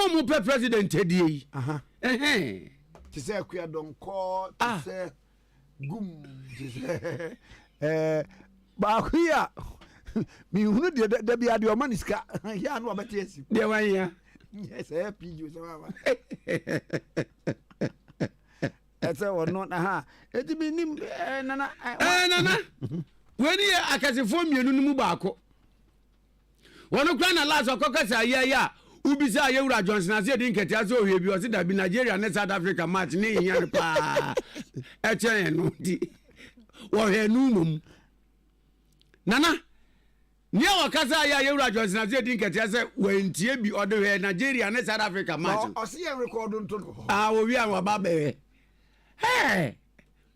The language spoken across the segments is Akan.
mu pe president edie ti say akua donko ti say gum ti say ba akua mi hunu de bia de o maniska ya no obete asi de wan ya yes piju so baba etse wono na ha eti bi nim nana weni akasefo mienu nu mu baako wono kra na last okokasa ya ubisa Yewura Johnson ase di nkete ase ohwe bi o se da bi Nigeria ne South Africa match ne yan pa eche no di wo hwe nu mum nana ni okasa Yewura Johnson ase di nkete ase wentie bi o de hwe Nigeria ne South Africa match o se yan record nto wo wi an wa ba be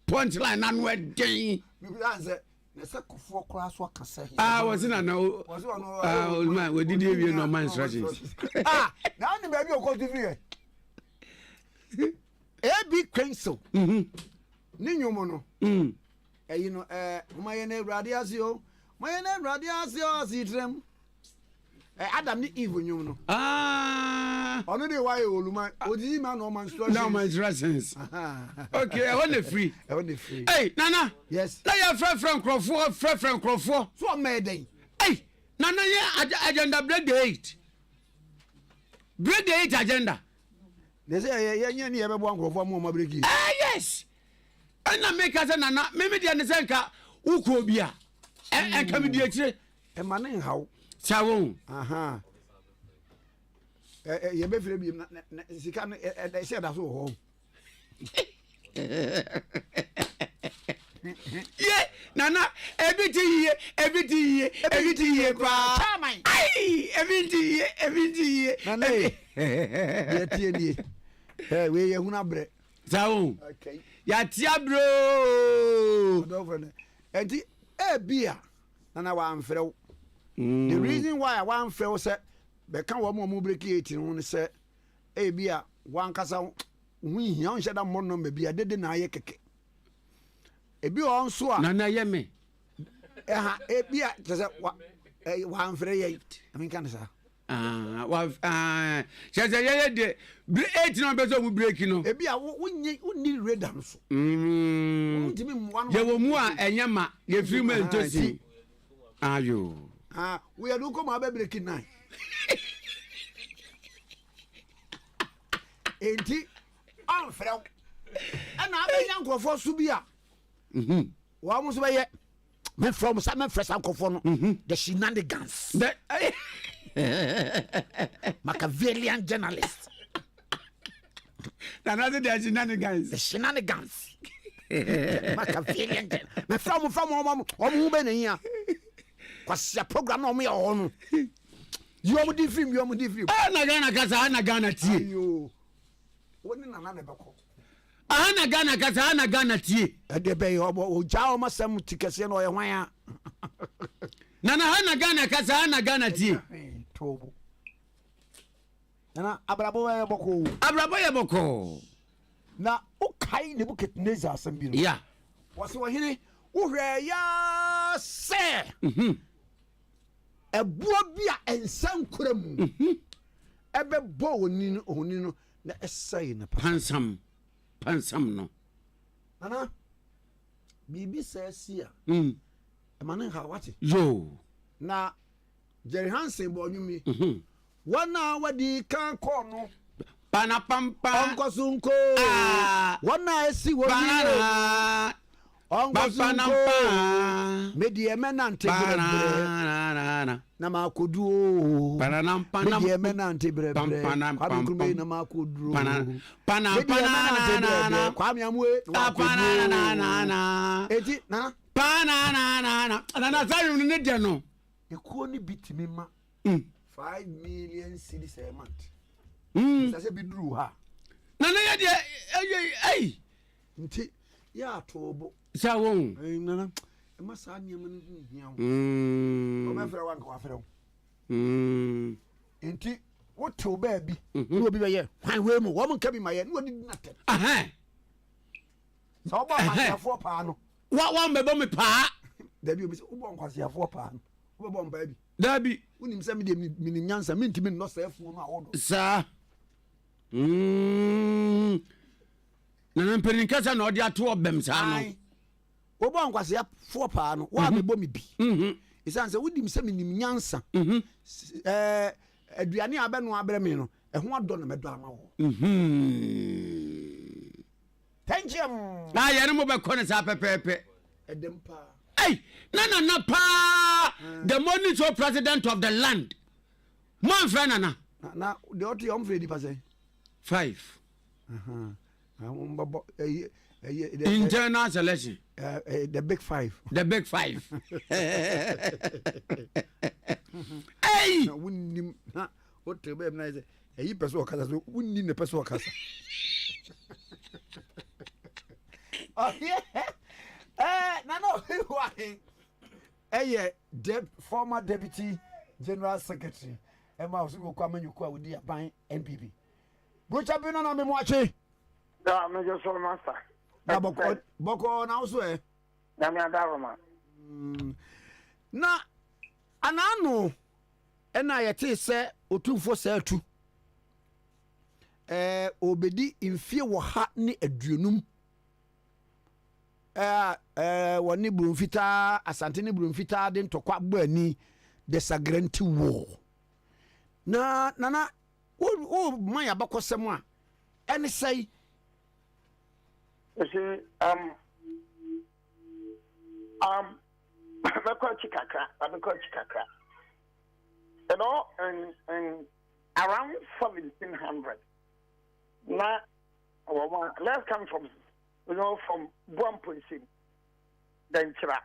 punchline na no den mi bi answer nese kofo kora so akasa was na no man we did even no man strategies now ni baby o ko TV abi council ni nyomo no eyi no maye na Awurade asio maye na Awurade asio asitrem Adam ni Eve nyomo no ono dey why oluma odidi man no man strategies no man strategies okay I want the free hey nana yes na ya friend crofo so meden hey nana ya agenda break the 8 agenda they say ye ni ye be bo crofo mo break it yes na make us nana me dey ne senka uko bia enka me dey akire e manen hawo chawon ye be fere bi na sika no e se da so ho ye nana everything ye pa ai everything ye nana ye tie ni we ye huna bre chawon okay ya tia bro enti bia nana wa amfrew the reason why I want feel say be kan wo mo break 18 no say e bia wan kasa hu hia on sheda mo no bia dede na aye keke e bi on so a nana ye me e bia say wan free ye I mean kan sa sheza ye de 18 no be so mu break no e bia wonni radar no so ntimi mo ye wo mu a enyama ye free man to see ayo we are come about breaking 9 enti on frel ana abenya nkrofo so bia wa mo so be ye me from some fresh nkrofo no the shenanigans Machiavellian journalist another the shenanigans Machiavellian me from o be na hia kwase program na o me ho no you di film na Ghana tie ayo woni nana ne beko na Ghana tie de be o jao masam tikese no ye hwan a nana Ghana tie tobo nana abrabo ye boko na o kai ne Nebukadnezar asem bi no ya wose wo hene wo hwe ya se ebuo bia ensan kuramu ebe bo oni no na esai na pansam no nana bibi sasia manen ha wate yo na Jerry Hansen bo nyumi wana wadi kan ko no pana pampa onkosunko wana esi wo ni onkosunko medie menante bre na makoduo medie menante bre Kwame Nkrumah na makoduro pana Kwame amwe na eti na zayu ne de no ekuo ni bitimi ma 5 million cedis a month say be dru ha na ye de ei nti ya tobo sa won nana e ma sa niam no hia o me fere wan ko afere nti wo to ba bi no obi be ye hwan we mu wo mun ka bi ma ye no di na te so ba ma ya fo pa no wa me bo me pa da bi obi se wo bo nkwase ya fo pa no wo bo mpa bi da bi unim se me de mi nyansa me ntimi no sa fo no awodo sa Nana mpeni kasa na odi ato obem saa no. Obo ankwase ya fo paa no, wa mebo me bi. Isan se wudi se minim nyansa. Aduane abenu abrɛ me no, ɛho adɔ na medo ama wo. Thank you. Na yɛne mo bɛkɔ ne saa pɛpɛɛpɛ. Edem pa. Hey, na pa, the money show president of the land. Man friend nana. Na the other omfredi pa say 5. Internal selection. The big 5. The big 5. Hey! Wunnim na o trebe na say eyi person okasa so wunni ne person okasa. Oh yeah. No, why? Former deputy general secretary. Emma was go Kwame Nkrumah with the NPP. Brocha Bino na me mwache. Da me just so master. Na boko na so eh. Na me adaro ma. Na anano ena yete se otumfo se atu. Obedi mfie wo ha ne aduonum. Wani Brunfita, Asante ni Brunfita, den tokwa bani desagranti war. Na, my abakosema, and say, you see, I'm called Chikaka. You know, and around 1700. Now, let's come from. From Buampunsim, then Chira.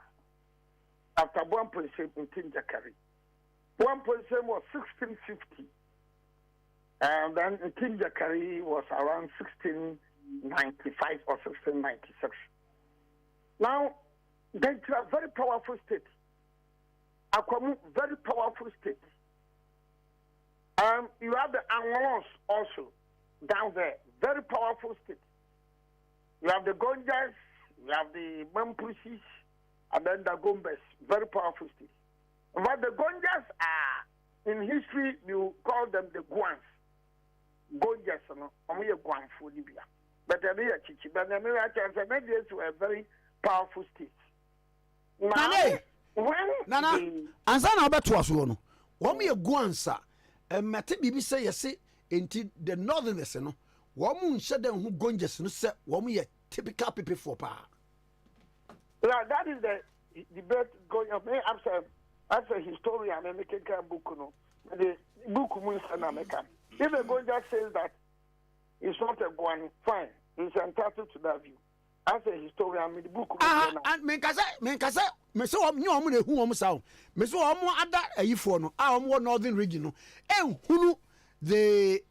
After Buampunsim in Tinjakari. Buampunsim was 1650. And then Tinjakari was around 1695 or 1696. Now, then Chira, very powerful state. Akwamu, very powerful state. You have the Anglos also down there, very powerful state. You have the Gonjas, you have the Mampusis, and then the Gombes, very powerful states. But the Gonjas are, in history, you call them the Guans. Gonjas, no, only a Guan for Libya. But they are Chichi, but the Americans were very powerful states. Now, Nana, and Zana Betuas, no, only a Guansa, and Mate Bibi say, yes, into the northerners, no. Woman said them who gonjas no set woman ye typical people for power. Yeah, that is the debate going on. As a historian, I make a book, no. The book means an American. If a gonja says that it's not a guan, fine. He's entitled to that view. As a historian, the book. And Menkasa, me so new woman who sound. Me so other a no. Northern region. No. Who the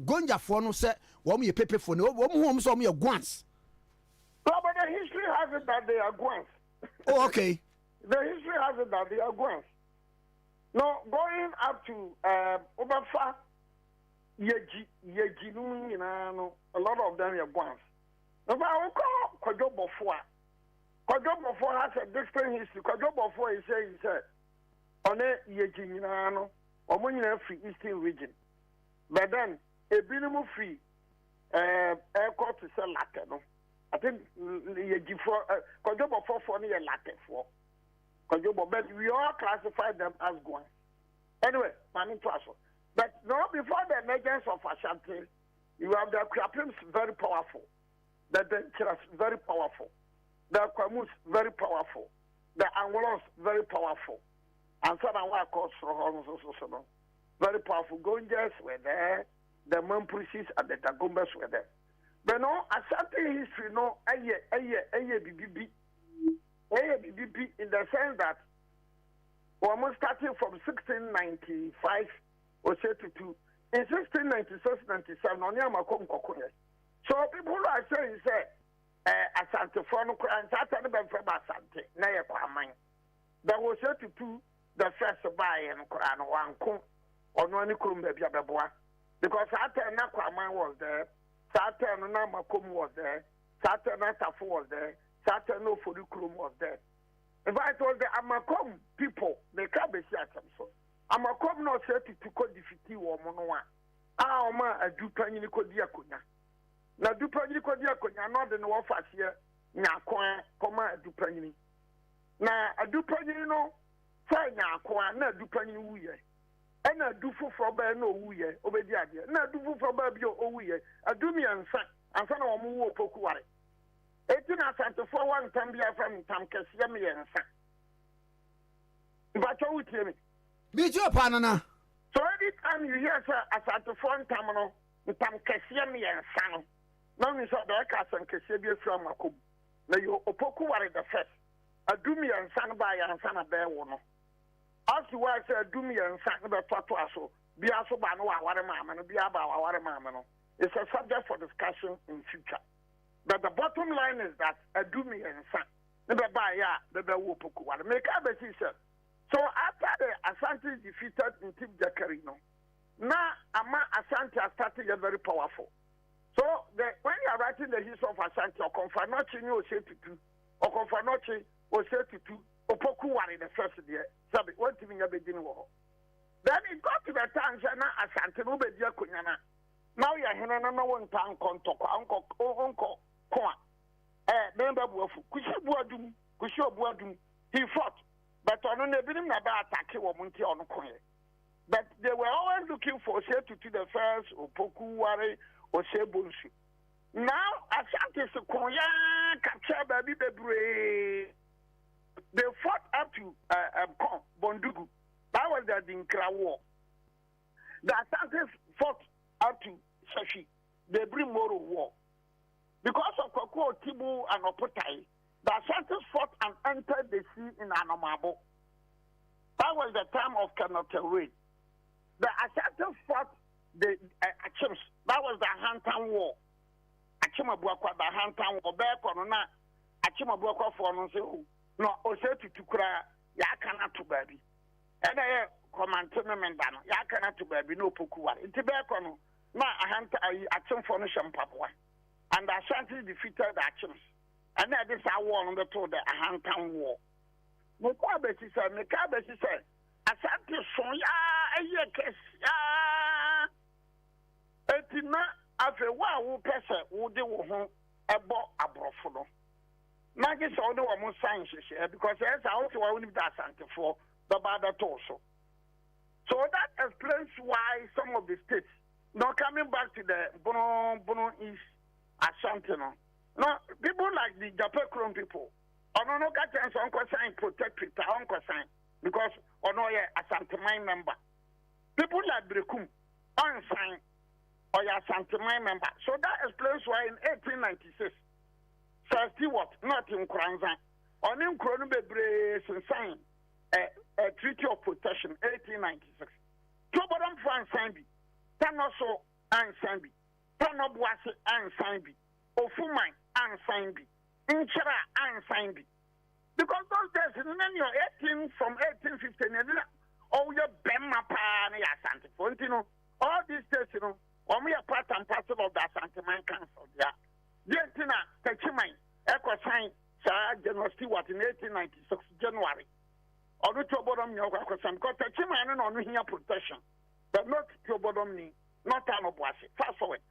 Gonja for no set one me paper for no one saw me a guans. No, but the history has it that they are guans. Oh, okay. The history has it that they are guans. No, going up to Obafa Yeji, a lot of them are guans. No, but I will call Kojobo has a different history. Kojobo is saying, on a Yeji, or free Eastern region. But then, a minimum free aircraft to sell latte, no? I think Kojobo for near latte for Kojobo, but we all classify them as Guan. Anyway, but no, before the emergence of Ashanti, you have the Krapims very powerful, the Denchiras very powerful, the Kwamus very powerful, the Anglos very powerful, and some of our courts so very powerful. Gonjas were there, the Mampusis and the Dagombas were there. But no, Ashanti history, no, BBB in the sense that almost starting from 1695 or 32, in 1696-97, on Yamakom Kokune. So people are saying, Asante for no and Saturday from Asante, Naya Kwamine. There was 32, the first buy and Koran, one kum, or no any kum, because Saturday Nakwamine was there, Saturday Namakum was there, Saturday Natafu was there, Saturday no Furikrum was there. In fact, it was the Amakom people, they can't be shot. So Amakom not said to code defeat or monoa. Oma a dupanyini kodia konya. Na dupanyini kodia konya no de no ofase nyakwan koma dupanyini. Na adupanyini no fa nyakwan na dupanyini wuye. Ena dufufo ba na owuye obedi ade. Na dufufo ba bi owuye adumi ansa na omu wo pokuware. Eti na asantefo wa ntam bia fa ntam kese me yensa. Bacho wutie me. Bi jo panana. So every time you hear say asantefo ntam no ntam kese me yensa no. Na mi so da ka san kese bi afura makom. Na yo opokuware the first. Adumi ansa na ba yansa na be wo no. Asu wa say adumi ansa na be toto aso. Bi aso ba no wa ware maama no bi aba wa ware maama no. It's a subject for discussion in future. But the bottom line is that adumi ansa na be ba ya be wo opokuware. Make abesi say. So after the Asante defeated in Team Jakari, now Ama Asante has started very powerful. So when you are writing the history of Asante, or Confanochi you say to two, or Confanochi or say to two, or Pokuwari the first year, Sabi, what do you mean? Then it got to the time now Asante no be dia kunyana. Now you are here no one time konto uncle Kwa. Member Buafu, Kusho Buadum, he fought. But on the beginning about attacking Womunti on Koye. But they were always looking for say to the first or Pokuwari or say Bunsu. Now Asante Koya capture baby bebre. They fought up to Bondugu. That was the Dinkra war. The Asante fought up to Sashi. They bring Moro war. Because of Koko Tibu and Opotai. The Ashantis fought and entered the sea in Anamabo. That was the time of Kanotelwe. The Ashantis fought the Achims. That was the Hantan War. Achimabuakwa, the Hantan War. Bekonona, Achimabuakwa for no, Osetu Tukura, Yakana to baby. And I command Timmermandano, Yakana to baby, no Pukua. In Tibekono, now I hand Achim for Papua. And the Ashantis defeated the Achims. And that is our war on the tour, the Hantan War. Mukabesi said, Asante Soya, a year case, Etina, after one person would do home about a brofono. Magis all the one sciences here because there's also I only that Asante for the Bada Torso. So that explains why some of the states, now coming back to the Bono East Asante, no, people like the Japekron people, on no chance uncle sign protect it, uncle sign, because on no Asante mine member. People like Brekum, unsigned, or Asante mine member. So that explains why in 1896, Sir Stewart, not in Kranza, on in Kronobebre, signed a Treaty of Protection, 1896. Two bottom for Sanbi, Tanoso and Sanbi, Tanobuasi and Sanbi, Ofumai. Unsigned be. Inchera unsigned be. Because those days in your 18 from 1815, all your Bema Pani Asante Fontino, all these days, only a part and parcel of the Asante Mine Council. Yeah. Gentina, Tachimai, Echo Sign, Sir General Stewart in 1896, January. Or the Tobodom Yokosan, because Tachimai and on here protection, but not Tobodom, not Anobwasi. Fast forward.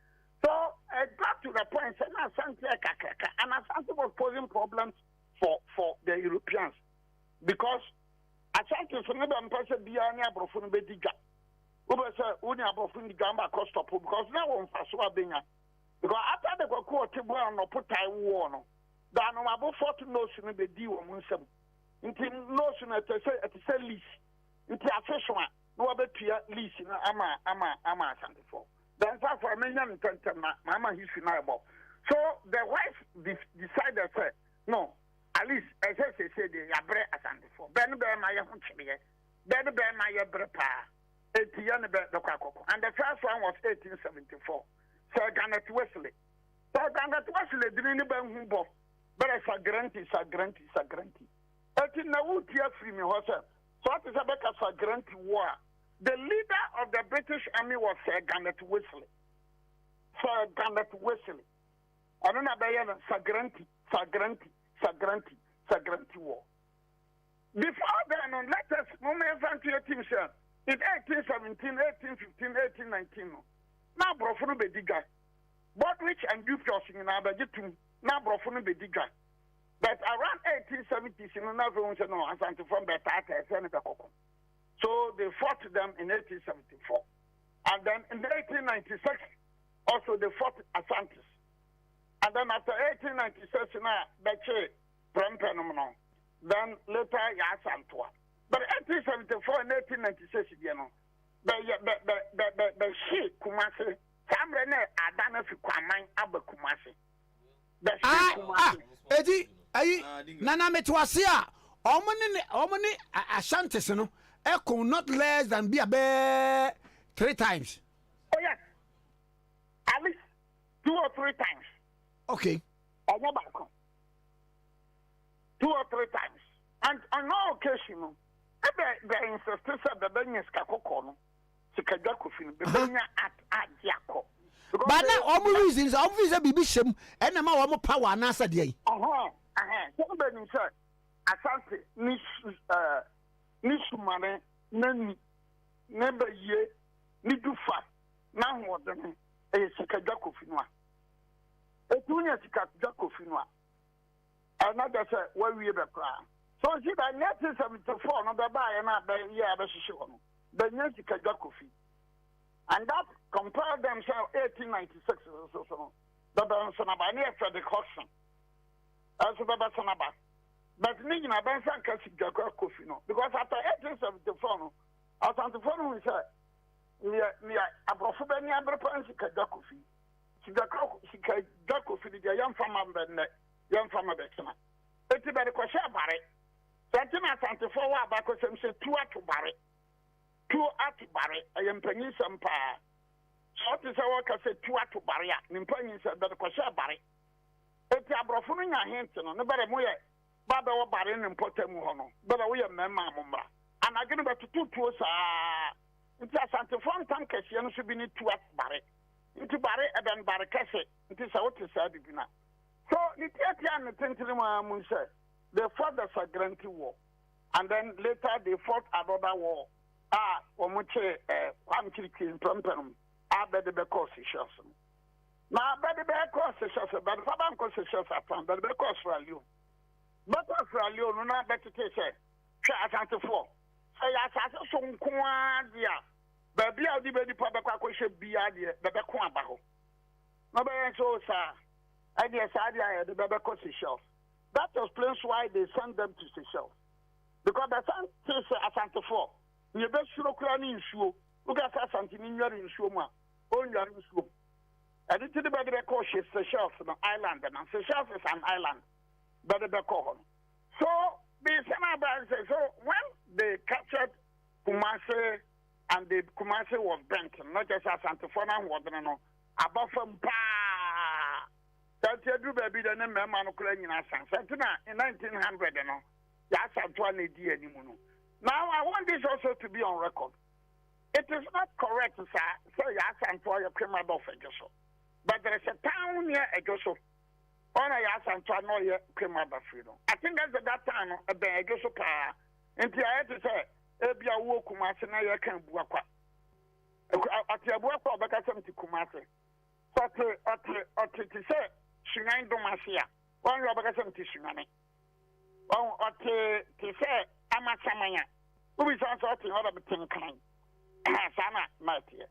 So I got to the point that Asante and Asante was posing problems for the Europeans because Asante is another person beyond Abrofun Bediga. Uber said, Unia Brofun Gamba Costop because now one Fasua Binga. Because after the Koko Tibu and Oputai war, there are no about 40 notion in the deal on Munsem. Into notion at the lease, into a fish one, no other lease in Ama Asante for. That's why for many young Mama history now. So the wife decided, no, at least as I said, the Yabre Asante for. Ben Bear my Hunchia, Ben Bear my Brepa, 18 the Kakoko. And the first one was 1874. Sir Garnet Wesley. Sir Garnet Wesley didn't even humble, but it's a grantee. 18 now would hear free me, so what is a better for grantee war? The leader of the British Army was Sir Garnet Wesley. Sir Garnet Wesley. I don't know about Sagranti war. Before then, let us moment to your team, sir. In 1817, 1815, 1819, na aborɔfo no bɛdi dwa Bodwich and Dupios in Abajitum na aborɔfo no bɛdi dwa but around 1870s no na everyone said no Asante from the Tata and Bekoko. So they fought them in 1874 and then in 1896 also they fought Asantes. And then after 1896, Beche, Prempenomenon. Then later, Yasantua. But 1874 and 1896, you know, the she Kumasi, Samrene Adana Fukaman Abba Kumasi. The she Kumasi. Eddie, Nana Metwasia, Omani Ashantis, no, echo not less than be a bear 3 times. Oh, yes. At least 2 or 3 times. Okay. I go back home 2 or 3 times, and on no occasion, the insistence that the Benyas Kakoko, Sikajako, the Benya at Yako. But now, all reasons, obviously, Bishop, and I'm more power and answer day. Somebody said, Asante, Nishumane, Nani, never ye, Nidufa, now what the Sikajako Finwa. Etunya Sikajako Finwa. Another said, where we ever cry. So she by 1974, no, the buy and not by year, the Jessica Jacofi. And that compared themselves 1896 or so. The Bansonaba near Frederick Hodgson. As the Basanaba. But Nina Benson Cassie Jacofi, no. Because after 1874, as Antiphone, we said, near Abrofubania Brapansica Jacofi. She Jacofi, the young farmer, young farmer Bexana. It's about the question about it. Santina Santifor, back with him, say 2 to Barry. 2 to Barry, I am penny some pa. Short is a worker said 2 to Barry, and penny said that the question about it. It's a brofuning a hint, no better more. Baba or Barry and Potemuhono, but we are Mamma. And I get about 2 tours. It's a Santifor tanker, she should be 2 at Barry. Into Barry and then Barry Casset. It is out to say, so the 30th and 20th said they fought the Sagranti War, and then later they fought another war. Omuche Kwame Nkrumah Tikese, the because situation. Now, but the because situation, but the Faban constitution upon the because for you. But for you, no, not better to say, Asante for. Say, Asante so Kwadia, but be out the baby public question be idea, the Bequabaho. Nobody so, sir. And yes, idea the Babako Seychelles. That explains why they send them to Seychelles. Because the son says Asante for you best show clanning show. Look at Asante in your inshuma, on your inshum. And it's the Babako Seychelles, an island, and Seychelles is an island. But the Bako. So, the Senabas says, so when they captured Kumasi and the Kumasi was bent, not just Asante for now, what no, above from pa. Santiago baby, the name of Manukulan Santina in 1900, yes, Antoine D. anymore. Now, I want this also to be on record. It is not correct, sir, say yes, Antoine, criminal of Ejoso. But there is a town near Ejoso. On a yes, Antoine, criminal freedom. I think that's at that time, a Ejoso car. And I had to say, Ebia Wokumasina, you can Buakwa. At your work, because I'm to Kumasi. But to say, Shinai Domasia, one Robertson Tishunani. Oh, to say, Amasamaya, who is also in order to think kind. Sana, my dear.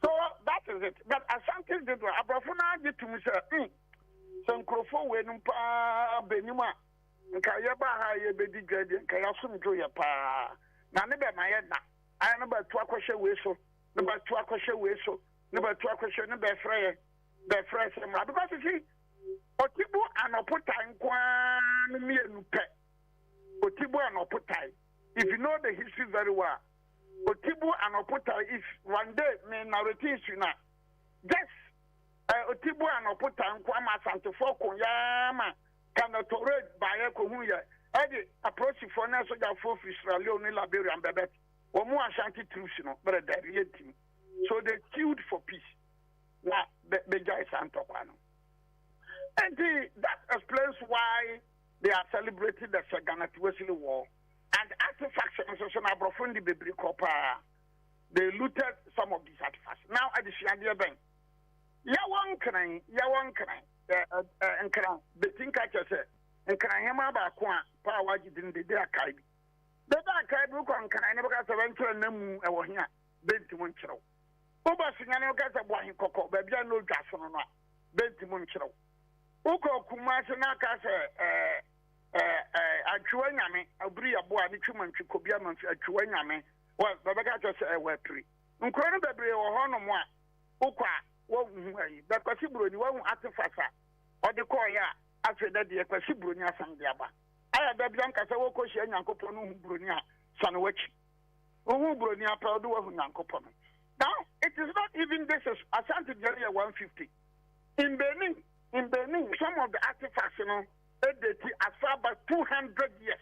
So that is it. But as something did, Abrafuna did to me, sir, some crofo when Benuma, and Kayaba, Bedi Gadi, and Kayasum Joya Pa. Naneba Mayana, I am about 2 question whistle, number 2 question whistle, number 2 question, number Freya, the fresh, because you see. Otibu anoputai nkwan mi enupe. Otibu anoputai. If you know the history very well, Otibu anoputai is one day me narrative na. Just Otibu anoputai nkwan ma Asante for Konyama kana tore baye ko hu ye. Edi approach for na so ja for Sierra Leone, Liberia and Bebet. Omo Ashanti troops no, but they team. So they queued for peace. Na the guys Antokwano. And that explains why they are celebrating the Saganatuesili War. And artifacts, they looted some of these artifacts. Now, at the ade ben ya won kran nkran betin ka chese nkran hema ba ko a pa waji din de akai bi de akai bi ko nkran ne baka saban kira namu e wo hia benti mo nkyerɛw oba sunya ne ka sa bo ahin kokko ba bia no dwa so no a benti mo nkyerɛw uko kuma se na ka se atwa nyame abri abo a ne twuma ntwiko bia man atwa nyame wa baka chese e wa pri nkro no bebre wo ho no mo a ukwa wo hu ayi da kwasi broni wo hu atefasa odi ko ya afeda de kwasi broni asan de aba aya da bia nkasa wo ko hia nyankopon no hu broni a san wachi wo hu broni apa odi wo hu nyankopon now it is not even this is Asante Area 150 in Benin some of the artifacts you know date as far back 200 years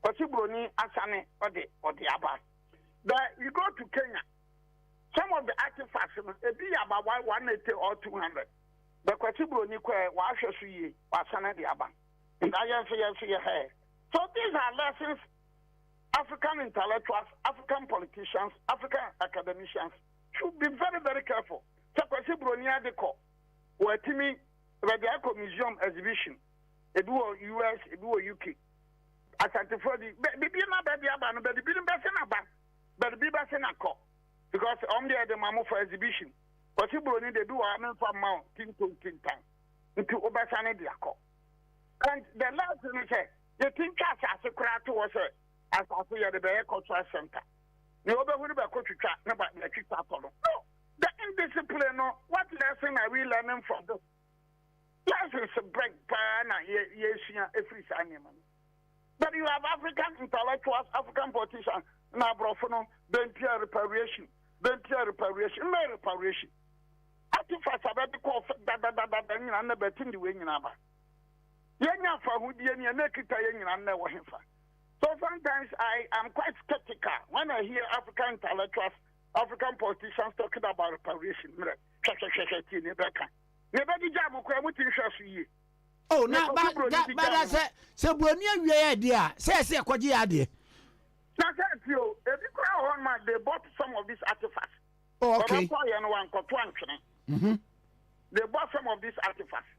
kwasi broni asane odi aba. But you go to Kenya, some of the artifacts, it be about 180 or 200. But Kwasibro Nikwe, Washashi, Wasana Diaba. And I say, so these are lessons African intellectuals, African politicians, African academicians should be very, very careful. So Kwasibro Niadeko, where Timmy, where the Eco Museum exhibition, it was US, it was UK. As I told you, baby, not baby, but the bill about. But be back in a call because only the Mamu for exhibition. But you need to do a man from Mount Tinto Tintan into Obasane Diako. And the last thing is, the think as a crowd was as I see at the Bay Cultural Center. The other would be a coach to track, no, but the kick up. No, the indiscipline, what lesson are we learning from this? Lessons break pan, yes, every Sunday. But you have African intellectuals, African politicians. Na brofono dentia reparation no reparation artifacts about the call that na betin the way nyina ba yenya fa hudie ne na kita yenya na wo hefa. So sometimes I am quite skeptical when I hear African intellectuals, African politicians talking about reparation. Oh, now, but I said, when you idea, say, Koji Ade. They bought some of these artifacts. Oh, okay. They bought some of these artifacts.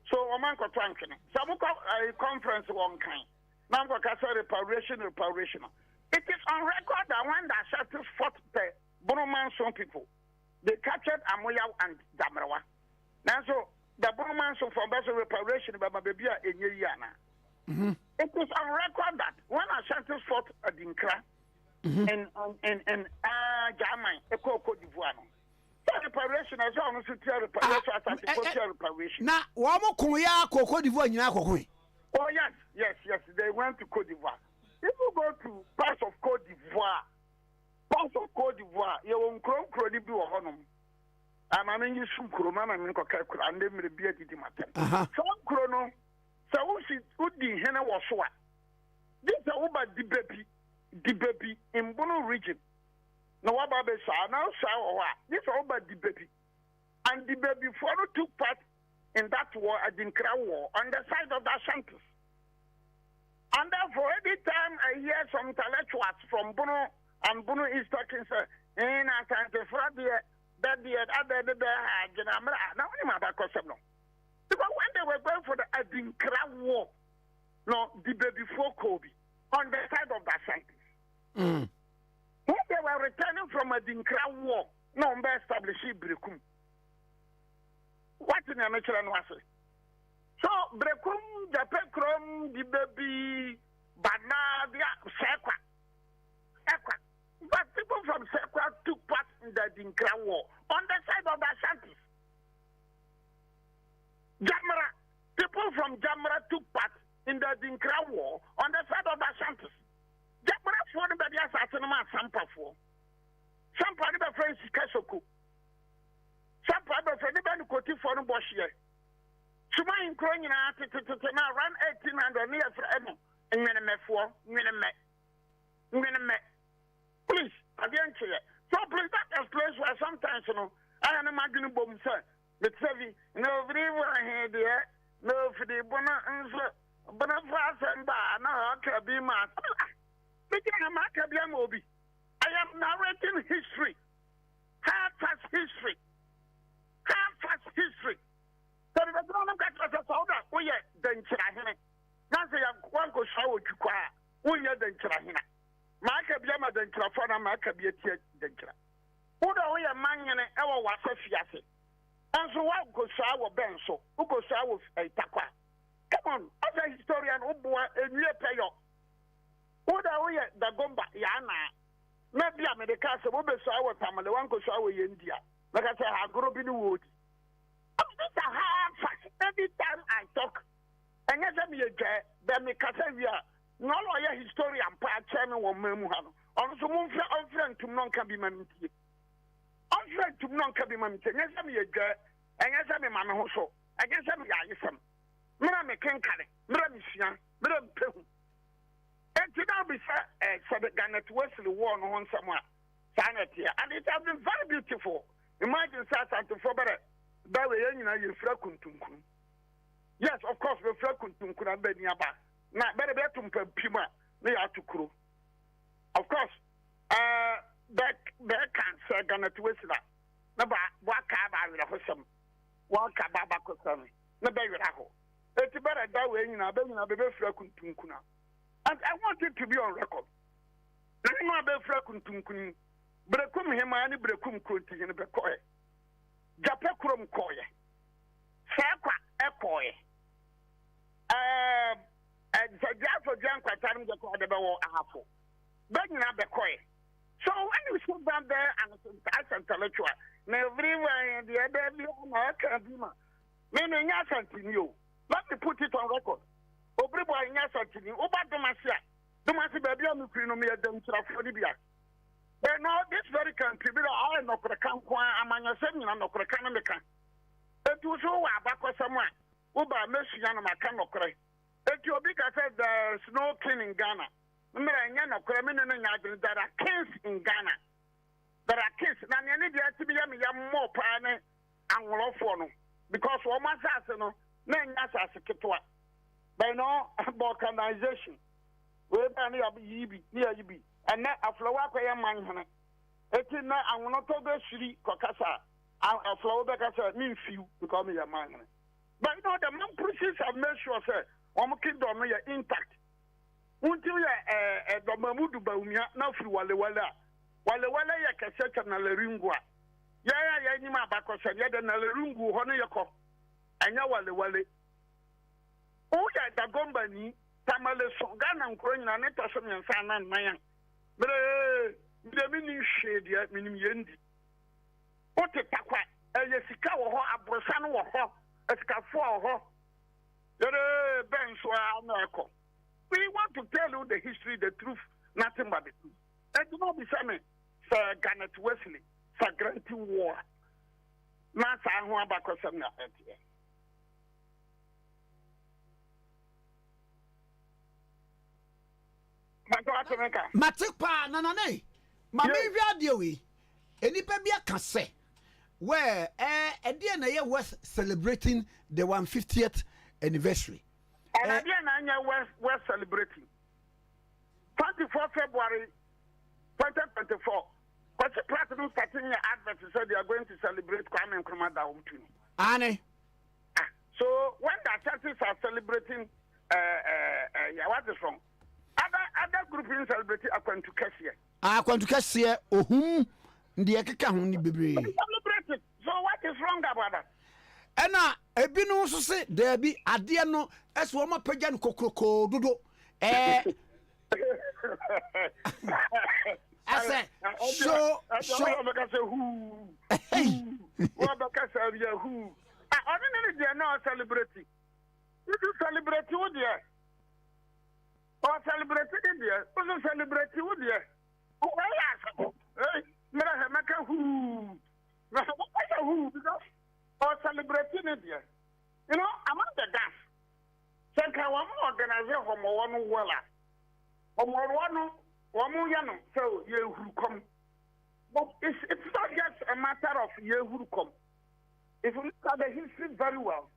So, Oman Kotwankin. Some a conference one kind. Now, reparation. It is on record that when the Shatters fought the Bonomanson people, they captured Amoya and Damrawa. Now, so the Bonomanson from Basel reparation by Mabebia in Yeriana. It is on record that when Ashantis fought at Dinkra in Jamai, Eco Cote d'Ivoire, reparation as well as reparation. Now, Wamo Koya, Cote d'Ivoire, oh, yes, they went to Cote d'Ivoire. If you go to parts of Cote d'Ivoire, you won't credible honum. I mean, you should Kroma and Kokakura, and then the beer did matter. Some chrono. So Udi Hena was what? This is about the baby in Bono region. No, what about the now? This is about the baby. And the baby follow took part in that war, a Dinkra war, on the side of the Ashantis. And therefore, every time I hear some intellectuals from Bono and Bono is talking, sir, in Asante Fradia, that the other, now I'm about Kosemo. Because when they were going for the Adinkra war, no, the baby before Kobe, on the side of the Ashantis. When they were returning from Adinkra war, no, they established Brekum. What in the nature and was it? So, Brekum, the Pekrom, the baby, Bana, the Sekwa. But people from Sekwa took part in the Adinkra war, on the side of the Ashantis. Jamra, people from Jamra took part in the Dinkra war on the side of the Ashantis. Jamra for the Badia Satanama Sampa for. Some part of the French Kasoku. Some part of the Banu Koti for the Boshie. Suma in Kronia run 1800 near Fredno and Miname. Please, again to you. So please, that is place where sometimes, I am imagining bomb, sir. The Sevi, no, here, dear, no, for the Bonafras and Bar, no, Kabima. I am narrating history. Half-past history. Half-past history. So the Government got us all that. Oh, yeah, then Chirahine. Now say, one goes shower to quiet. Oh, yeah, then Chirahina. Maka Biama then Chirafana, Maka Biatia then Chira. Who the way a man and our was a fiasse. And so what goes shower benso, who goes shower a taqua. Come on, as a historian, Uboa, a new payo. Who the way the Gomba, Yana. Maybe America, so we be shower family, one goes shower India. Like I said, I grew up in the woods. It's a hard fact. Every time I talk, and yes, I'm a guy, then me Casavia, no lawyer historian, part chairman or memoir. Also, one friend to non can be managed. Unfriend to non can be managed. Yes, I'm a guy, and yes, I'm a man also. I guess I'm a some. Madame Kenkare, Madame Sian, Madame Pehu. And to now be said, the Garnet Wesley war on somewhere. Sanity, and it has been very beautiful. Imagine Satan to Fobere. That way, you Frakuntunku. Yes, of course, we Frakuntunku and Beniaba. Now, better to Pima, they are to crew. Of course, that cancer gonna to Wissla. Naba, Wakaba with a Hossam. Wakaba Kosami. Nabago. It's better that way, you know, Baby Frakuntunkuna. And I want it to be on record. I'm not Frakuntunkuni. Brekum him and Brekum Kunti in the Becoy. Japekrum Koye. Sakwa Ekoye. And the Jaffa Janka Tam the Bewo Ahafo. Begna Becoy. So when you sit down there and as intellectual, everywhere in the other American, meaning you. Let me put it on record. Obribo Yasatini, Oba Domasia, Domasi Baby, I'm Krinomia Demtra. But now this very country, I am not going to come among a seminar, I'm not going to come. It was all back somewhere. Uba Messian, I cannot cry. It will be said there's no king in Ghana. There are kings in Ghana. There are kings. Now, you need to be more partner and love because woman's arsenal, men as a kitwa. By now, balkanization. We're near Yibi. And now a flower man. It's not, I will not talk about Shri Kokasa. A flower that means few to call me a man. But you know, the man priests have made sure, sir, kingdom intact. Until the Mamudu Baumia, now through Walewala. Walewala Yakasaka Nalerungua. Yaya Yanima Bakos and Yada Nalerungu, Honeyako. And Yawale. Oh, yeah, the Gombani, Tamale Songana and Crane and Netasom and San and Mayan. But the meaning shade yet, meaning Yendi. What a takwa, a Yesika or a Brosano or her, a Scafo or her. The bench were America. We want to tell you the history, the truth, nothing but the truth. And do not be saying, Sir Garnet Wesley, Sir Granty War. Nasa Ahua Bakosana. Matikpa nanane. Mami radio we. Enipa bia kan say where ede na ye was celebrating the 150th anniversary. And again we're celebrating 24 February 2024. But the president starting your advert said they are going to celebrate Kwame Nkrumah Tikese. Ane. So when the churches are celebrating what is wrong? Other groups celebrating Akwantu Kese. Akwantu Kese ohum ndi ekeka ho ni bebre. Celebrated. So what is wrong about that? Ena ebinu so se there be ade no eso ma pagya no kokroko dodo. I said so who what because who ordinary they are not celebrating. You do celebrate who there? Or celebrate it there? Who celebrate who there? Oh, yes. Hey, Maka who? Who? Because or celebrating it there. You know, among the gas. Sanka one organization from one wella. One yano, so you who come. But it's not just a matter of you who come. If you look at the history very well,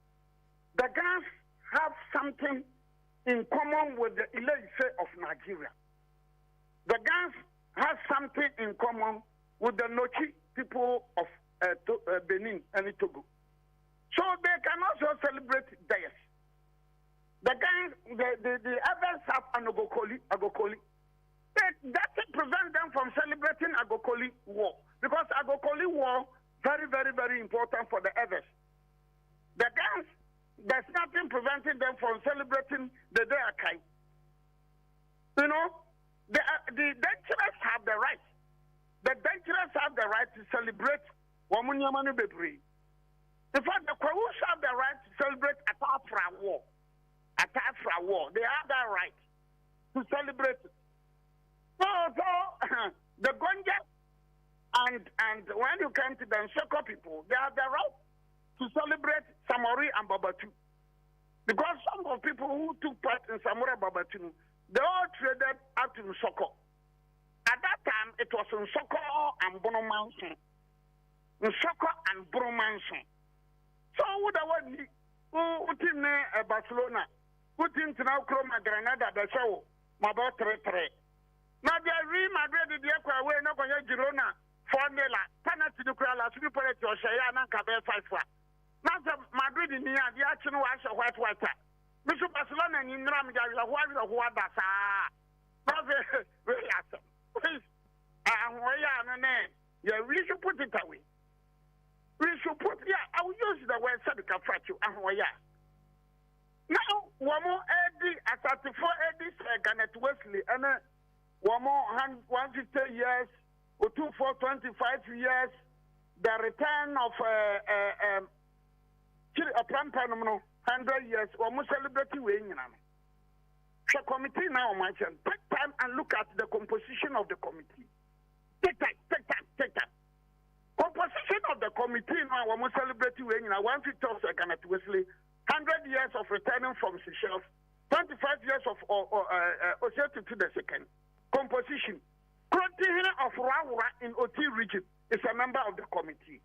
the Ghans have something in common with the Elite of Nigeria. The Ghans has something in common with the Nochi people of Benin and Togo. So they can also celebrate theirs. The others have an Agokoli. That doesn't prevent them from celebrating Agokoli War, because Agokoli War very, very, very important for the others. The guns, there's nothing preventing them from celebrating the Ade Akye. You know, the dangerous have the right. The dangerous have the right to celebrate Wamunyamanu Bebri. In fact, the Kwawus have the right to celebrate Atafra War. Atafra War. They have that right to celebrate it. So the Gonja and when you come to the Nsoko people, they have the right to celebrate Samori and Babatu. Because some of the people who took part in Samori and Babatu, they all traded out in Nsoko. At that time, it was Nsoko and Bonomanson. Nsoko and Bonomanson. So who the one who in Barcelona, who in Kroma Granada, the show, Mabo 3-3. Now they read Madrid, the Aqua, we're not going to Girona, Formula, Penalty to Krala, Super to Shayana, Cabe 5. Now Madrid in the action was a white water. Mr. Barcelona in Ramja, what of what that's not very awesome. Please, yeah, we should put it away. We should put, yeah, I will use the word Sadika Fratu, now, one more Eddie, at 34 Eddie, Garnet Wesley, and one more 150 years, or 25 years, the return of a plan 100 years, almost celebrating weighing. The committee now, my friend, take time and look at the composition of the committee. Take time. Composition of the committee now, almost celebrating weighing. 150 of Garnet Wesley, 100 years of returning from Seychelles, 25 years of Osetu to the second. Composition. Protein of Rawura in Oti region is a member of the committee.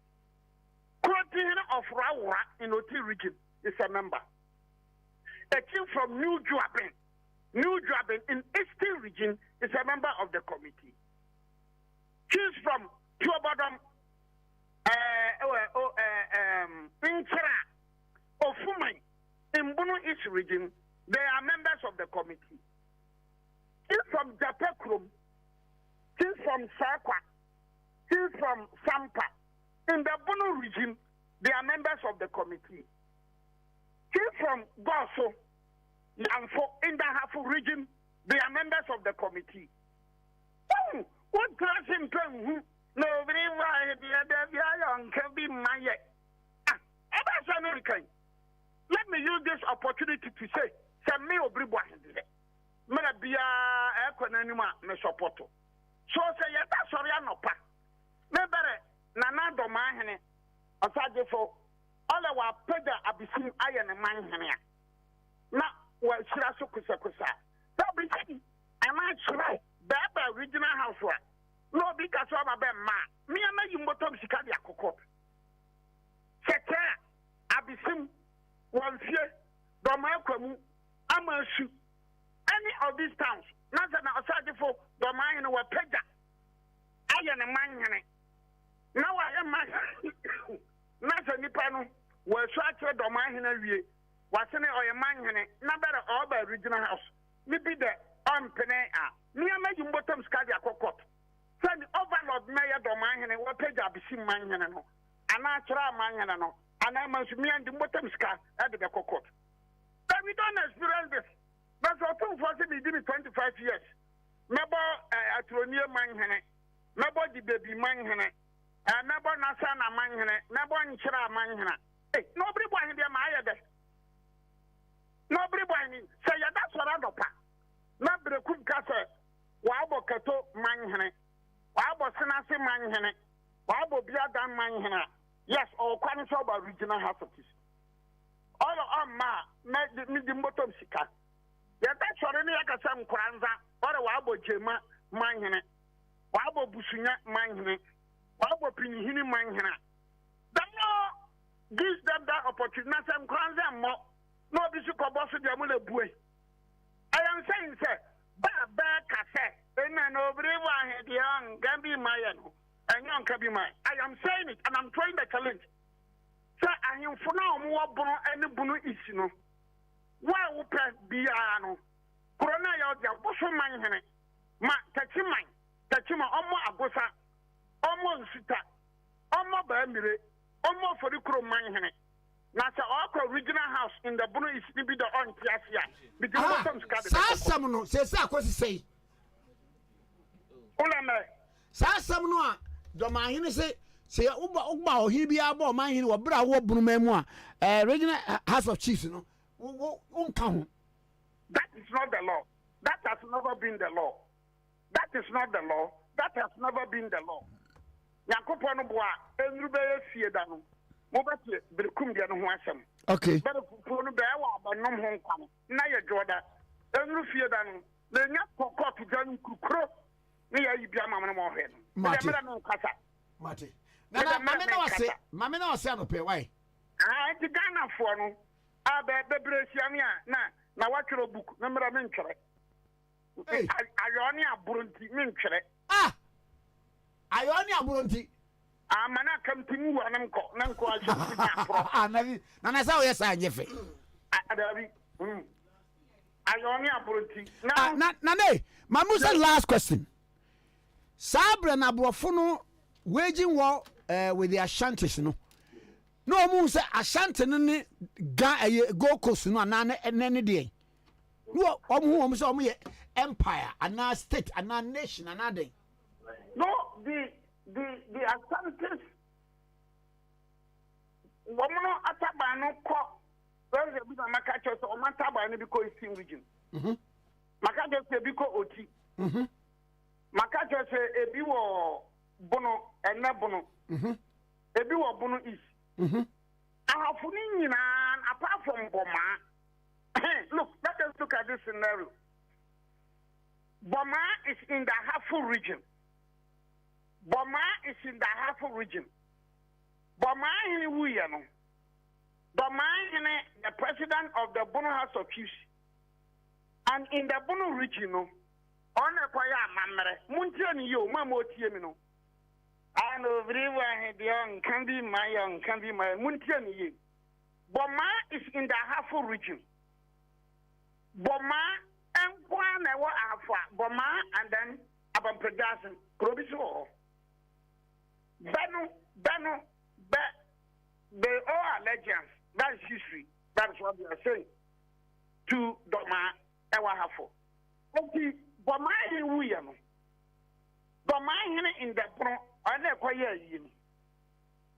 Protein of Rawura in Oti region is a member. A team from New Juabin in Eastern region is a member of the committee. Chiefs from Tuabadam, Inchera, Ofumai, in Bono East region, they are members of the committee. Chiefs from Japekrum, chiefs from Sakwa, chiefs from Sampa, in the Bono region, they are members of the committee. Chiefs from Goso, Yanfo, in the Hafu region, they are members of the committee. What class in Pen? No, very wide, the other young can be my yet. That's American. Let me use this opportunity to say, some me obribwa hinde. Mera bia ekonanima me support. So say ya da sorry anopa. Me bere nana do man hene. Osaje fo all our pega abisim aye ne man hene a. Na wa shira so kusa. So be say am I try baba regional house wa. No bi ka so ba be ma. Me am yi motom sika dia kokop. Sete abisim one fear, Domaquamu, Amasu, any of these towns, not an outside for Domain or Pega. I am a man. Now I am my Nasa Nipano, where such a Domain in a year, what's in it or a man, number of the regional house. Maybe the Penea, near making bottom scadia cockot. Send overlord Mayor Domain and what Pega be seen man, and I try man, and I must me and the bottom scar at the cockot. But we don't experience this. That's what 240 did 25 years. Never at near Manhene, never the baby Manhene, and never Nasana Manhene, never Nchra Manhena. Hey, nobody buying them either. Nobody buying. Say, that's what I do. Nobody could gather. Wabo Kato Manhene, Wabo Senasi Manhene, Wabo Biadan Manhena. Yes, or Kwanisoba regional hospitals. All of ma made the bottom sika. Yet that's already like a some Kranza, or a Wabo Jema, Manhene, Wabo Busunya, Manhene, Wabo Pinihini, Manhena. The law gives them that opportunity. Some Kranza more, no Bishop of Bosso de Amule Bue. I am saying, sir, Baba Case, I am saying it and I'm trying the challenge. Sir, I am for now more bono and bono issue. Why would Biano? Corona Yadia, Bosso Mine, Ma Tachima, Omo Agosa, Omo Sita, Omo Bamire, Omo for the Crow Mine. Nasa Oko regional house in the Bono is to be the on Tiasia. Because some no says I was say. Some no, the man say Uba, he'll be about my or bra wo Brumemua, regional house of chiefs, no. That is not the law. That has never been the law. That is not the law. That has never been the law. Yankopano boa, Enrube Fiedano, Mobati, Bekumbian Huasam. Okay. But for the Bewa, but no home come. Naya Jordan, Enru Fiedano, the Napa to John Kukro, near Ibiama Mohen. Mati. Mamma say, pay why? I did Ghana for no. The Bresciania, now what your book, number of Minchere. Ionia Brunti Minchere. Ah! Ionia Brunti. I'm not come to you and I'm called. And I saw yes, I Jeffrey. Ionia Brunti. Nane, Mamusa last question. Sabra na Brofono waging war with the Ashantis, no. No moon say Ashanti ni go coast no anane any day. No omu so omu empire and now state and now nation and day. No, the Ashantis woman ataba no ko there is a bit of makacho so mataba ni because it's in region. Makacho say because oti. Makacho say ebi wo bono ena bono. Ebi wo bono is apart from Boma, look, let us look at this scenario. Boma is in the Hafu region. Boma is in the Hafu region. Boma in Wuyano. Boma in the president of the Bono House of Chiefs. And in the Bono region, on a choir mamre, Muntian yo, Mamotiamino. And everyone young can be my Muntian ye. Boma is in the Hafu region. Boma and one Boma and then Abam Predasan, Grobiso. Beno, they all allegiance. That is history. That is what we are saying. To Doma Ewa Hafo. Okay, Boma in Wuyano. Boma in the Pro. I never hear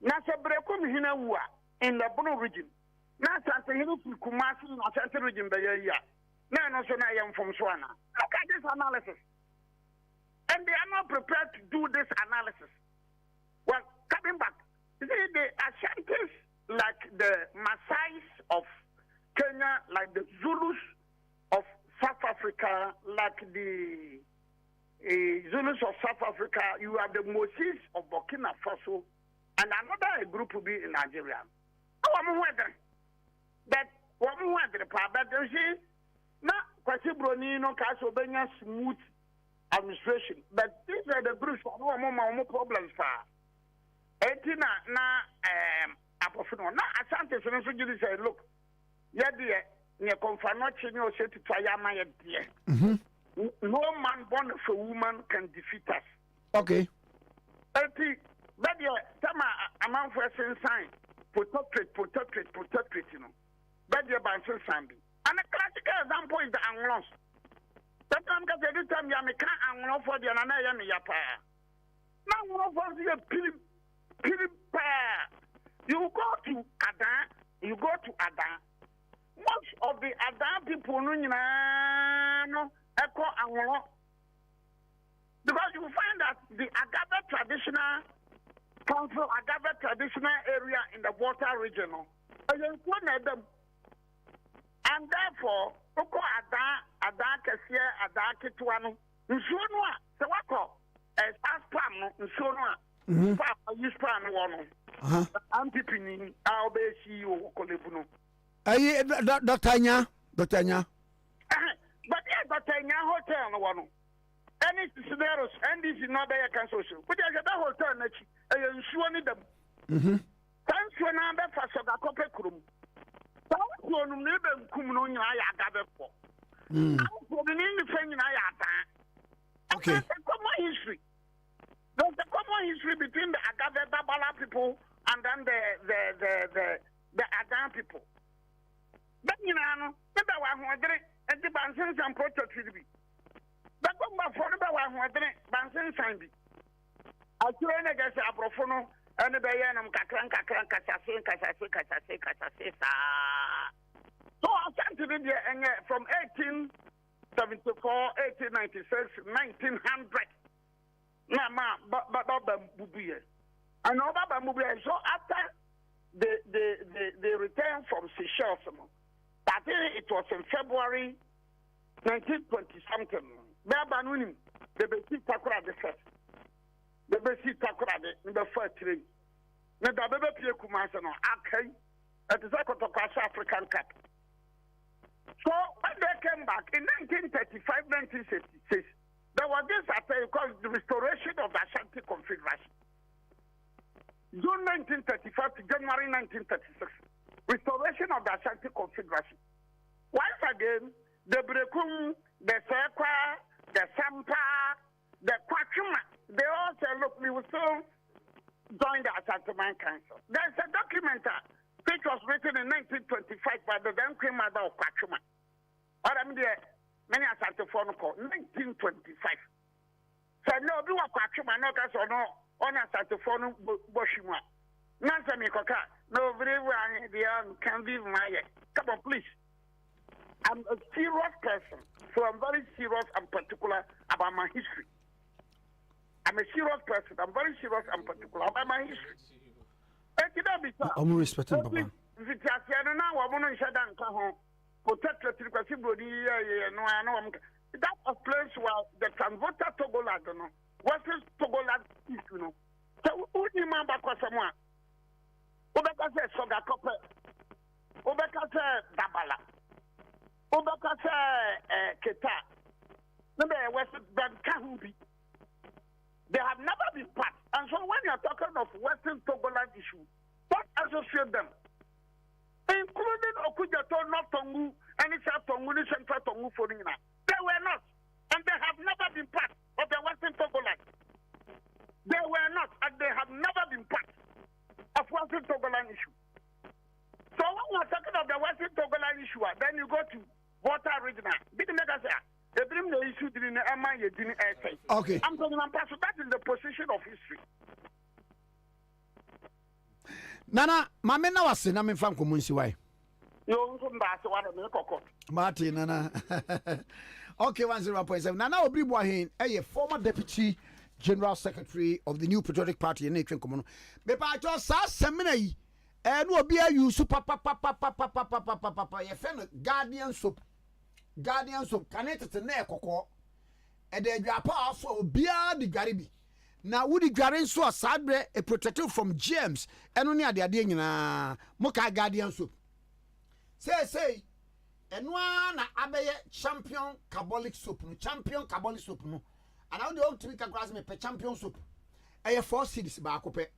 Nasa Brekum Hinawa in the Bono region. Nasa Kumasi, Nasa region by a year. No, so I am from Swana. Look at this analysis. And they are not prepared to do this analysis. Well, coming back, you see, the Ashantis, like the Maasais of Kenya, like the Zulus of South Africa, like the Zulus of South Africa, you have the Moses of Burkina Faso, and another group will be in Nigeria. That one whether but you see, not Kwasibronino Casobenia smooth administration, but these are the groups who have more problems for. Etina Apofino, not Asante, so you say, look, dear, near Confanochi, no say to Tayama, dear. No man born of a woman can defeat us. Okay. But Tama among first sign, protectorate, you know. But you're by Sambi. And a classical example is the Anglos. Sometimes every time you make an Anglo for the Anayami Yapa. Now, for the you go to Adan, most of the Adan people, no. Echo Anglo. Because you find that the Agave traditional council, Agave traditional area in the water region, and therefore, Oko Ada Kesia, Ada Kituano, Nsuonua, Sewako, Aspam, Nsuonua, Yuspam, one, Antipini, Albesi, Okolebuno. Aye, Dr. Anya. But yeah, but Hotel no one. any scenarios and this is not there can social. But I get a hotel next and sure need them. Thanks to an amber for Soga Copecrum. Thanks to an neighbor Kumno I gather for. For the name of I okay. There's a common history. There's a common history between the Agave Babala people and then the Adan people. But you know, the one who drink and the Bansons and Proto Tribi. But come back for the one who drink Banson Sandy. I train against Abrofono and the Bayanum Kakran Kasase. So I sent to India from 1874, 1896, 1900. Nama, but Bubiye. And over Bubiye. So after the return from Seychelles, that it was in February 1920 something. Babanunim, the Besi Takura the first. The Besi Takura the first train. The Baby Pierre Kumasano, okay, at the Zakotokasa African Cup. So when they came back in 1935, 1966, there was this affair called the restoration of the Ashanti Confederation. June 1935 to January 1936, restoration of the Ashanti Confederation. Once again, the Brekum, the Sekwa, the Sampa, the Kwachuma, they all said, look, we will still join the Ashanti Man Council. There's a document which was written in 1925 by the then Queen Mother of Kwachuma. Or I mean, many Ashanti phone call 1925. So no, do a Kwachuma, no, that's or no, on Ashanti phone Boshima. Nansa Mikoka, no, very well, can be my. Come on, please. I'm a serious person, so I'm very serious and particular about my history. I'm a serious person. I'm very serious and particular about my history. I'm respecting Papa. That's a place where the Transvoter Togoland, Western Togoland, you know. So, who remember someone? Obeka says Soga Copper, Obeka says Dabala, Obeka says Keta, number Western Kahubi. They have never been part. And so when you're talking of Western Togoland issue, what associate them? Including Okujato, not Tongu, and it's a Tongu, Central Tongu for Nina. They were not. And they have never been part of the Western Togoland. They were not, and they have never been part of Western Togoland issue. So when you're talking of the Western Togoland issue, then you go to Water Regional. Didn't make us say, okay. I'm talking about that is the position of history. Nana, Mamena was in I'm in Franco Munsiwai. Martin, Nana. Okay, 1.0.7. Nana Obriboahin, a former deputy general secretary of the New Patriotic Party in Nation Common. Bepa just seminary and will be a you super papa, your friend, guardian soap. Guardians of Caneta to Neko, and then you are powerful beyond the Garibi. Now, would the Garin so a sadbre a protector from James and only at the Adina Moka Guardian soup? Say, and one Abe champion Cabolic soup, champion Cabolic soup, no. And how do you to make a grass me per champion soup? I have 4 cities by Cope.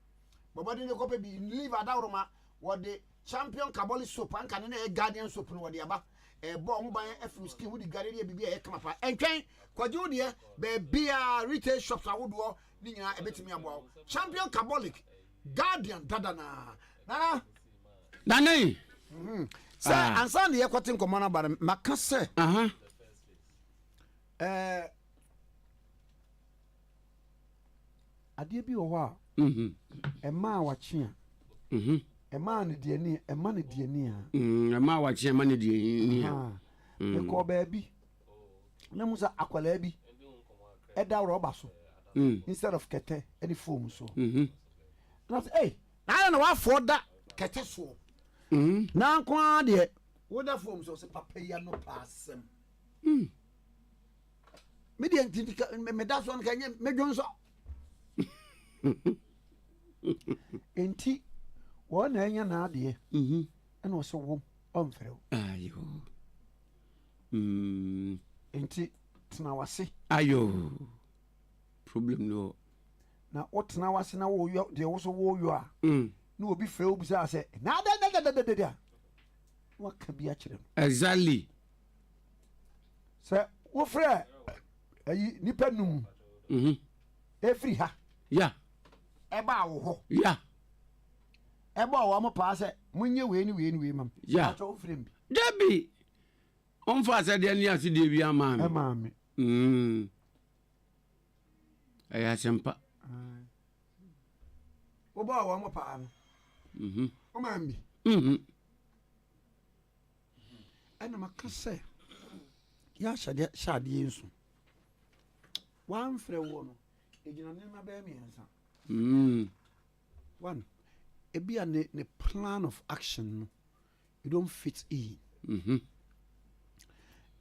But what did you copy be leave at Aroma what the champion Cabolic soup and can a guardian soup no what the Abba? A bomb by a few skin with the gallery be a come up. And can Quadudia be beer retail shops I would walk Nina a bit me about champion Cabolic guardian Dadana Nana. Sir, and Sunday a cotton command about Macassa. Ade bi owa a man watching a man DNA a man DNA a man watching money DNA the call baby Namusa Aqualebi Eda Robaso instead of Kete any foam so not hey I don't know what for that Kete so now quad yet what that foam so say papa ya no pass median me that's one can you me Johnson enti won anya na ade and also wom onfrɛ ayo enti tena wase ayo problem no na o tena wase na wo yo de wo so wo yo a na obi frɛ obi say na da wa ka bi a kyerɛ exactly sɛ wo frɛ ayi nipa num efiri ha yeah eba wo ho yeah eba wo mo pa sɛ munye we ni mam yeah ato frɛ mbi Debbie on fa se de ni ase de bi ama me ama me aya sempa wo ba wo mo pa no o ma mbi ana makase ya shade yensu wan frɛ wo no egina ne ma ba mi ensa one ebia ne plan of action no you don't fit in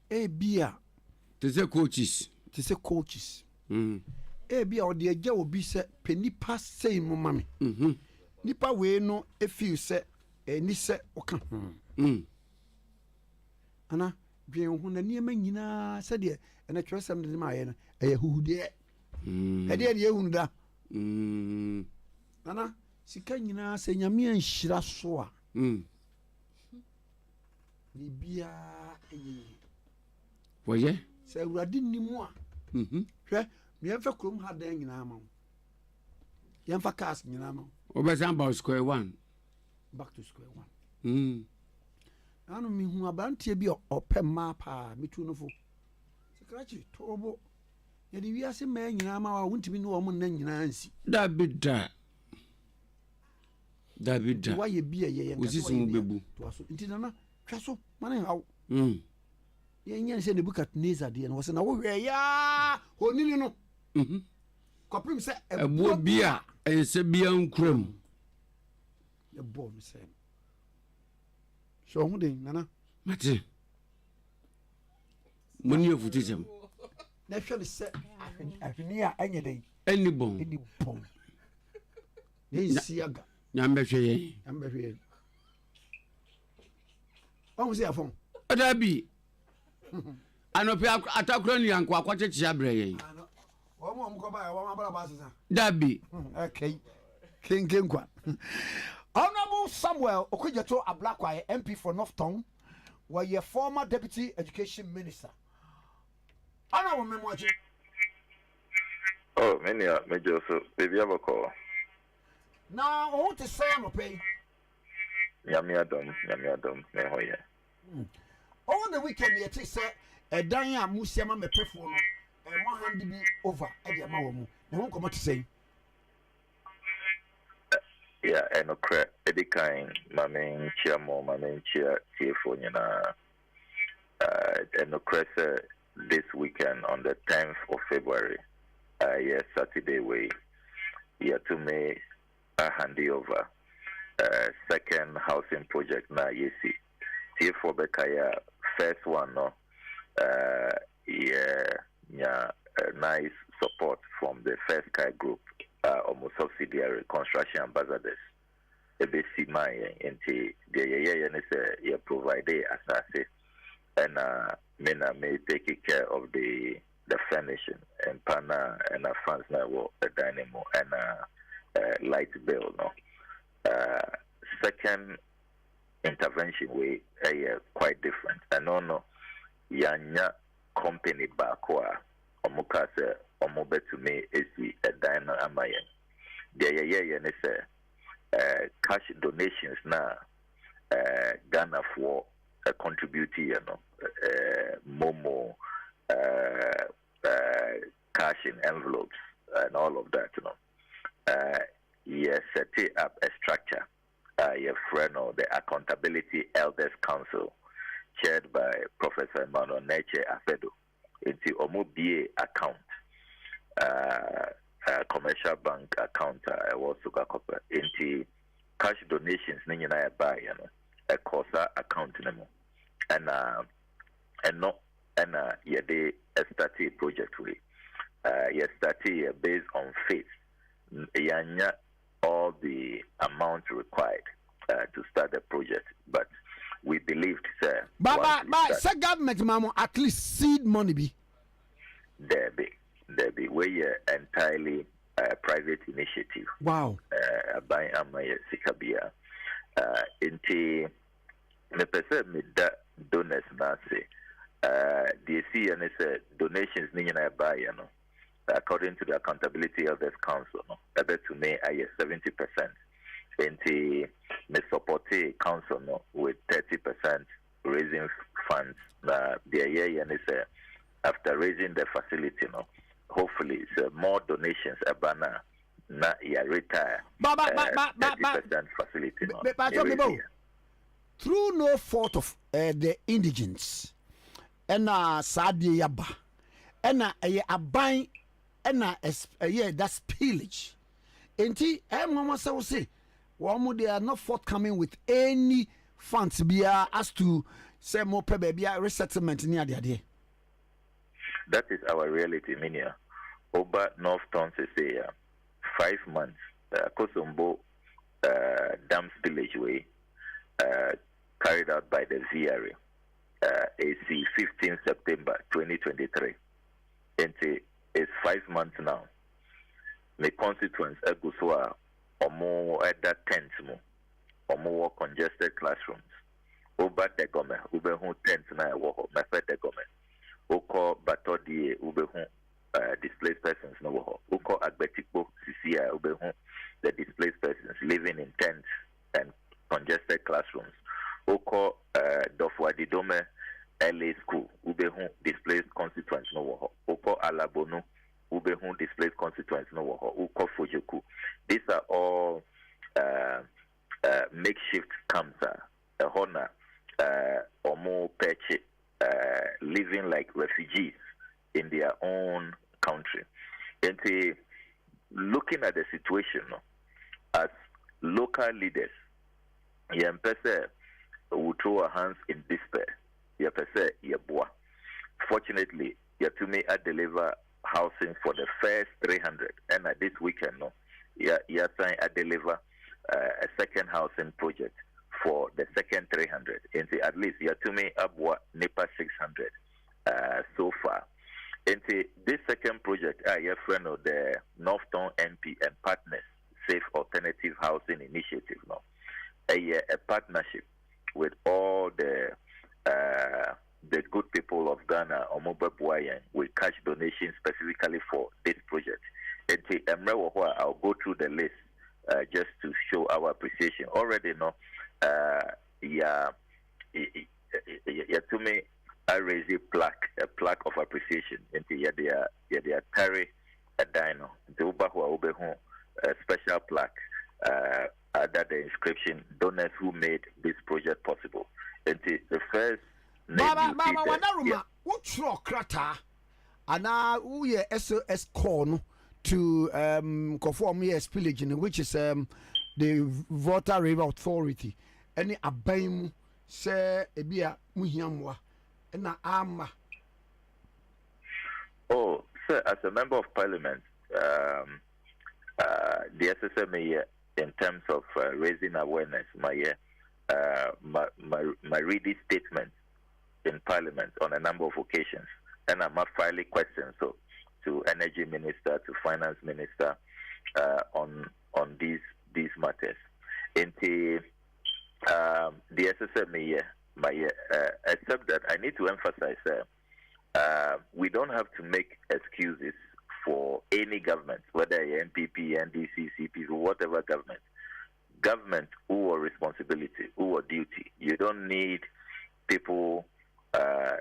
ebia to say coaches ebia o de agya obi sɛ penipa sei mo mame nipa we no e feel sɛ ni sɛ o ka ana dwen ho na niema nyinaa sɛ de na twɛsɛm de ma ayɛ no ɛyɛ huhudeɛ ɛdeɛ ne ehunu da ana sika nyinaa sɛ nyame anhyira so a bibia ɛyɛ woyɛ sɛ awurade nimu a hwɛ miɛmfa kurom ha dan nyinaa ma wo yɛmfa cars nyinaa ma wo obesan about square one back to square one ano mihu abantie bi ɔpɛ mmaa paa metu no fo sekrachi tobo yɛde wiase mmaa nyinaa ma wo wontimi ne wɔn nna nyinaa nsi da bida wayɛ bi a yɛyɛ osisi mu bebu to aso nti nana twa so mane haw yɛnyɛ sɛ Nebukadnezar deɛ no wɔ sɛ na wohwɛ ya honini no kɔpem sɛ ɛboɔ bi a ɛnsɛ bia nkuram ɛbɔ no sɛ so ɔho den nana mate moni afuti sɛm na hwɛ ne sɛ ahwene a ɛnyɛ den ɛni bɔn ɛni bɔn ne nsi aga nyambɛhwɛ yɛn nyambɛhwɛ yɛn ɔho sɛ afɔn adabi anope atakura ni yanko akwachechi abrɛ yɛn ɔmo kɔ ba ɔmo abara ba sesa dabi okay kenkwa Honorable Samuel Okudzeto Ablakwa, MP for Northtown, was your former Deputy Education Minister. Honorable Memoji. Oh, many are major, so baby, have a call. Now, I want to say I'm a pay. Yamiadom, Mehoya. Over the weekend, you say a Danya Musiama me perform and 100 be over at the Mawamu. They won't come out to say. Yeah, and okay, Eddie Kine, my main chair, for you know, and okay, this weekend on the 10th of February, yes, Saturday, way, yeah, to me, a handy over, second housing project now, you see, for Bekaya, first one, no, yeah, nice support from the First Sky Group. Almost subsidiary construction ambassadors. ABC my into the provide as and may take care of the furnishing and pana and funds now a dynamo and light bill no. Second intervention way quite different. I no yanya company bakwa omukase omobe to me is a dino amayan. The cash donations now Ghana for a contributing, Momo cash in envelopes and all of that, set up a structure, your friend or the Accountability Elders Council, chaired by Professor Emmanuel Neche Afedo, into Omo account. Commercial bank account was Sugakopa into cash donations ninja na buy a cosa account nemo and no and yede a study project we study based on faith yanya all the amount required to start the project, but we believed sir but say government mamo at least seed money be there be where entirely private initiative. Wow. By Amaya Sikabia. Into me person me da donors nase. The see and it's donations nina buy according to the Accountability Others Council. No, about to me I 70%. Into me support council no with 30% raising funds. The year and it's after raising the facility no. Hopefully, it's more donations. Abana, na ya retire. 30% facility. No. Through no fault of the indigents, and Sadi Yaba, and a buying, and that's pillage. And Mama say, they are not forthcoming with any funds. Be as to say more baby resettlement near the idea. That is our reality, Minia. Oba North Town say 5 months. Kosombo dam spillage way carried out by the VRA. AC 15 September 2023. And it's 5 months now. The consequence Eguswa or more at that tent or more congested classrooms. Oba the government, Ube who tent na wo method the government. Oko batodi ubehu displaced persons no wo. Oko agbetikpo CCI ubehu the displaced persons living in tents and congested classrooms. Oko Dofwadi Dome LA school ubehu displaced constituents no wo. Oko Alabonu ubehu displaced constituents no wo. Oko Fojoku. These are all makeshift camps. Hona omo peche. Living like refugees in their own country. And looking at the situation as local leaders, will throw our hands in despair. Fortunately, Yatume deliver housing for the first 300, and this weekend, deliver a second housing project for the second 300. And at least Yatume Abwa Nepa 600 so far. And this second project, your friend of the Northtown MP and partners, Safe Alternative Housing Initiative now. A partnership with all the good people of Ghana or Mobile with cash donations specifically for this project. And I'll go through the list just to show our appreciation. Already to me I raise a plaque of appreciation into they carry a dino the Ubehu a special plaque under the inscription donors who made this project possible. And the first name what's your krata and now we SOS call to conform spillage which is the Water River Authority. Any abaymu se ebia muhiamwa na ama. Oh, sir, as a member of parliament, the SSMA in terms of raising awareness, my ready statement in parliament on a number of occasions, and I'm filing questions to energy minister, to finance minister on these matters. Into the SSMA, except that I need to emphasize we don't have to make excuses for any government, whether NPP, NDC, CP, whatever government who are responsibility, who are duty. You don't need people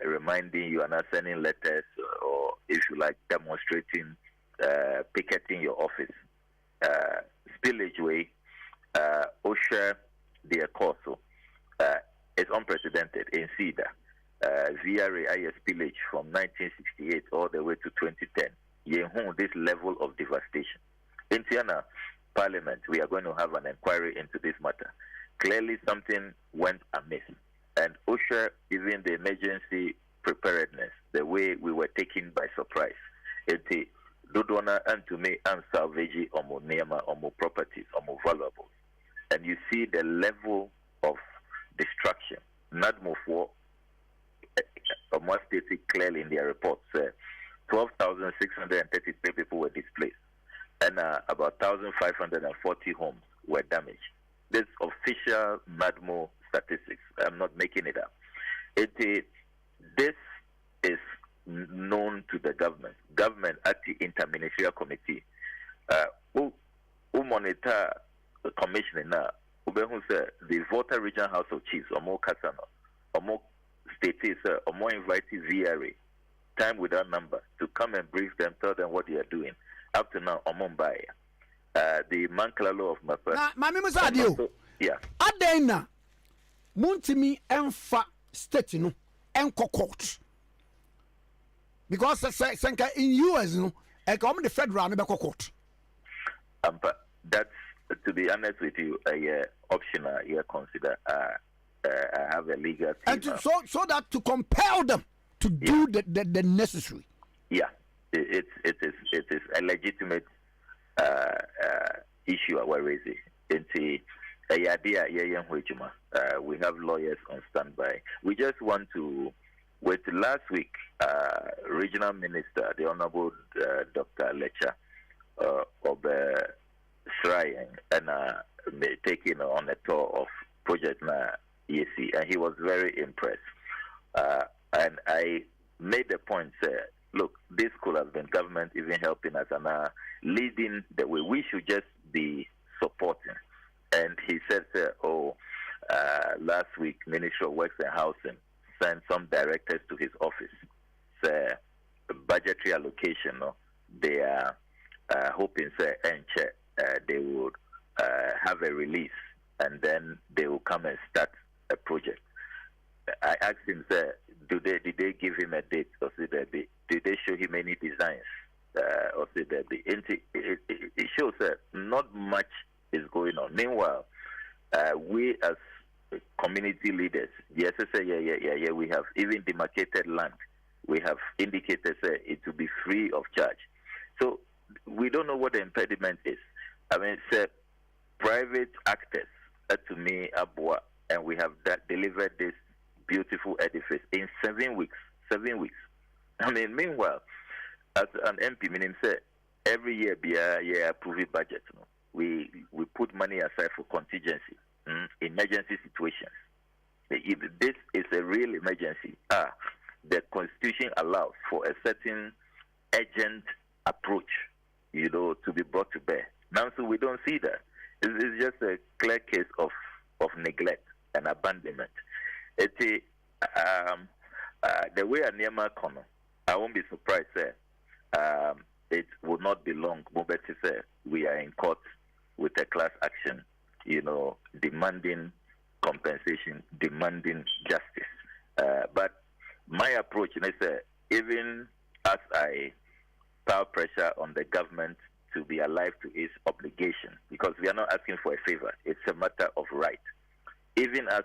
reminding you and not sending letters or, if you like, demonstrating, picketing your office. Spillage way, OSHA, their course is unprecedented in CEDA. VRA IS spillage from 1968 all the way to 2010. This level of devastation. In Tiana Parliament, we are going to have an inquiry into this matter. Clearly, something went amiss. And OSHA, even the emergency preparedness, the way we were taken by surprise. It's Dodona and to me and salvage omo nema omo properties omo valuables. And you see the level of destruction. Not more for almost stated clearly in their reports. 12,633 people were displaced, and about 1,540 homes were damaged. This official MADMO statistics. I'm not making it up. This is known to the government. Government at the interministerial committee, who monitor the commissioner now, who said the Volta Regional House of Chiefs, or more Kasano, or more states, or more invited VRA, time without number, to come and brief them, tell them what they are doing. Up to now, on Mumbai, the Mankala law of Mapa. Now, Mami Musadio, yeah. Adena, Muntimi Enfa State, no, Enko Court. Because in US, no, I come the federal court. That's, to be honest with you, a optional. You consider. I have a legal team. And so that to compel them to do the necessary. Yeah, it is a legitimate issue we're raising. We have lawyers on standby. We just want to. With last week, Regional Minister, the Honorable Dr. Lecha of Shrine, and taking on a tour of Project EAC, and he was very impressed. And I made the point, look, this could have been government even helping us and leading the way. We should just be supporting. And he said, last week, Ministry of Works and Housing sent some directors to his office. Budgetary allocation, they are hoping they would have a release, and then they will come and start a project. I asked him, did they give him a date, or did they show him any designs, or it shows that not much is going on. Meanwhile, we as community leaders, yes, we have even demarcated land. We have indicated it to be free of charge. So we don't know what the impediment is. I mean, private actors, to me, Abua, and we have delivered this beautiful edifice in 7 weeks. 7 weeks. I mean, meanwhile, as an MP, meaning every year be a approved budget. We put money aside for contingency, emergency situations. If this is a real emergency, the Constitution allows for a certain urgent approach, to be brought to bear. Now, so we don't see that. It's just a clear case of neglect and abandonment. The way a Nema Kono, I won't be surprised, it will not be long. We are in court with a class action, demanding compensation, demanding justice. But my approach is even as I pile pressure on the government to be alive to its obligation, because we are not asking for a favor, it's a matter of right. Even as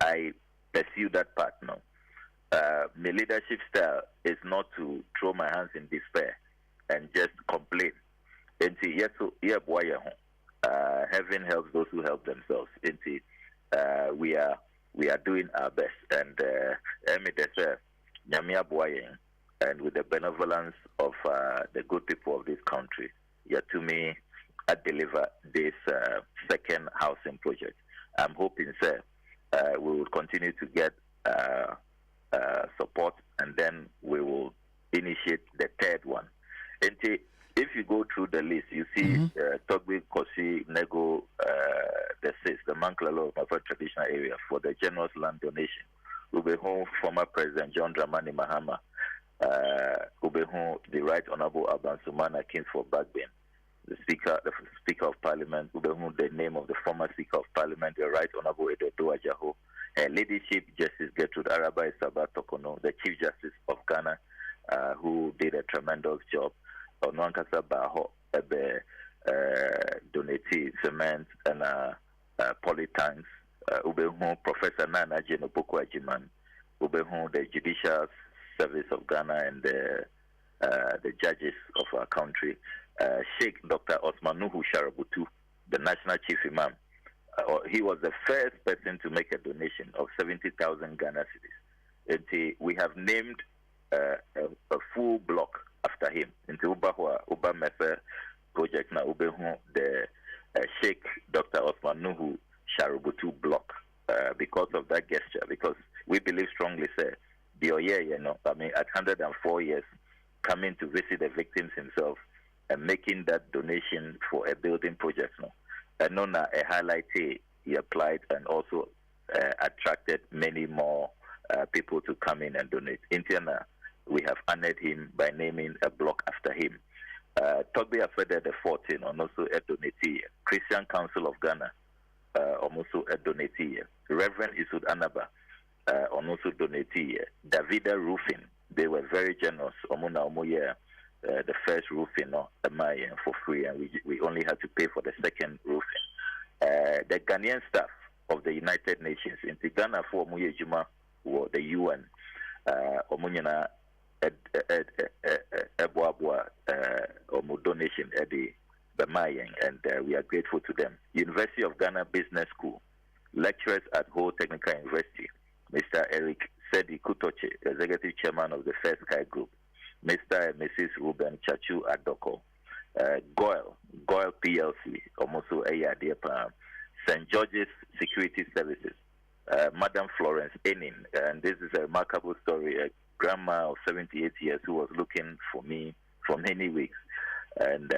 I pursue that part now, my leadership style is not to throw my hands in despair and just complain. Heaven helps those who help themselves. We are doing our best, and and with the benevolence of the good people of this country, to me, I deliver this second housing project. I'm hoping, we will continue to get support, and then we will initiate the third one. And if you go through the list, you see Togbe, Kosi, Nego, the Manklalo of Mafa traditional area for the generous land donation. Ubehu, former President John Dramani Mahama, Ubehu, the Right Honorable Aban Sumana King for Bagbin, the Speaker of Parliament, Ubehu, the name of the former Speaker of Parliament, the Right Honorable Edodo Ajaho, and Leadership Justice Gertrude Araba Isaba Tokono, the Chief Justice of Ghana, who did a tremendous job. Onwankasa Baho, donate cement and polytanks. Ubehu, Professor Nana Jenopoko Ajiman, Ubehu, the Judicial Service of Ghana, and the judges of our country. Sheikh Dr. Osman Nuhu Sharabutu, the National Chief Imam. He was the first person to make a donation of 70,000 Ghana cedis. We have named a full block after him. Into Uba Mefe project na Ubehu the Sheikh Dr. Osman Nuhu Sharubutu block because of that gesture. Because we believe strongly, sir, at 104 years, coming to visit the victims himself and making that donation for a building project. And on a highlight he applied and also attracted many more people to come in and donate. In Tiana, we have honored him by naming a block after him. Togbe Afede the 14 and also a donatee. Christian Council of Ghana also a donatee. Reverend Isud Anaba and also donatee. Davida Roofing, they were very generous. The first roofing for free, and we only had to pay for the second roofing. The Ghanaian staff of the United Nations in Ghana for Muyejuma or the UN, Omunyana Ebuabua donation at the Bamayan, and we are grateful to them. University of Ghana Business School, lecturers at Ho Technical University, Mr. Eric Sedi Kutoche, Executive Chairman of the First Sky Group, Mr. and Mrs. Ruben Chachu Adoko, Goyle PLC, Omoso Ade Akye Abia, St. George's Security Services, Madam Florence Enin, and this is a remarkable story, a grandma of 78 years who was looking for me for many weeks and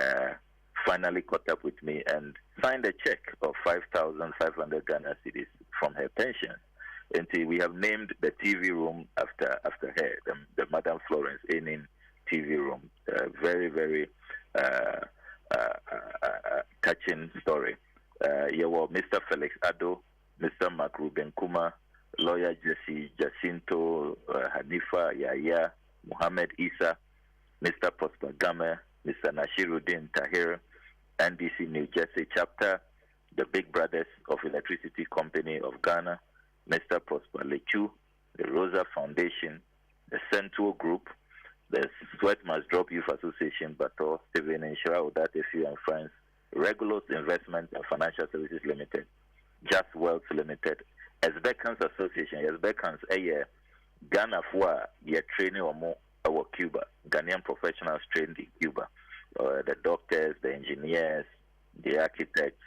finally caught up with me and signed a check of 5,500 Ghana cedis from her pension. And we have named the TV room after her, the Madam Florence Enin TV room. Very, very touching story. Mr. Felix Ado, Mr. Mark Ruben Kuma, lawyer Jesse Jacinto, Hanifa Yaya, Muhammad Isa, Mr. Prosper Game, Mr. Nashiruddin Tahir, NDC New Jersey chapter, the Big Brothers of Electricity Company of Ghana, Mr. Prosper Lechu, the Rosa Foundation, the Central Group, the Sweat Must Drop Youth Association, Bato, Steven Inshura, Odatefu and Friends, Regulus Investment and Financial Services Limited, Just Wealth Limited, Esbekans Association, Esbekans, Ghana for your training or more our Cuba, Ghanaian professionals trained in Cuba, the doctors, the engineers, the architects,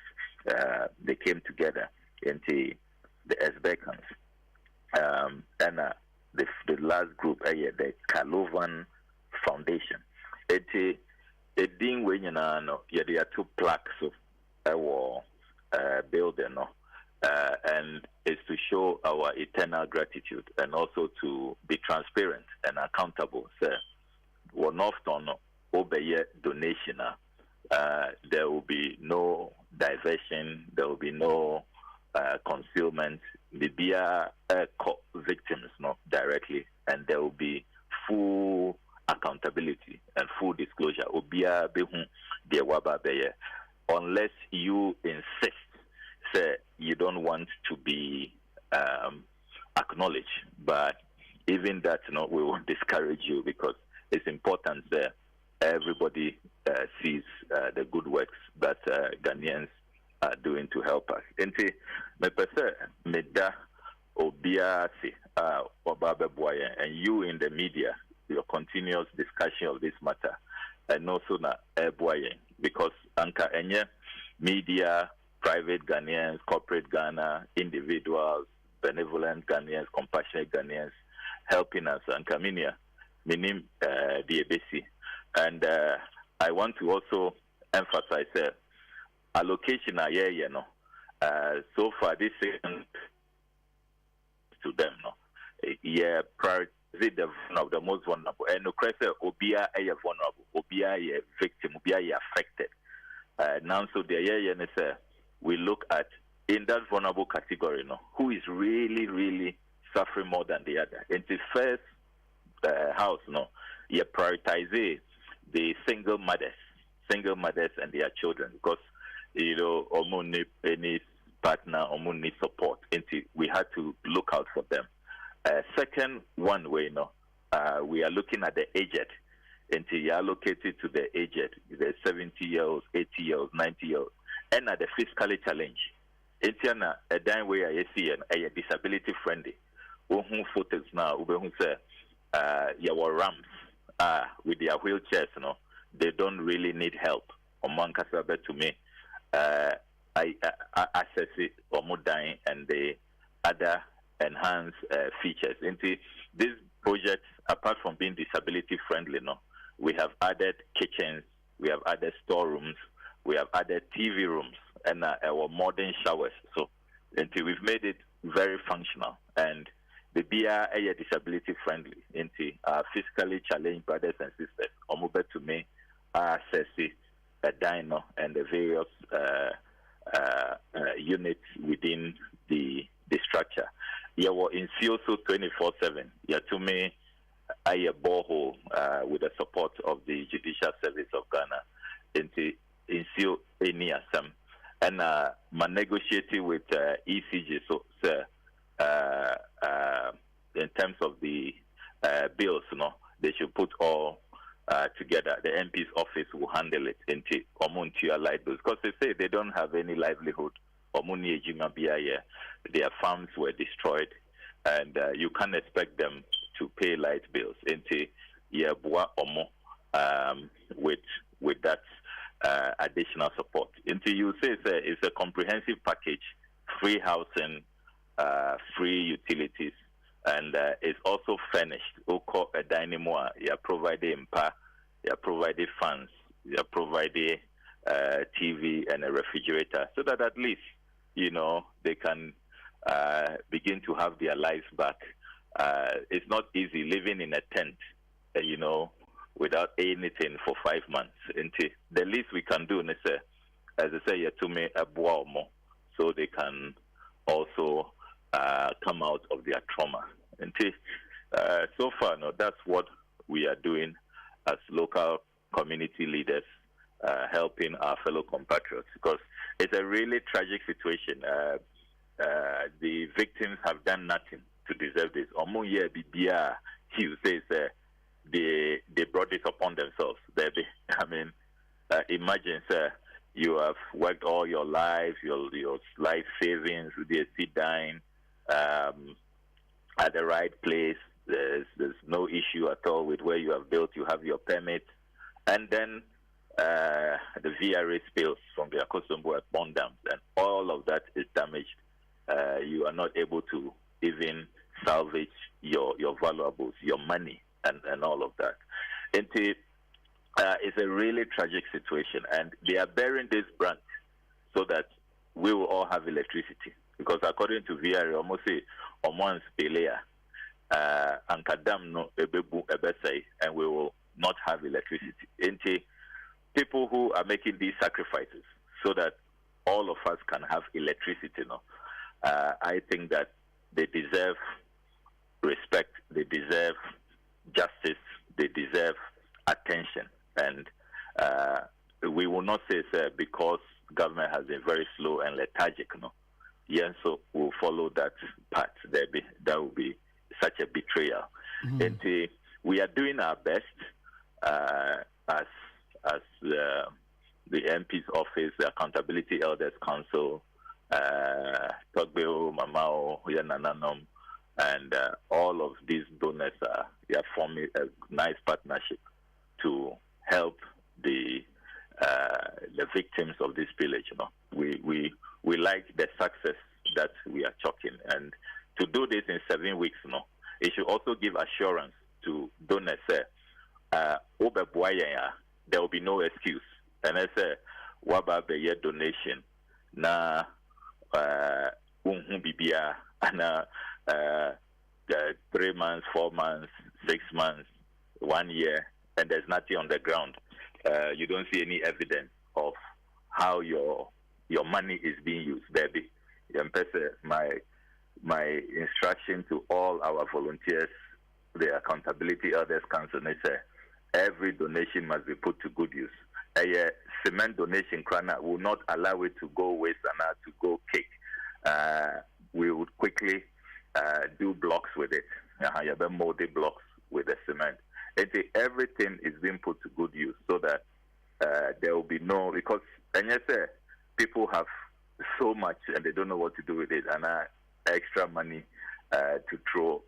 they came together into the Esbekans. And the last group, the Kalovan Foundation. It ding when you know, there are two plaques of our building, and it's to show our eternal gratitude and also to be transparent and accountable. So, one often obey donation. There will be no diversion. There will be no concealment. The victims not directly, and there will be full accountability and full disclosure. Unless you insist, say you don't want to be acknowledged, but even that, we won't discourage you because it's important that everybody sees the good works that Ghanaians are doing to help us. And you in the media, your continuous discussion of this matter, and also because anka enye media, private Ghanaians, corporate Ghana, individuals, benevolent Ghanaians, compassionate Ghanaians, helping us and Kaminia, minim the ABC. And I want to also emphasize allocation so far this second to them priority the one of the most vulnerable and no question obia vulnerable obia victim obia affected now so the we look at in that vulnerable category who is really suffering more than the other. In the first house you prioritize the single mothers and their children because almost any partner almost need support. We had to look out for them. Second one way we are looking at the aged. You are allocated to the aged, the 70-year-olds, 80-year-olds, 90-year-olds, and at the fiscally challenged. A dime way I see a disability friendly. Photos now, your ramps with their wheelchairs, they don't really need help. Among Kasabe to me, I access it or dying and the other enhanced features. Into this project, apart from being disability friendly, we have added kitchens, we have added storerooms, we have added TV rooms, and our modern showers. So, until we've made it very functional, and the BIA is disability friendly. Into physically challenged brothers and sisters, Omobe to me, access a dino and the various units within the structure. You were in COSO 24/7. You to me, a borehole with the support of the Judicial Service of Ghana into CO any assam and negotiating with ECG. So, in terms of the bills, they should put all together. The MP's office will handle it into Omuntia light bills because they say they don't have any livelihood. Their farms were destroyed, and you can't expect them to pay light bills. Into with that additional support. Into you say it's a comprehensive package, free housing, free utilities. And it's also furnished. A dynamo, you are providing you are providing fans, you are providing TV and a refrigerator, so that at least they can begin to have their lives back. It's not easy living in a tent, without anything for 5 months. The least we can do, as I say, to me a boamo, so they can also come out of their trauma. And so far, that's what we are doing as local community leaders, helping our fellow compatriots, because it's a really tragic situation. The victims have done nothing to deserve this. He says they brought this upon themselves. Imagine, sir, you have worked all your life, your life savings, they sit dying at the right place. There's no issue at all with where you have built. You have your permit, and then the VRA spills from the Akosombo at Bond Dams, and all of that is damaged. You are not able to even salvage your valuables, your money, and all of that. It's a really tragic situation, and they are bearing this brunt so that we will all have electricity. Because according to VRA, almost say Oman's Pelea, Ankadam no Ebebu Ebesai, and we will not have electricity. People who are making these sacrifices so that all of us can have electricity, I think that they deserve respect, they deserve justice, they deserve attention. And we will not say, sir, because government has been very slow and lethargic, Yes, so we'll follow that path. That will be such a betrayal. Mm-hmm. And we are doing our best as the MP's office, the Accountability Elders Council, Togbeo, Mamao, Yanananom, and all of these donors are forming a nice partnership to help the victims of this village. We like the success that we are chalking, and to do this in 7 weeks, it should also give assurance to donors. There will be no excuse. And I say, waba be donation na bibia na 3 months, 4 months, 6 months, 1 year, and there's nothing on the ground. You don't see any evidence of how your money is being used, baby. My instruction to all our volunteers, the Accountability Elders Council, they say every donation must be put to good use. A cement donation will not allow it to go waste and to go cake. We would quickly do blocks with it. Moldy blocks with the cement. Everything is being put to good use so that there will be no, because people have so much and they don't know what to do with it, and extra money to throw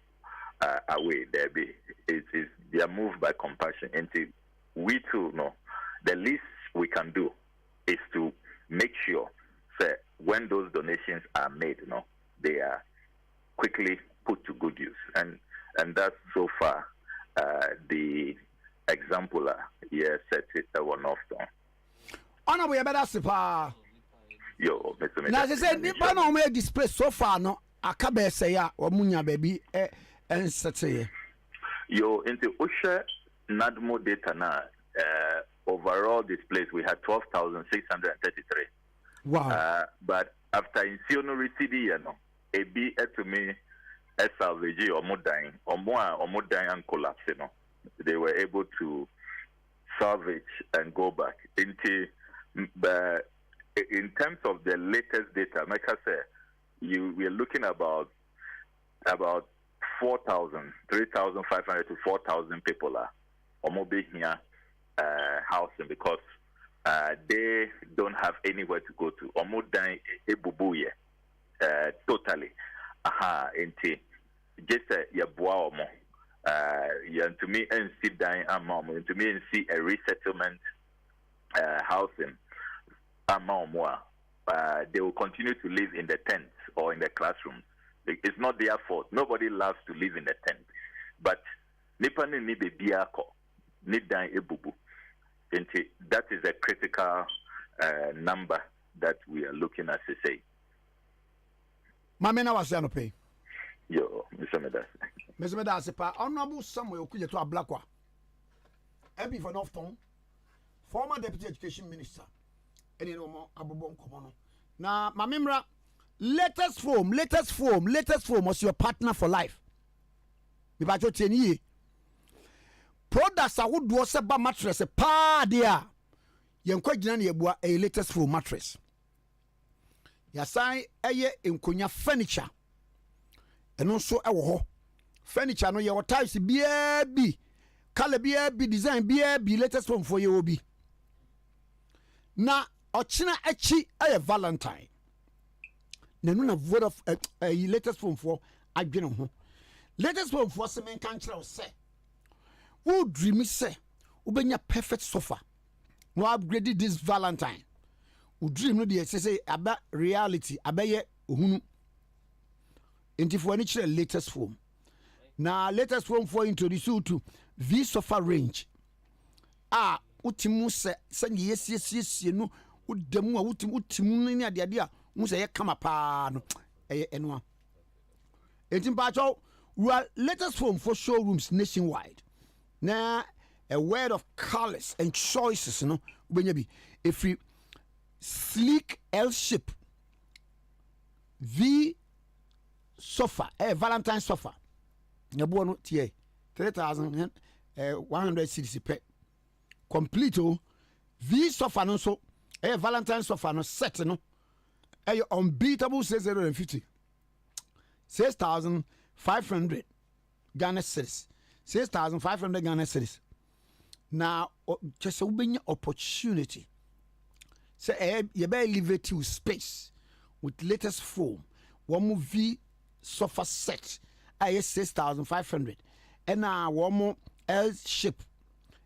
away. They are moved by compassion. And we too know the least we can do is to make sure that when those donations are made, they are quickly put to good use. And that's so far the example set it one off down. Honorable, you better say, yo, Mr. Now, I said, Nipa no me display so far, no, akabe say ya, or munya baby, and say, yo, into Usha Nadmo data now, overall displays, we had 12,633. Wow. But after Insiono CD, a be to me, a salvage or more dying, or more dying and collapse, they were able to salvage and go back into the. In terms of the latest data, like I said, we are looking about 4,000, 3,500 to 4,000 people are almost here housing because they don't have anywhere to go to. Almost dying ebubuye totally. Into just ya boa omo. To me and see dying amount. To me and see a resettlement housing. They will continue to live in the tents or in the classrooms. It's not their fault. Nobody loves to live in the tent. But Nipani need a biako, need dan ebubu. That is a critical number that we are looking at to say. Mamena was pay. Yo, Mr. Medas. Mr. Medas, Honorable Samuel Kuya to Ablakwa. MP for Northton, former Deputy Education Minister. Any no more abobon komono. Now, Mamimra, latest form was your partner for life. Bibacho 10 years. Products I would do a mattress, a pa dia. Yanko Jinani a latest form mattress. Yasai aye in kunya furniture. And also a furniture no your types BAB. Color BAB design BAB latest form for you will be. Na Ochina echi a Valentine. Nenuna word of a latest form for adwene ho. Latest form for semen kanchra say. Who dream say ubenya perfect sofa. No upgrade this Valentine. Who dream no dey say aba reality abaye ohunu. Enti for any latest form. Na latest form for introduce you to V sofa range. Utimu se yes no udemu utimu ni ade a mu se ye kama pa no enwa etimpa we are latest form for showrooms nationwide na a word of colors and choices no ubenya bi every sleek L shape V sofa Valentine sofa na bo no tie 3,100 cedis per complete V sofa no so Valentine sofa no set no unbeatable 650 6,500 Ghana cedis 6,500 Ghana cedis. Now just a win opportunity say you better elevate you space with latest foam one more V sofa set 6,500 and now one more L shape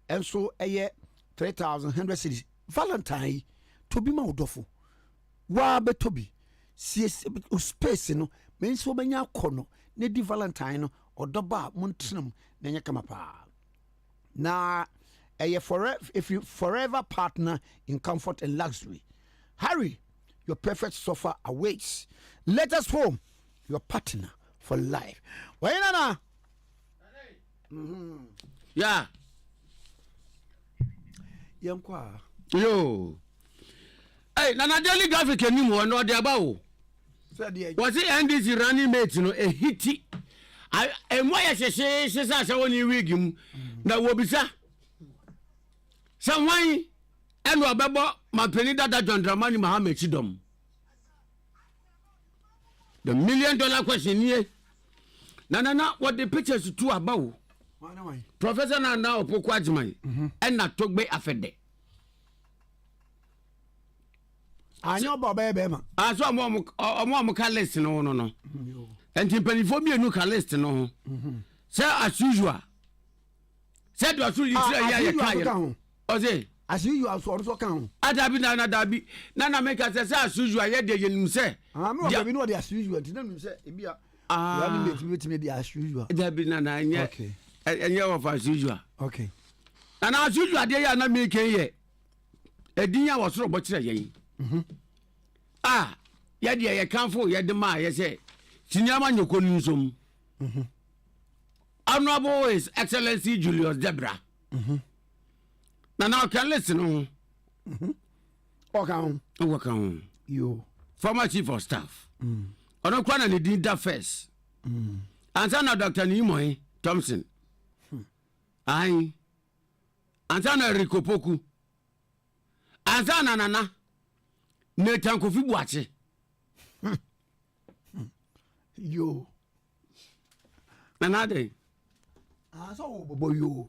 and so 3,100 cedis. Valentine to be maudofo. Wa betobi. Space no means for benya kono ne di Valentine or doba muntrum nenya kamapa. Na forever partner in comfort and luxury. Hurry, your perfect sofa awaits. Let us home your partner for life. Wainana. Yeah. Yankwa. Yo. Hey, Nana Daily Graphic anymore, no, the about. Was it NDC running mate, a hitty? And why I say, says I want you rig him. That will be sir. Some wine and Wababa, my penny that John Dramani Mohammed Chidom. The $1 million question here. Nana, what the pictures to about? Professor Nana Opokwajimai and not talk by Afede. I know about baby. I saw a mom list no. And Timpany for me, no list no. Say as usual. Say do so you say ya o say as usual so kan. Adabi na dabi. Na make say as usual ye de yenim say. Me o be no de as usual. Ti na nim say e bia. Ya ni me de as usual. Adabi na nye. Okay. Enye of as usual. Okay. And as usual de ya na make ye. Edin ya wo soro bo kire ye. Ye de ye kanfo ye de ma ye say. Tinyama nyoko nsom. Honorable His Excellency Julius Debra. Now can listen. Okay. You. Former Chief of Staff. Ono kwana ni did that first. Answer na Dr. Nimoy Thompson. Aye. Answer na Rico Poku. Answer na Nana. Nathan Kofi Boache. You. Nanade. So bobo you.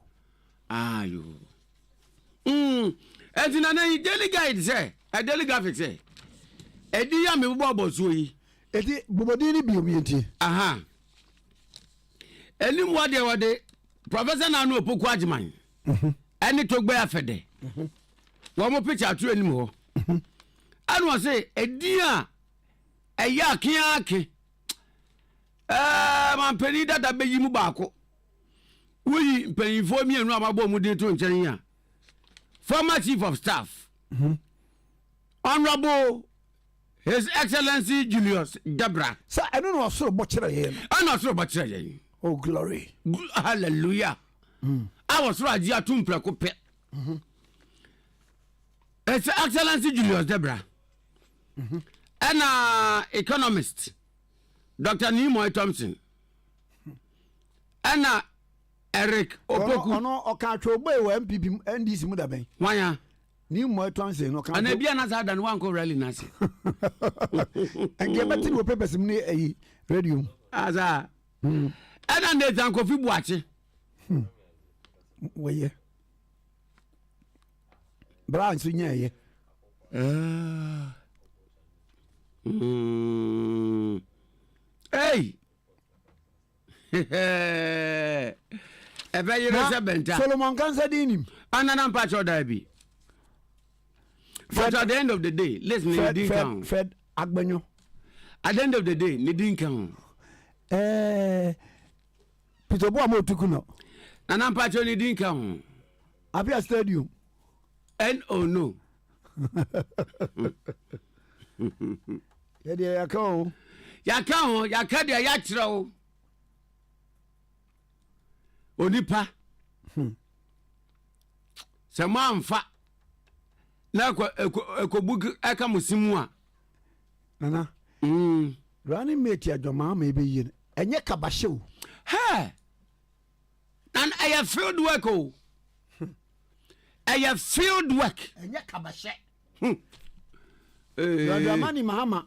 You. And in daily guide say, a daily graphic say. Edi ya me bobo so yi. Edi bobodi ni bi omienti. Aha. Enim wade Professor Nanu Opoku Ajiman. Eni togbe afede. Wo mo picture atu enim ho. Anu say edi a eya kiake. Man peni dada beyi mu baako. We penifo mienu amabo mu de to nchen ya. Former Chief of Staff. Honorable His Excellency Julius Debra. Sir, I don't know so much here. I know so much here. Oh glory. Hallelujah. I was right here to preoccupy. His Excellency Julius Debra. And economist Dr. Nimoy Thompson. And Eric Opoku. No, o kan tro boy we MPP NDC mu da ben. Wanya. Nimoy Thompson no kan. And e bia na sa dan wan ko rally na se. And get better no papers mu ni radio. Aza. And Nathan Kofi Boache. Weye. Brown so nya ye. Hey. Solomon Kansa dinim. Anana mpacho dabi. But at the end of the day, listen, Fred Agbanyo. At the end of the day, ni din kan. Peter Boa mo tukuno. Nana mpacho ni din kan. Abia Stadium. No. Yede yakao. Yakao, yakade yatra o. Onipa. Sama amfa. Na ekobuk aka musimu a. Nana. Running mate ya doma maybe yin. Enye kabashe o. Hey. And I have field work o. I have field work. Enye kabashe. Ramani Mahama.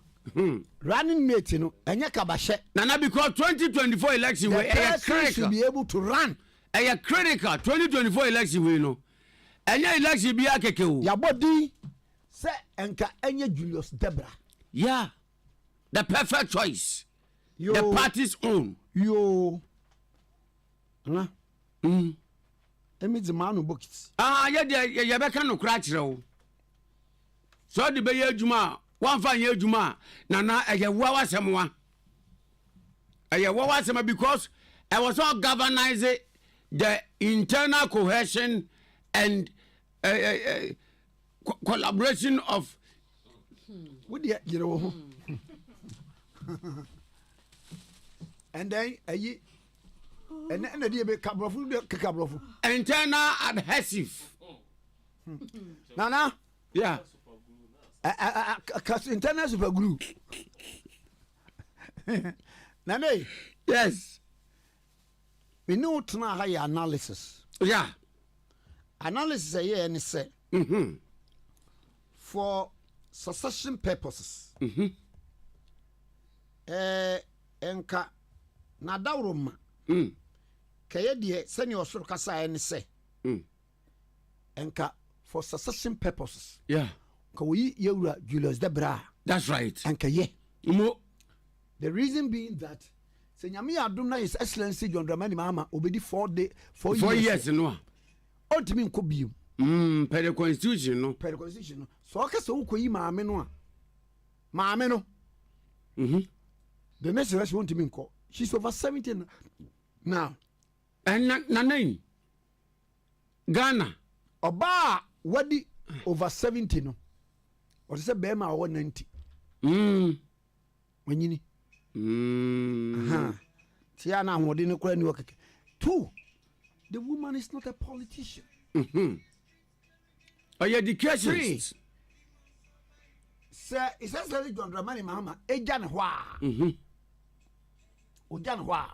Running mate no enye kabashe. Nana because 2024 election we should be able to run. Critical 2024 election we no. Enye election bi akeke o. Ya body say enka enye Julius Debra. Yeah. The perfect choice. The party's own. Emi the man who books. Ye be kan no kra kire o. So de be ye adwuma, wan fa ye adwuma na eye wa wasemwa. Eye wa wasema because I was all governing the internal cohesion and collaboration of what you know. And then and then the cabrofu internal adhesive. Nana, yeah. Internal super glue. Nane, yes. We know to know how analysis. Yeah. Analysis a year and say for succession purposes. Enka na dawroma. Kaya die senior soro kasa and say. Enka for succession purposes. Yeah. Ka we yewura Julius Debra. That's right. Enka ye. Mo. The reason being that say nyame adom na his excellency John Dramani Mahama obedi 4 years no ontimi nko biom per the constitution no so ka se ukoyi maame no the next generation ontimi nko. She's over 70 now. And nine Ghana oba wadi over 70 no or say bema or 90 wanyini tia na hode ne kura ni okeke. 2, the woman is not a politician. Education. 3, sir, it's actually John Dramani Mahama eja ne ho a oja ne ho a.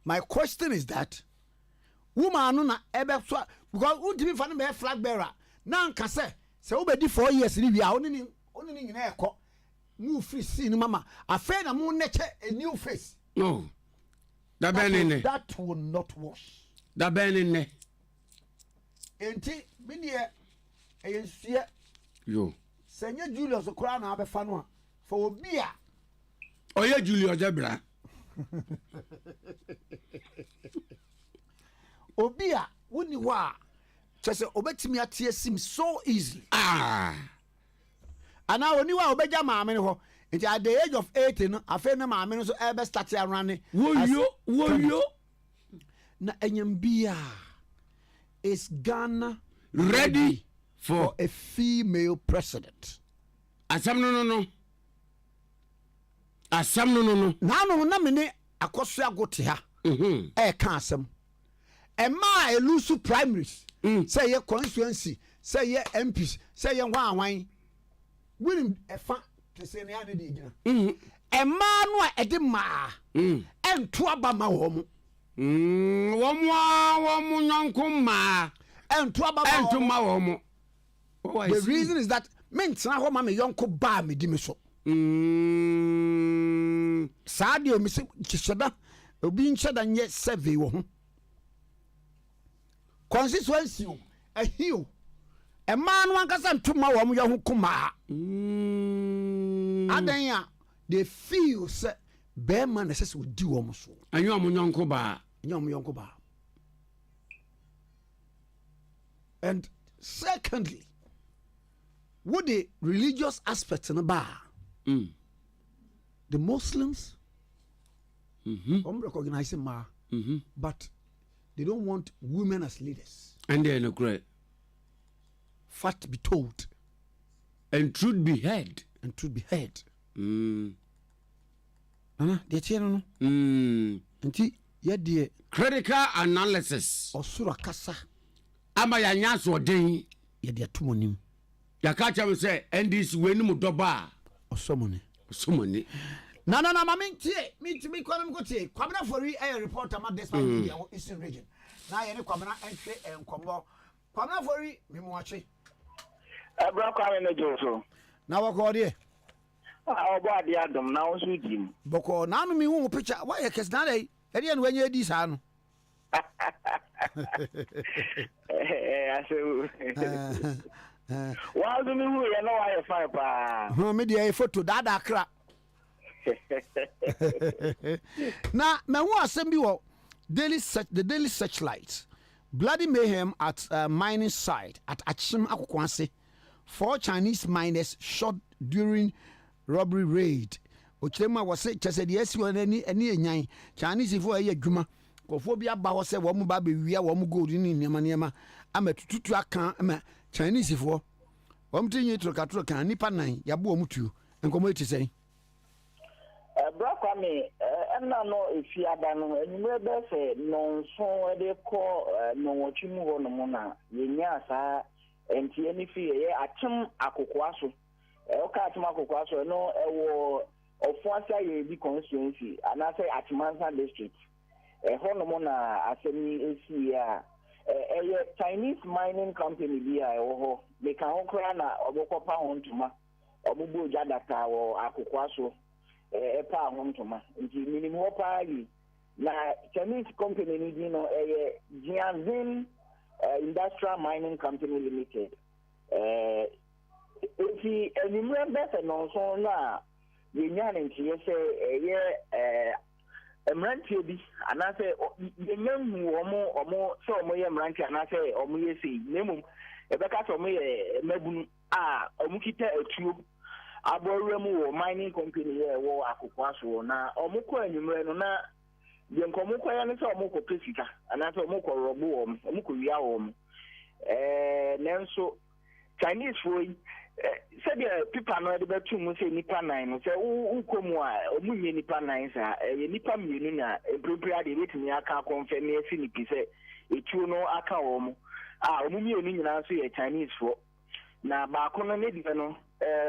My question is that woman no na ebe so because untimi fa no be flag bearer na nka se obedi 4 years ni wi a oni ni nyina ekọ mu free see ni mama afa na mu neche a new face. No. That will not wash. Da benene. Enti bi ne eyensie yo. Senye Julius okra na abefa no a for obi a oye Julius Jebra. Obi a woni ho a chese obetimi atie sim so easily. Ana oni wa obeja maame ne ho. Nti at the age of 18 no afa na maame no so ebe start around woyo na enyambia is Ghana ready for a female president. Asam no. Na na me akoso agote ha. Ka asem. Ema elusu primaries. Say ye constituency, say ye MPs, say ye wan. Win efa tese ne ade de gina. Ema no a ede ma. Ento aba ma wo mu. Wo mu nyanko ma. Ento aba ma. Ento ma wo mu. The reason is that men tena ho ma me yonko ba me di me so. Sadio mi se chisada obi nchada nye survey wo ho. Constituency a hill. A man one can tuma wo yo ho kuma. Adanya they feel say be man necessary would do almost. And you are Munyanko ba. Yonko ba. And secondly, what the religious aspects in the bar. The Muslims recognizing ma, but they don't want women as leaders. And they're no great. Fact be told. And truth be heard. Nana, they tell no. Nti ye die critical analysis. Osura kasa. Ama ya nyaso den. Ye die tumonim. Ya ka cha me say NDC we ni mu doba. Osomone. No, mama tie. Me Kwame go tie. Kwame for a reporter ma despite the Eastern region. Na ye ne Kwame na entwe enkomo. Kwame for me mo ache. Bra Kwame no joso. Na wo ko de. Obo ade adom na wo so dim. Boko na no me hu picture. Why ye kes na dey? E dey no wanya di sa no. Why do me who you know why you fine pa? Me dey photo dada akra. Na me hu asem bi wo the daily searchlight. Bloody mayhem at mining site at Achim Akokwanse. 4 Chinese miners shot during robbery raid. Ochema was say chese de esi won ani enyan Chinese fo aye adwuma. Kofo bi aba ho se wo mu ba be wia wo mu gold ni niema amatututu aka ama Chinese fo. Wo mtinyi trokatro kan nipa nan yabo wo mutu. Enkomo eti sei. Bra Kwame na no efi ada no enumere be se no so de ko no wochimu ho no na yenya sa enti eni fi ye Achim Akokwaso oka Achim Akokwaso no ewo ofuasa ye bi constituency ana say Achimansa district ho no na asemi esi ya Chinese mining company bi a ho they kan ho kra na obokopa ho ntuma obubu jadata wo Akokwaso pa hontoma nti minimum opali na Chinese company ni dino Jianzin Industrial Mining Company Limited nti enimre bese no so na yenya nti ye say mmeranteɛ bi anaasɛ yɛnya hu ɔmo sɛ ɔmo yɛ mmeranteɛ anaasɛ ɔmo yɛ sei na mmom yɛbɛka sɛ ɔmo yɛ mmabunu a ɔmo kita atuo abɔwura mu wɔ mining company yɛ ɛwɔ akokwa so na ɔmo kɔ anwummerɛ no na deɛ nka ɔmo kɔyɛ no sɛ ɔmo kɔpɛ sika anaasɛ ɔmo kɔ rɔbo wɔm ɔmo kɔ wia wɔm nanso Chinese foɔ yi sɛdeɛ pipa no de bɛto mu sɛ nipa 9 no sɛ wokɔ mu a ɔmo nyɛ nipa 9 saa ɛyɛ nipa mmienu na mprempren ade bɛtumi aka akɔmfɛ ne asi ne pi sɛ etuo no aka wɔ mo a ɔmo mmienu nyinaa nso yɛ Chinese foɔ na baako no ne deɛ no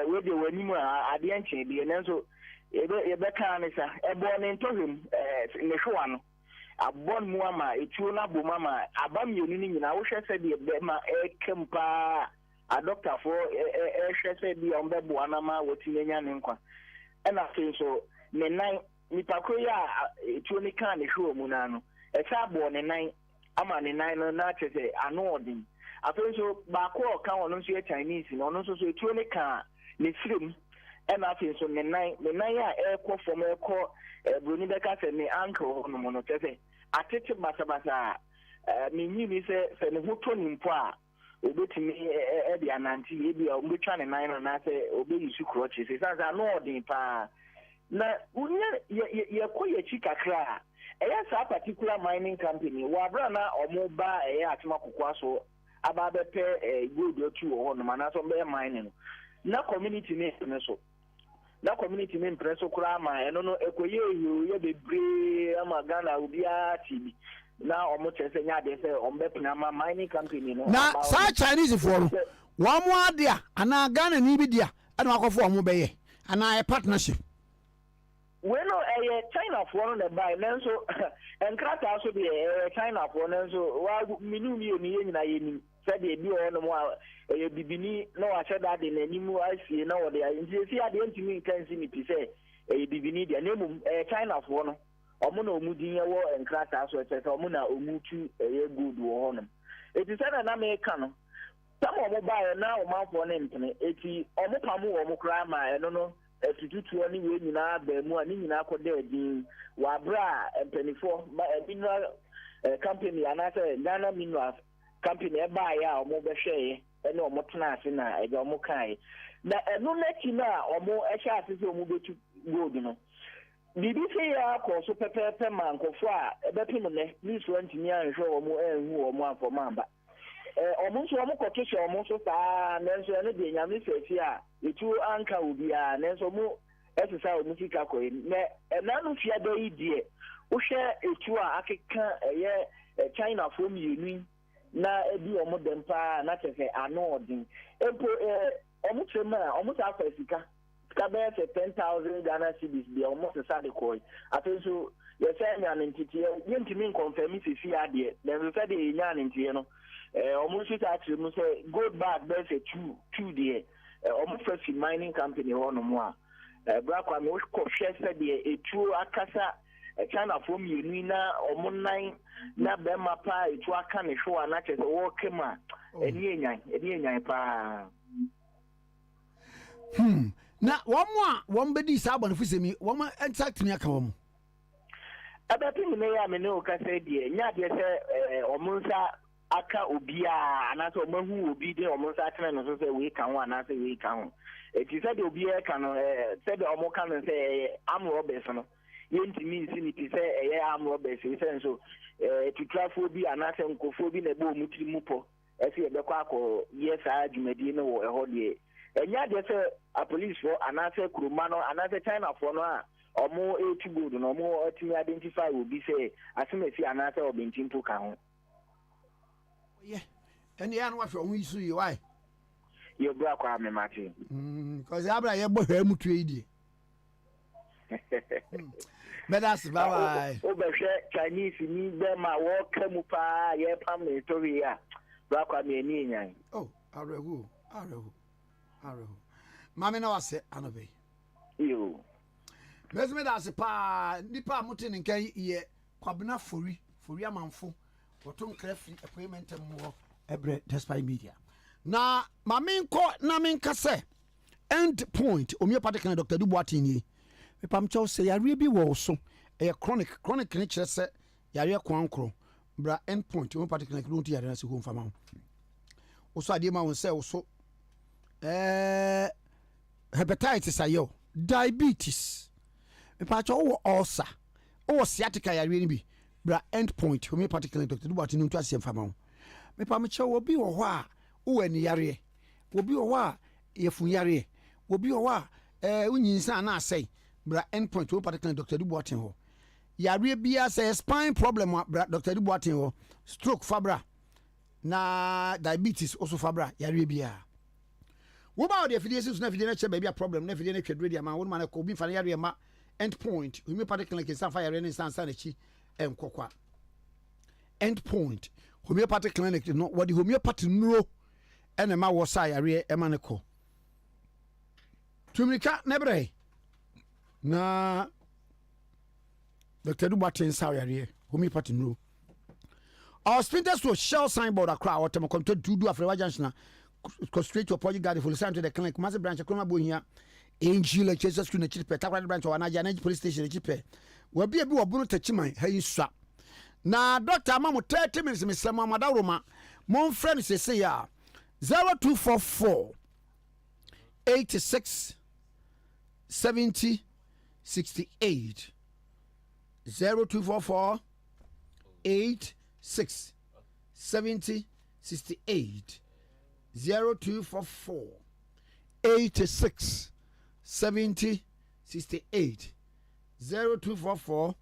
wede w'anim a adeɛ nkyɛn deɛ nanso yɛbɛka ne sa ɛbɔ ne ntɔhwɛm ne hwewa no abɔ mu ama etuo no abɔ mu ama aba mmienu no nyinaa wohwɛ sɛdeɛ bɛma ɛkɛm paa adɔktafoɔ ɛhwɛ sɛ bi a ɔmbɛboa no ma wɔtumi anya ne nkwa ɛna afei nso ne nan nipa koro yi a etuo no kaa ne hwewa mu naa no ɛsɛ abɔ ne nan ama ne nan no na kyerɛ sɛ ano ɔden afei nso baako a ɔka ɔno nso yɛ Chinese na ɔno nso so etuo no kaa ne sirim ɛna afei nso ne nan a ɛkɔ fam ɛkɔ broni bɛka sɛ ne ankle hɔ nom no kyerɛ sɛ atete basabasa a menyini sɛ ne ho tɔ ne mpo a obetumi ɛde anante ebi a ɔmbɛtwa ne nan no anaasɛ ɔbɛyi su krɔkye sɛ sansa ano ɔden paa na wonya yɛkɔ yɛkyi kakra a ɛyɛ saa particular mining company wɔabra na ɔmo ba ɛyɛ atema kokoa so aba bɛpɛ gold atu wɔ hɔ nom anaasɛ ɔmbɛyɛ mining no na community ne so na community ne mpere so koraa ma ɛno no ɛkɔyɛ yɛ bebree ama Ghana obiara tibi na ɔmo kyerɛ sɛ nya adeɛ sɛ ɔmbɛpena ma mining company no na saa Chinese foɔ no wɔn mo ade a anaa Ghana ni bi dia ɛna wakɔfo ɔmo bɛyɛ anaa partnership we no ɛyɛ China foɔ no na buy nanso nkrataa so deɛ China foɔ nanso wa minu mi oni yɛ nyina yɛ nim sɛdeɛ bi wɔ no mo a ɛyɛ bibini na wahyɛ dade n'anim asie na wɔde nti esi adeɛ ntumi nka nsi ne pi sɛ ɛyɛ bibini deɛ na mmom China foɔ no ɔmo na ɔmo din yɛwɔ nkrataa so ɛkyɛ sɛ ɔmo na ɔmo tu ɛyɛ good wɔ hɔ nom eti sɛ na meka no sam ɔmo baeɛ na ɔmanfoɔ ne mpene eti ɔmo pam wɔ ɔmo koraa ma ɛno no ɛtututuo ne wei nyinaa baa mu a ne nyinaa kɔda adin wɔabrɛ a mpanifoɔ mineral company anaasɛ Ghana Minerals company ɛbaeɛ a ɔmo bɛhwɛeɛ ɛne ɔmo tena ase na ɛgya ɔmo kaeɛ na ɛno n'akyi no a ɔmo ɛhyɛ ase sɛ ɔmo bɛtu gold no biribi sɛ yɛ akɔ so pɛpɛɛpɛ ma nkɔfoɔ a ɛbɛpem nnɛ nisoɔ ntumi anhwɛ ɔmo anhu ɔmo amfɔm amba ɔmo nso ɔmo kɔto hyɛ ɔmo so saa nanso ɛno deɛ nyame sɛ si a etuo anka obiara nanso ɔmo ɛsesa ɔmo sika kɔɛ na ɛna no fiada yi deɛ wohwɛ etuo a akeka ɛyɛ Chinafoɔ mmienu na ebi ɔmo dɛm paa na kyerɛ sɛ ano ɔden mpo ɔmo kyerɛ mu a ɔmo saa fɛ sika bɛyɛ sɛ 10,000 Ghana cedis deɛ ɔmo sesa de kɔɛ afei nso yɛsɛ nya ne nteteɛ yɛntumi nkɔmfɛmi sisi adeɛ nanso sɛdeɛ yɛnya ne nteteɛ no ɔmo nso saa kyerɛ mu sɛ gold bag bɛyɛ sɛ two deɛ ɔmo fɛ fi mining company hɔ nom a bra Kwame wokɔhwɛ sɛdeɛ etuo akasa Chinafoɔ mmienu na ɔmo nan na bɛrima paa etuo aka ne hwewa na kyerɛ sɛ wɔɔkɛ mu a ɛni enyan paa na wɔn bɛdi saa abɔnefo sɛmi wɔn nsa tumi aka wɔn ɛbɛpem ne yɛ a me ne wo kasa deɛ nya adeɛ sɛ ɔmo nsa aka obiara anaasɛ ɔmo ahu obi de ɔmo nsa atena no so sɛ wei ka ho anaasɛ wei ka ho eti sɛdeɛ obiara ka no sɛdeɛ ɔmo ka no sɛ amrɔbɛs no yɛntumi nsi ne ti sɛ ɛyɛ amrɔbɛs sɛ nso tutuafoɔ bi anaasɛ nkɔfoɔ bi na ɛbɛ ɔmo tiri mu pɔ ɛsɛ yɛbɛkɔ akɔ yɛ saa dwumadie no wɔ ɛhɔ deɛ ɛnya adeɛ sɛ apolicefoɔ anaasɛ kuroma no anaasɛ Chinafoɔ no a ɔmo etu gold no ɔmo atumi identify obi sɛ asɛm asi anaasɛ ɔbɛnti mpo ka ho ɛne yɛ no wahwɛ ɔho yi so yi wae yɛbra kɔ a memate cause abra yɛbɔ hwɛ mu tue yi deɛ bɛdas bye wobɛhwɛ Chinese ni bɛma wɔka mu paa yɛpam ne story a bra kɔ a meani ɛnyan awerɛho mame na wasɛ anɔbɛ yo mɛsome da ase paa nipa a mote ne nka yɛ Kwabena fori amanfo wɔto nkra firi appointment mu wɔ ɛbrɛ despite media na mame nkɔ na menka sɛ end point omiopathic na Dr. Dubois nie mepam kyɛw sɛ yareɛ bi wɔ so chronic ne kyerɛ sɛ yare kwankro bra endpoint one particular don't yare na se ho mfama ho also ade ma won sɛ wo so hepatitis ayo diabetes me pa cho wo ulcer wo sciatica yare ni bi bra endpoint homeopathic clinic doctor dubo atinu to asem mfama ho me pa me che wo bi wo ho a wo ani yare wo bi wo ho a yefun yare wo bi wo ho a unyinsa na asai bra endpoint homeopathic clinic doctor dubo atin ho yare bia say spine problem bra doctor dubo atin ho stroke fabra na diabetes also fabra yare bia wo ba the affiliations na affiliate na che baby a problem na affiliate na twedre dia ma wo ma na ko bi fa na yare ma endpoint homeopathic clinic san fa yare ne san san chi enkokwa endpoint homeopathic clinic no what the homeopathy nuro ene ma wo sa yare e ma ne ko tumika nebre na Dr. Dubatin sa yare homeopathy nuro our sprinters to shell signboard akra or tem come to do afrewa junction go straight to Apology Garden for listen to the clinic massive branch Kroma Bohia Angel Jesus School na chipe Takwara branch or Anaja police station chipe we be abi obono tachiman hayi swa na doctor amamu 30 minutes me sema madaroma mon friend say ya 0244 86 70 68 0244 86 70 68 0244 86 70 68 0244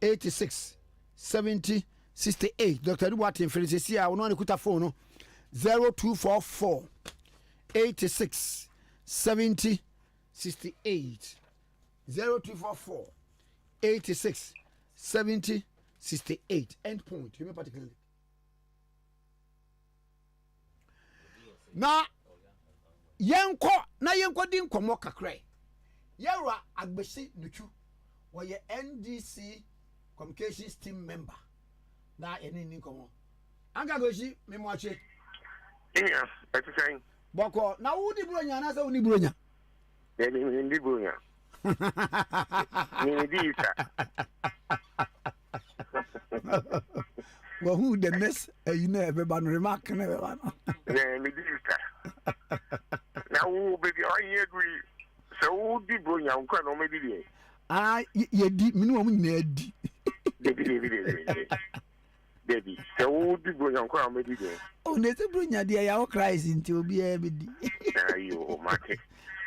86 70 68 Dr. Duwatin Felicity I will not phone 0244 86 70 68 0244 86 70 68 endpoint you particularly na yenko din komo kakrai yɛwura agbesi nuchu wɔyɛ NDC communications team member na yɛne ni komo anga goshi memwache iya ɛtisɛn bɔkɔ na wudi bronya na sɛ wuni bronya ndi bronya ni di isa well who the next you know everybody remark na me di isa na wo baby on ye agree so di bronya nko na o me di ye di minimum nyina di baby so di bronya nko na o me di oh ne se bronya dia ya o Christ nti obi e be di ayo market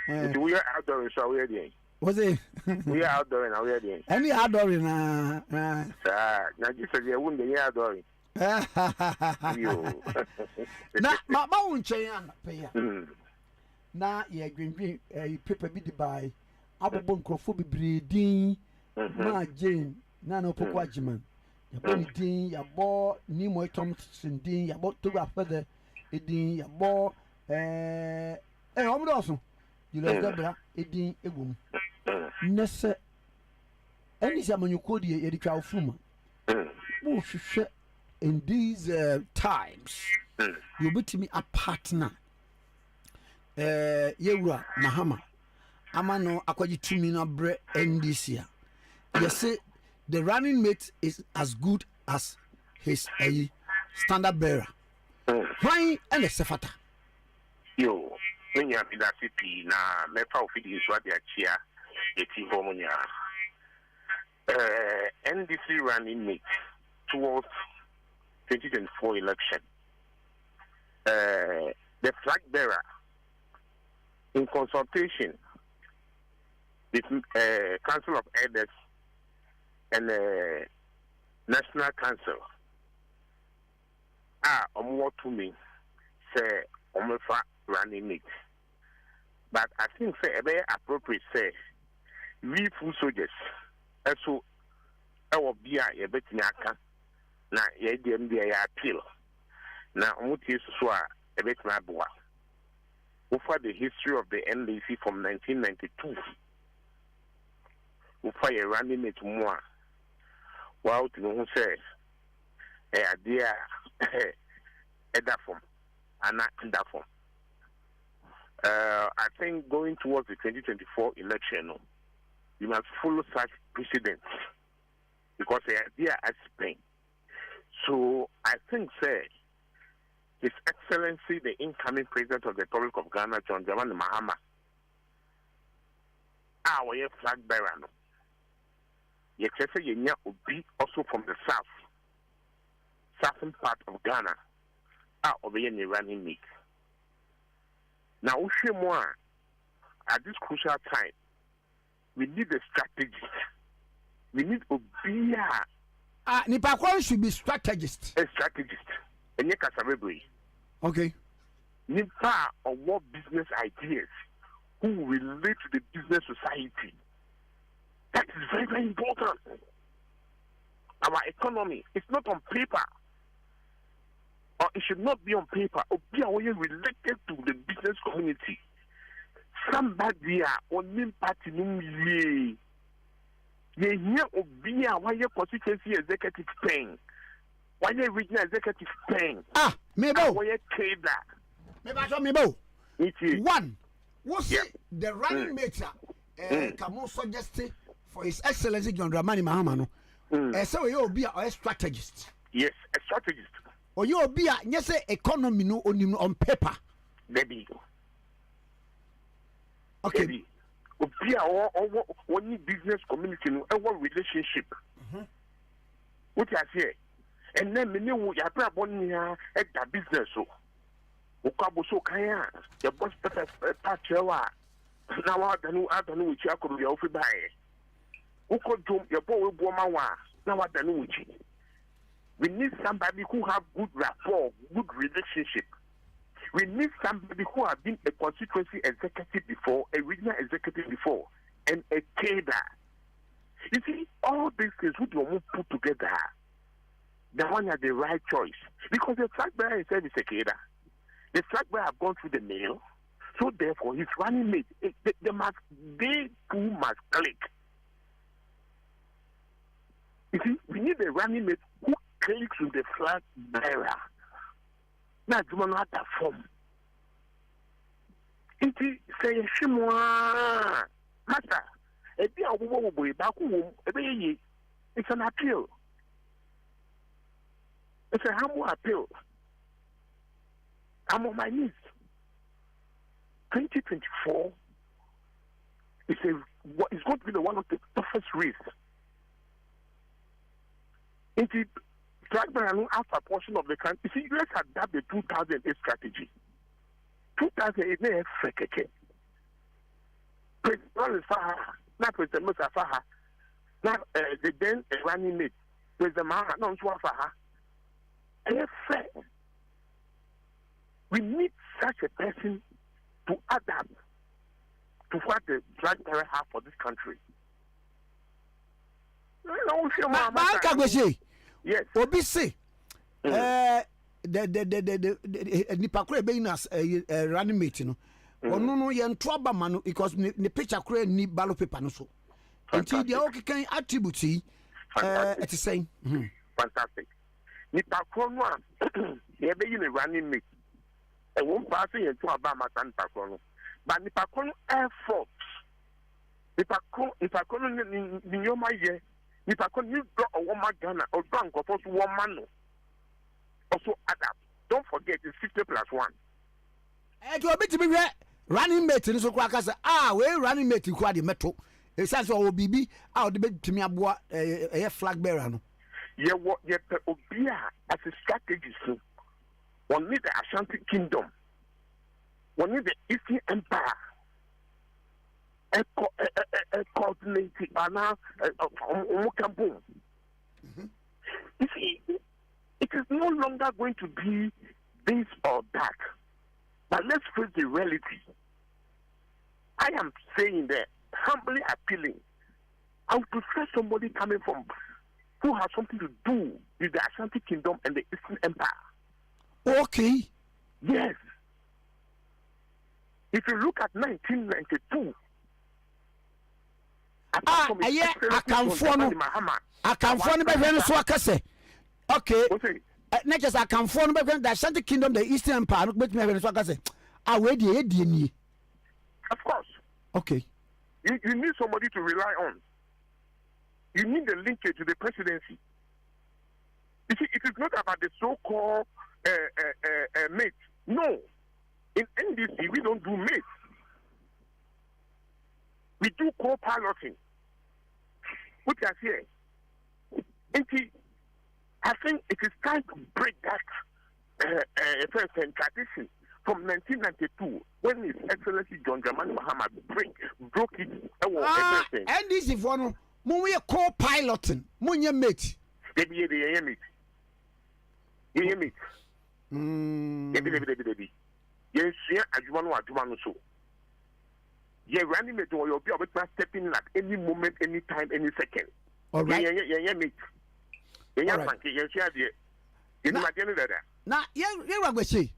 we are outdoor so we are there was it we are outdoor now we are there any outdoor na na Jesus ya wunde ya outdoor yo na ma unchen an pe ya na ye dwendwen paper bi di bai abobo nkrofo bibre din ma Jane na no poko agiman ya bo ni din ya bo ni mo Thompson din ya bo to afede din ya bo omdo Julius Gabra edin egwom nese eni samanyuko die yeditwa ofuma mo hwehwe in these times you betimi a partner yewura Mahama amano akwaji tumi na bre NDC you say the running mate is as good as his standard bearer why and the sefata yo Menya bidasipi na mefa ofidi so ade achia eti homunya NDC running mate towards 2024 election the flag bearer in consultation with Council of Elders and National Council omwo to me say omefa running mate. But I think say a very appropriate say we full soldiers so our bia ye betini aka na ye dem dia ya appeal na omuti so a e betini aboa over the history of the NDC from 1992 over a running mate more wow to know say e adia eda form and not in that form. I think going towards the 2024 election, we must follow such precedents because they are Spain. So I think, sir, His Excellency, the incoming President of the Republic of Ghana, John Dramani Mahama, our flag bearer. You can say you be also from the southern part of Ghana, out of the running meet. Now, at this crucial time, we need a strategist. We need Obia. Nipakwan should be strategist. A strategist. And you can okay. Nipa or what business ideas who relate to the business society. That is very, very important. Our economy is not on paper. Or it should not be on paper. Obia related to the business community. Somebody on party ye hear Obia why your constituency executive paying. Why your regional executive paying. Mebo. Why your trader. Mebo. One. What's the running mate? Kamo suggested for His Excellency John Dramani Mahama. So you'll be a strategist. Yes, a strategist. Or you'll be a economy no on paper. Baby. Okay. Baby. Obia or business community no our relationship. What I say? And then me know ya bra boni ya at that business so. Okabo so kaya the boss patchewa. Now I don't know which I could be offered by. Uko drum your boy woman. Now I don't know which. We need somebody who have good rapport, good relationship. We need somebody who have been a constituency executive before, a regional executive before, and a trader. You see, all these things would you put together. The one had the right choice. Because the flag bearer himself is a trader. The flag bearer have gone through the mail. So therefore, his running mate, they too must click. You see, we need a running mate who clicks with the flag bearer. Now, you want that form. It is say, Shimwa, Master, a dear woman, it's an appeal. It's a humble appeal. I'm on my knees. 2024 is going to be one of the toughest races. Indeed, Blackburn has a portion of the country. You see, let's adapt the 2008 strategy. 2008, they have Fekeke. President Faha, not President Musa Faha, not the then running mate, President Maha, not Faha. We need such a person to adapt to what the drug bearer have for this country. Yes. Obi say, the Nipakure being as a running mate, you know. No, you're in trouble, man, because the picture create ni ballot paper no so. Until the okay can attribute it is saying. Fantastic. Nipakure they be in a running mate. And one person into Obama and Nipakure. But Nipakure effort. Nipakure ni nyoma ye. Nipakure you got a woman Ghana or drunk of us woman. Also adapt. Don't forget it's 50+1. And to a bit to be running mate in so crackers. We're running mate in Quadi Metro. It says, oh, BB, out the bed to me about a flag bearer. Yeah, what yet Obia as a strategist. One need the Ashanti Kingdom. One need the Eastern Empire. Coordinated by now, Omokambo. You see, it is no longer going to be this or that. But let's face the reality. I am saying that, humbly appealing. I would prefer somebody coming from who has something to do with the Ashanti Kingdom and the Eastern Empire. Okay. Yes. If you look at 1992, I can phone by so akase. Okay. Not just I can phone by the Ashanti Kingdom, the Eastern Empire, but me so akase. Where the ni. Of course. Okay. You need somebody to rely on. You need the linkage to the presidency. You see, it is not about the so-called mates. No. In NDC, we don't do mates. We do co-piloting. Which I say, I think it is time to break that tradition from 1992 when His Excellency John Dramani Mahama broke it. NDC for no, we are co-piloting. Munye mate. Debi. Yes, adjumano so. Yeah, running mate or you'll be able to step in at any moment, any time, any second. All right. Yeah, mate. Yeah, Frankie, yes, Now, yeah, we say.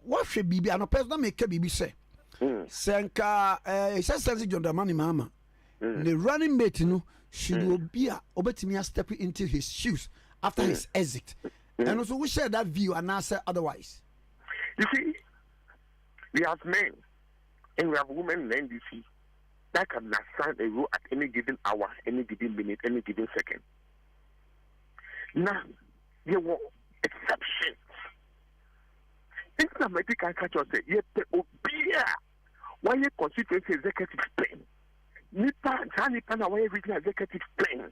What should be an person make a BB say? Senka, Excellency John Dramani Mahama. The running mate, should be a stepping into his shoes after his exit. And also, we share that view and answer otherwise. You see, we have men and we have women in NDC that can assign a role at any given hour, any given minute, any given second. Now, there were exceptions. In the medical culture, say, you why you constituency executive plan? Nipa, Nipa, na why regional executive plan?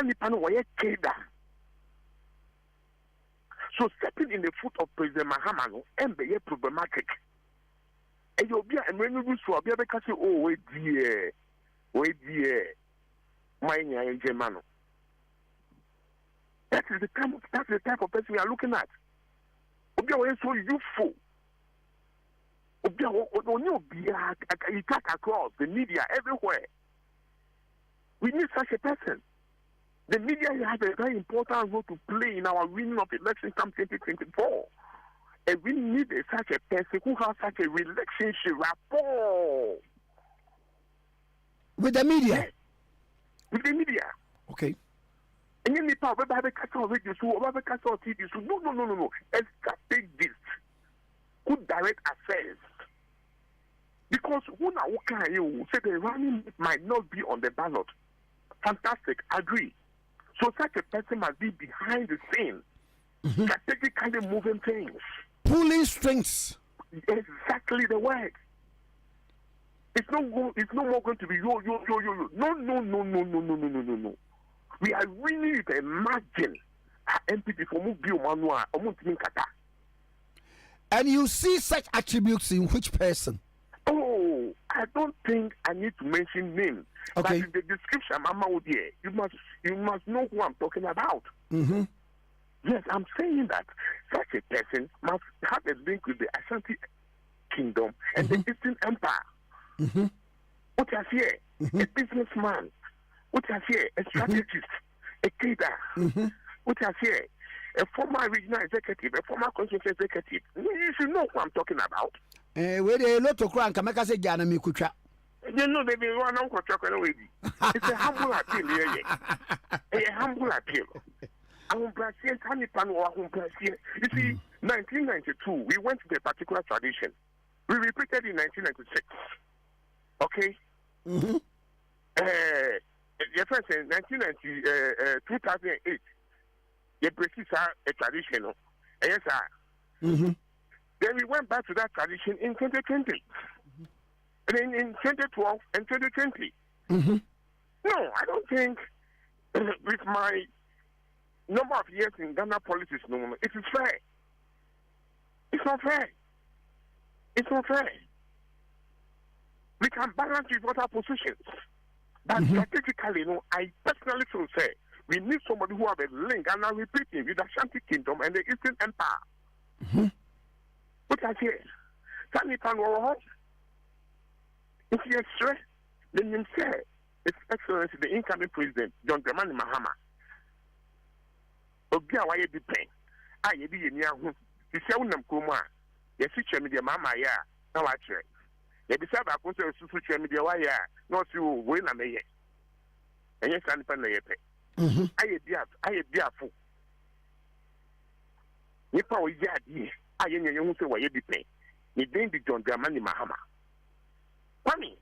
Nipa, why you keda? So stepping in the foot of President Mahama and be problematic. And you'll be a many so be able to say, oh, wait, dear, my Germano. That's the type of person we are looking at. Obia is so youthful. Obia attack across the media everywhere. We need such a person. The media has a very important role to play in our winning of election come 2024. And we need such a person who has such a relationship rapport with the media. Yeah. With the media. Okay. And you need to have a castle radio, so have a castle TV. So no. Strategists who direct affairs. Because when I walk at you, say the running might not be on the ballot. Fantastic, agree. So such a person must be behind the scenes, strategically moving things. Pulling strings. Exactly the word. It's no more going to be yo. No. We are really to imagine MPP for Mubio Manua or Muntinkata. And you see such attributes in which person? Oh, I don't think I need to mention names. Okay. But in the description, Mama Odie, you must know who I'm talking about. Mm-hmm. Yes, I'm saying that such a person must have a link with the Ashanti Kingdom and the Eastern Empire. What I hear, a businessman. What I hear, a strategist, a trader. What I hear, a former regional executive, a former constituency executive. You should know who I'm talking about. Where the lot of crank, I say, Jana Mikucha. You know, they be one uncle talking away. It's a humble appeal, a humble appeal. You see, 1992, we went to a particular tradition. We repeated in 1996. Okay? Your friend said 1990, 2008, you break a tradition. Yes, sir. Then we went back to that tradition in 2020. And in 2012 and 2020. No, I don't think with my number of years in Ghana politics, no, it is fair. It's not fair. It's not fair. We can balance with other positions. But strategically, I personally feel say we need somebody who have a link, and I'm repeating, with the Ashanti Kingdom and the Eastern Empire. What I say, if you stress, then you say, His Excellency, the incoming president, John Dramani Mahama. Obia wa ye depend. Ah, ye di ye ni ahu. Ti se unam kroma. Ye si che me de mama ya na wa kire. Ye bi sa ba ko se susu che me de wa ya na si wo we na me ye. Enye san pa na ye pe. Aye bi afu. Ni pa o ya di. Aye nye hu se wa ye depend. Ni den di John Dramani Mahama. Kwame,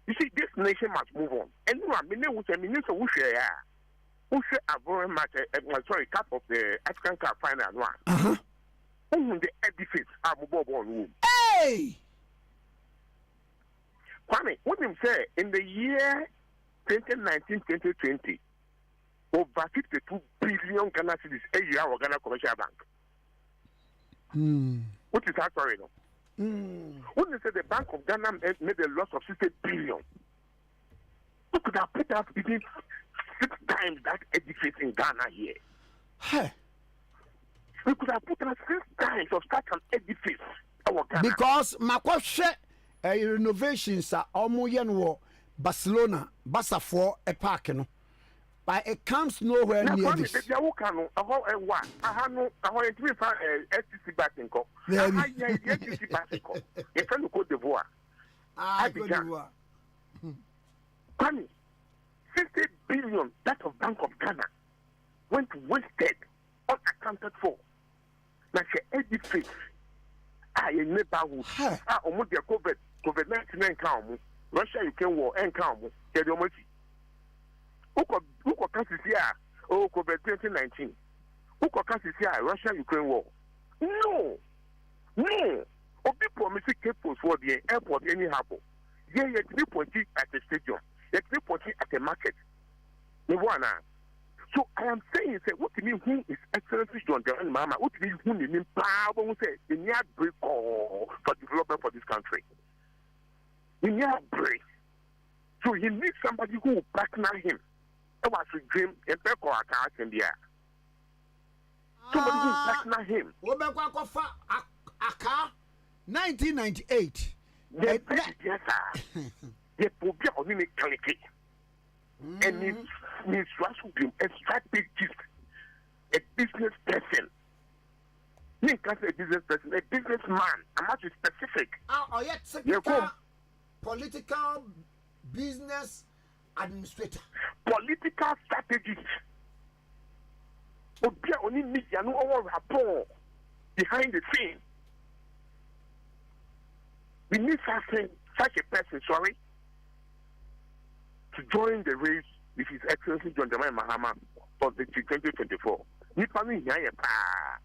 You see, this nation must move on. And you know, Minister Wushe, a very much, sorry, cap of the African Cup final one. The edifice, Abu. Hey! Kwame, what him say in the year 2019-2020, over 52 billion Ghana cedis a year of Ghana Commercial Bank. What is that story? No? When they say the Bank of Ghana made a loss of 60 billion, we could have put up even 6 times that edifice in Ghana here. Hey. We could have put up 6 times of such an edifice. Because Makoshe renovations are almost Barcelona, Basafo, a park, no. But it comes nowhere near this. STC back in Cote d'Ivoire. Abidjan. 50 billion that of Bank of Ghana went wasted, unaccounted for. Now, she edifice. A neighborhood. Almost the COVID-19 encounter. Russia-Ukraine war encounter. Tell you much. Who can see COVID 2019? Who can see Russia-Ukraine war? No. Obi promise capos for the airport anyhow. Yeah, you can point it at the stadium. You can point it at the market. So I am saying, say, what do you mean who is Excellency John Dramani Mahama? What do you mean who mean power? We say the near break for development for this country. The near break. So he needs somebody who will partner him. That was a dream. A back or a car in the air. Somebody who will partner him. Aka 1998. Yes, sir. They will be on the quality. And means a strategist, a business person. You can't say a business person, a businessman. I'm not specific. Political business administrator. Political strategist. Only media no rapport behind the scene. We need such a person, to join the race with His Excellency John Dramani Mahama for the 2024. Nipa mi hiya pa.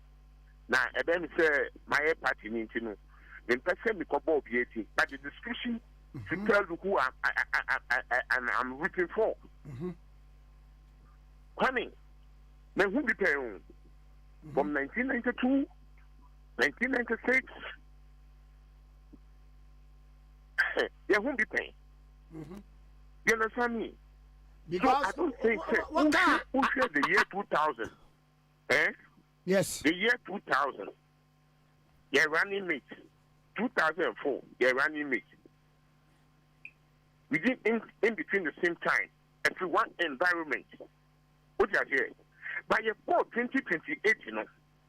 Na ebe mi say my party ni ntino. The person mi kobo obieti, but the description to tell you who I'm rooting for. Kwame, me who be paying from 1992, 1996. Yeah, who be paying? You understand me? Because so I don't think who said the year 2000? Yes. The year 2000. Yeah, running mate. 2004. Yeah, running mate. We did in between the same time. Everyone environment. What you are hearing? By your 2028,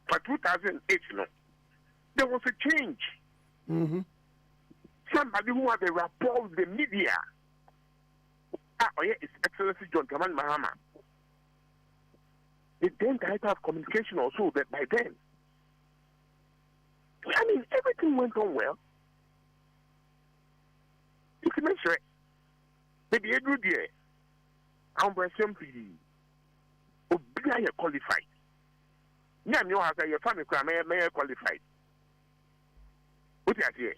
for 2008, there was a change. Somebody who had a rapport with the media. His Excellency John Dramani Mahama. The then director of communication also, that by then. I mean, everything went on well. You can make sure. Maybe every day, I'm simply qualified. Yeah, you have your family qualified. What you say?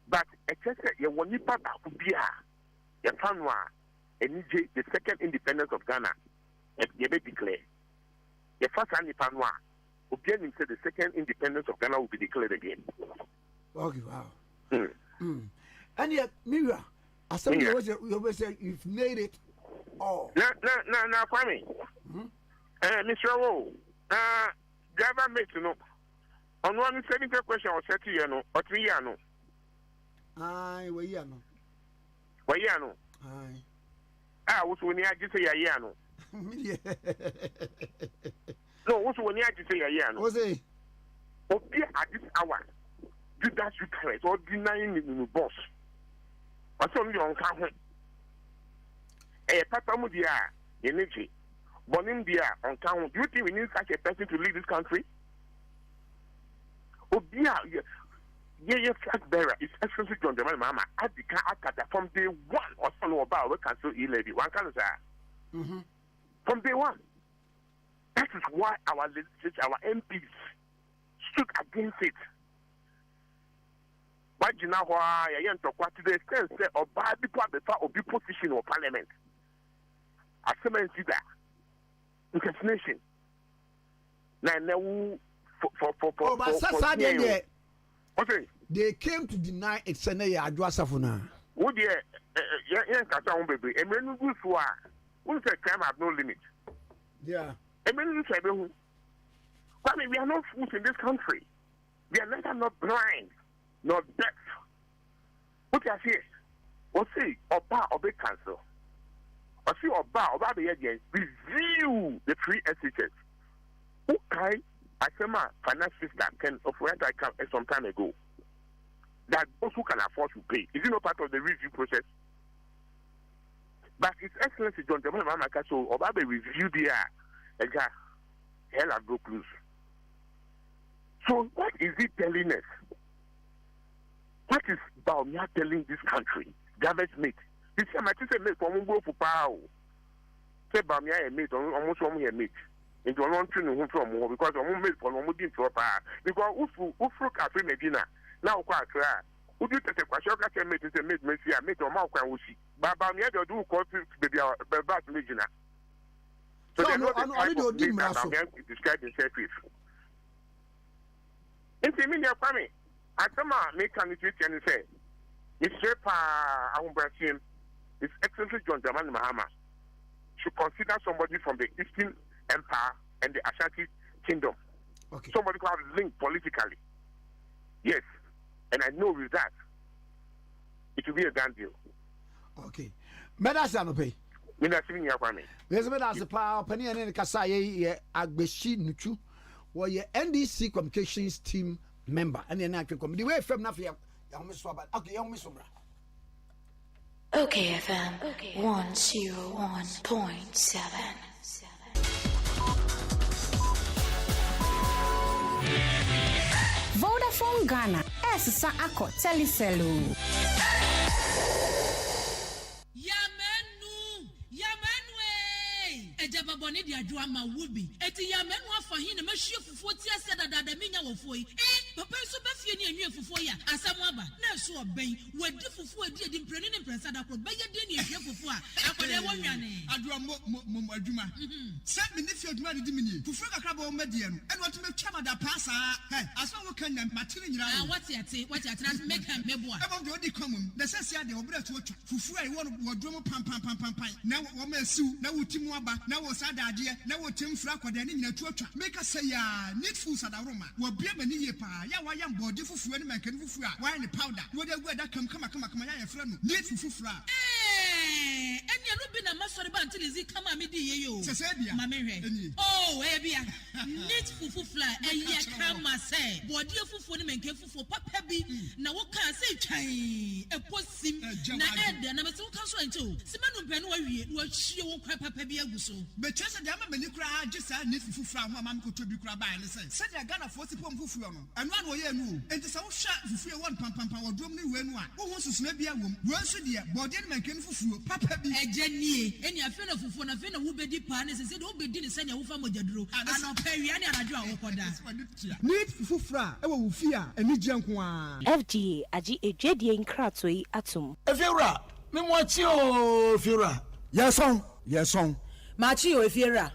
But except you want to be your family. The second independence of Ghana, you may declare. The first independence, Obianim said the second independence of Ghana will be declared again. Okay, wow. And yet, Mira, I said you always say you've made it all. No, Kwame. Mr. Rowe, government, on one 70 question or 30 years, or 3 years, no. Aye, we are no. Aye. What's when you just say a year? No, what's when you just say a year? What's it? Okay, at this hour, do that you correct or denying the boss. What's on your account? A patamudia, energy, Bonindia on count. Do you think we need such a person to lead this country? yeah, flag bearer is Excellency John Dramani Mahama. At the Akata from day one, or son about we cancel e-levy. One can say from day one. That is why our legislators, our MPs stood against it. But you know why I am talking to the extent say or bad people before or be position or parliament. I see that impersonation. Now they came to deny it's a Adwasafuna. Would you, baby? A man who will say crime have no limit. Yeah. A man who say, we are not fools in this country. We are neither not blind nor deaf. What I say, or say, or bar or be cancel. Or see, or bar or bar the again, review the free SHS. Okay, I said my finance system can operate some time ago. That those who can afford to pay. Is it not part of the review process? But His Excellency John Dramani Mahama so or bar review there. Hell have broke loose. So what is he telling us? What is Baumia telling this country? Gavet mate. This is my sister mate from Mungo for power. Say Baumia a mate, almost one year mate. Into a long train from because I'm made for Mumudin for power. Because Ufru Cafe Medina, now quite clear. Would you take a question? I can make it a mate, Messia, mate or Malcolm Wushi. But Baumia do call to baby about Medina. So they're not describe himself with. Intimidate Kwame. Atama make an intuition and say, Mr. Ahumbrasim, His Excellency John Dramani Mahama should consider somebody from the Eastern Empire and the Ashanti Kingdom. Okay. Somebody who has linked politically. Yes. And I know with that, it will be a done deal. Okay. Medasanope. Medasini Kwame. There's a Medasapa, Penny and Kasai, Agbeshi Nuchu, or your NDC Communications Team member and then actually come the way from Nafia okay okay FM 101.7 Vodafone Ghana Essa Ako Telecelu Ejaba boni di adwa ma wubi eti ya menu afa hin na mahwie fufuo ti ase dada menya wofo yi papa so ba fie ni enwe fufuo ya asam aba na so oben wadi fufuo edi mpreni ne mpresa da kro ba ye di ne ehwe fufuo a akode wo nwane adwa mo adwuma se me ne fie adwuma di mi ni fufuo kakra ba o madie no ene wotu metwa ma da pasa aso wo kan na matire nyira wati ate na make am mebo a ebo de odi komum na se sia de obra to otwa fufuo ai wo wodwo pam na wo ma siu na wotimu aba na wo sadade na wo temfra kwada ne nyina tuatwa make say ya needful sadaroma wo bia mani ye pa ya wa yam body fufuo ne mankani fufuo a wa ne powder wo de gu da kam kama ya yefra no needful fufuo a enya no bi na masori ba ntilizi kama me di ye yo se bia ma me hwe oh e bia needful fufuo a ye kama say body fufuo ne mankani fufuo papa bi na wo kan say twan e posim na ede na me se wo kan so ancho simanu mpɛ no wa wie wo hwie wo kwa papa bi aguso but just the ama mani kura just need fufu ho ama me koto bi kura ba ne say said the Ghana for sipom fufu no eno an wo ye nu enti se wo hwa fufu e won pam wodom ne we nu a wo ho susuna bi awom wo nso de body ne manken fufu papa bi aganie eni afi na fufu na afi na wo bedi pa ne se se de wo bedi ne se ne wo fa mogyaduro ano pawia ne anadwo a wo koda need fufu fra e wo fi a eni gye nko a FGA agi edwedie nkrato yi atom efiura me mo chi o fiura yes on Machi o efiera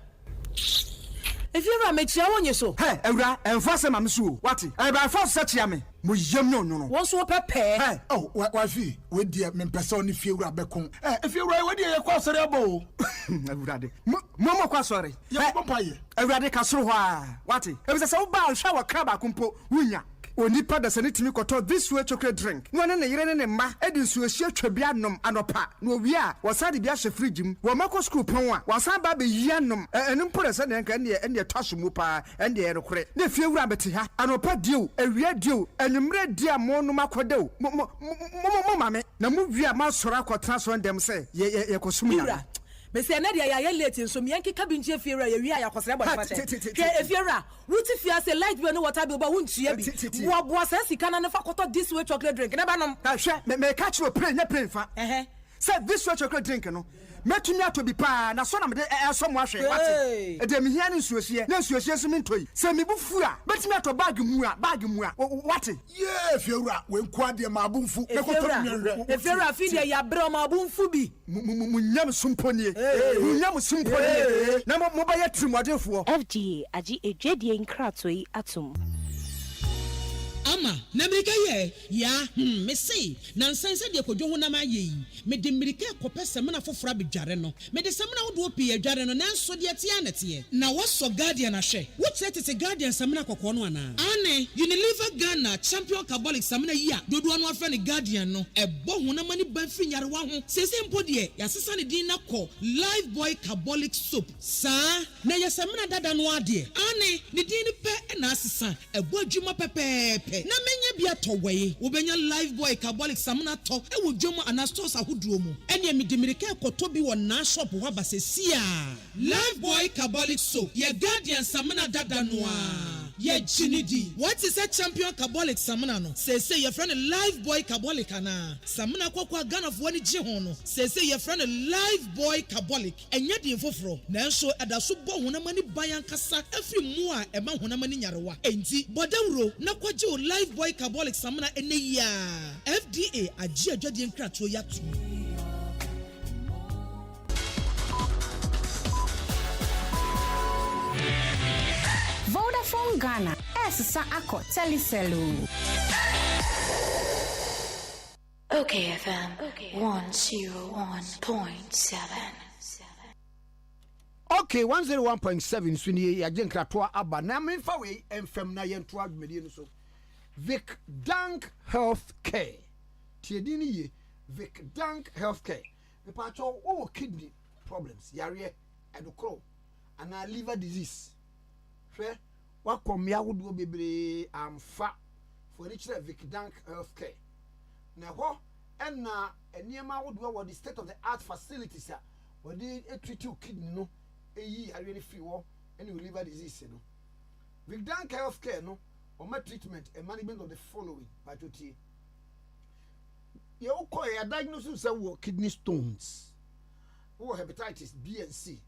mechia wonye so hey ewura enfase ma meso what e ba fa se chia me mo yam no won so pepe hey oh wa fi we die me pese oni fiura bekon efiura we die ye kwa sore abo ewurade mo kwa sore ye pompa ye ewurade ka soro ho a what e be se wo ba hwa wa kraba kompo wunya onipa da sane timi koto this way chocolate drink no ne yire ne mma edi nsuo hia twabia nom anopa no owi a wasade bia hye fridge mu wo mako school pon a wasan ba be yia nom enu mpore se ne nka ne twaso mu pa ende e rekore ne fie wura beti ha anopa dio awia dio enumre dia mo no makodew mo mame na mu wi a ma sora kwotena so ndem se ye kosum ya me say na dia ya late nso me yanke kabinje efiera ya wi ya kwasere body pate ke efiera wuti fia say light bill no water bill ba wuntua bi wo say sika na fa koto this way chocolate drink na ba nom hwe me catch you play fa say this way chocolate drink no metumi ato bi pa na so na me so mo ahwe wate e de me hia ne nsuohie na nsuohie so me ntoi say me bufu a metumi ato bag mu a wate yeah fiewura we nko ade ma abunfu me koto nwe efiera fi de ya bre ma abunfu bi munyam sumponie munyam sumponie na mo ba ya trimodefo FDA agi edwedie nkratoi atom ama na mirika ye ya me say na nsanse de kodwo ho na ma ye me de mirika kopese me na fofora bedware no me de semna wo do pie adware no na nso de atia nete na waso guardian ahwe wo tete guardian semna kokko no ana ane Unilever Ghana champion carbolic semna yi a dodo no afa ne guardian no ebo ho na mani ban fi nyare wa ho sese mpo de ya sesa ne din na ko live boy carbolic soap sa na ya semna dada no ade ane ne din pe na asesa ebo adwuma pepepe na menye bia towe wobenya live boy carbolic samna to e wo dwom anastos ahoduo mu ene mi dimirika ekoto bi wo na shop ho basesia live boy carbolic soap ye guardian samna dada noa ye chinidi what is a champion carbolic samna no say your friend live boy carbolic ana samna kwakwa Ghana fo ni je ho no say your friend live boy carbolic enye din foforo nanso adaso bo honamani bayan kasa afri mu a ema honamani nyarewa enti bodawro na kwaje live boy carbolic samna eneya FDA agi adwade nkrato yato Vodafone Ghana Esisa Ako Teliselu. Okay, FM 101.7. Okay, 101.7 swini ya jenkratoa aba na memfa we emfam na yento adwumedi no so. Vic Dank Healthcare. Tiedini ye Vic Dank Healthcare. Me pacho o kidney problems, yare edokro ana liver disease. Hwe wakomya wodo bebre amfa for reach Vic Dank Healthcare. Na ho enna eniema wodo wo the state of the art facilities a wo di treat kidney no eyi arene free wo any liver disease no. Vic Dank Healthcare no or my treatment and management of the following by Totie. You call a diagnosis of kidney stones, or hepatitis B and C,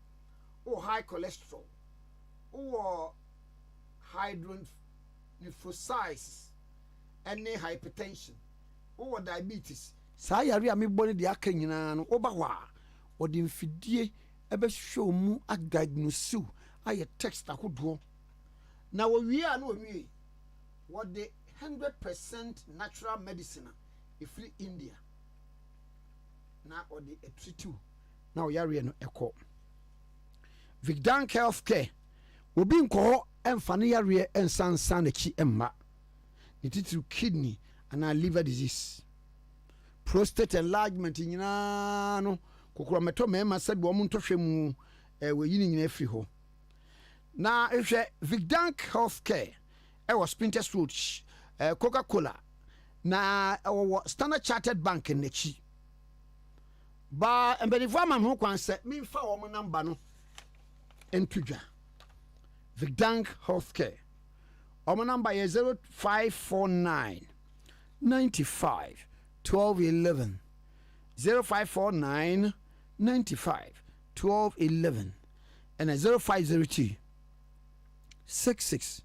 or high cholesterol, or hydronephrosis, any hypertension, or diabetes. Sayari ami boni di akanyina no obawa or the infidie ebe show mu a diagnosis a text ahodo. Now we are no we what the 100% natural medicine if free India now or the treat now yari no echo Vic Dank Healthcare will be in call and funny area and san chi emma it kidney and liver disease prostate enlargement in no kokoro meto mema said woman to hwemu we yin nyina free ho na ehwe Vic Dank Healthcare was Sprinters Road Coca-Cola na Standard Chartered Bank in Nechi ba embedifo man ho kwan se me fa wo mo number no entudwa Vic Dank Healthcare our number is 0549 95 1211 0549 95 1211 and 0502 66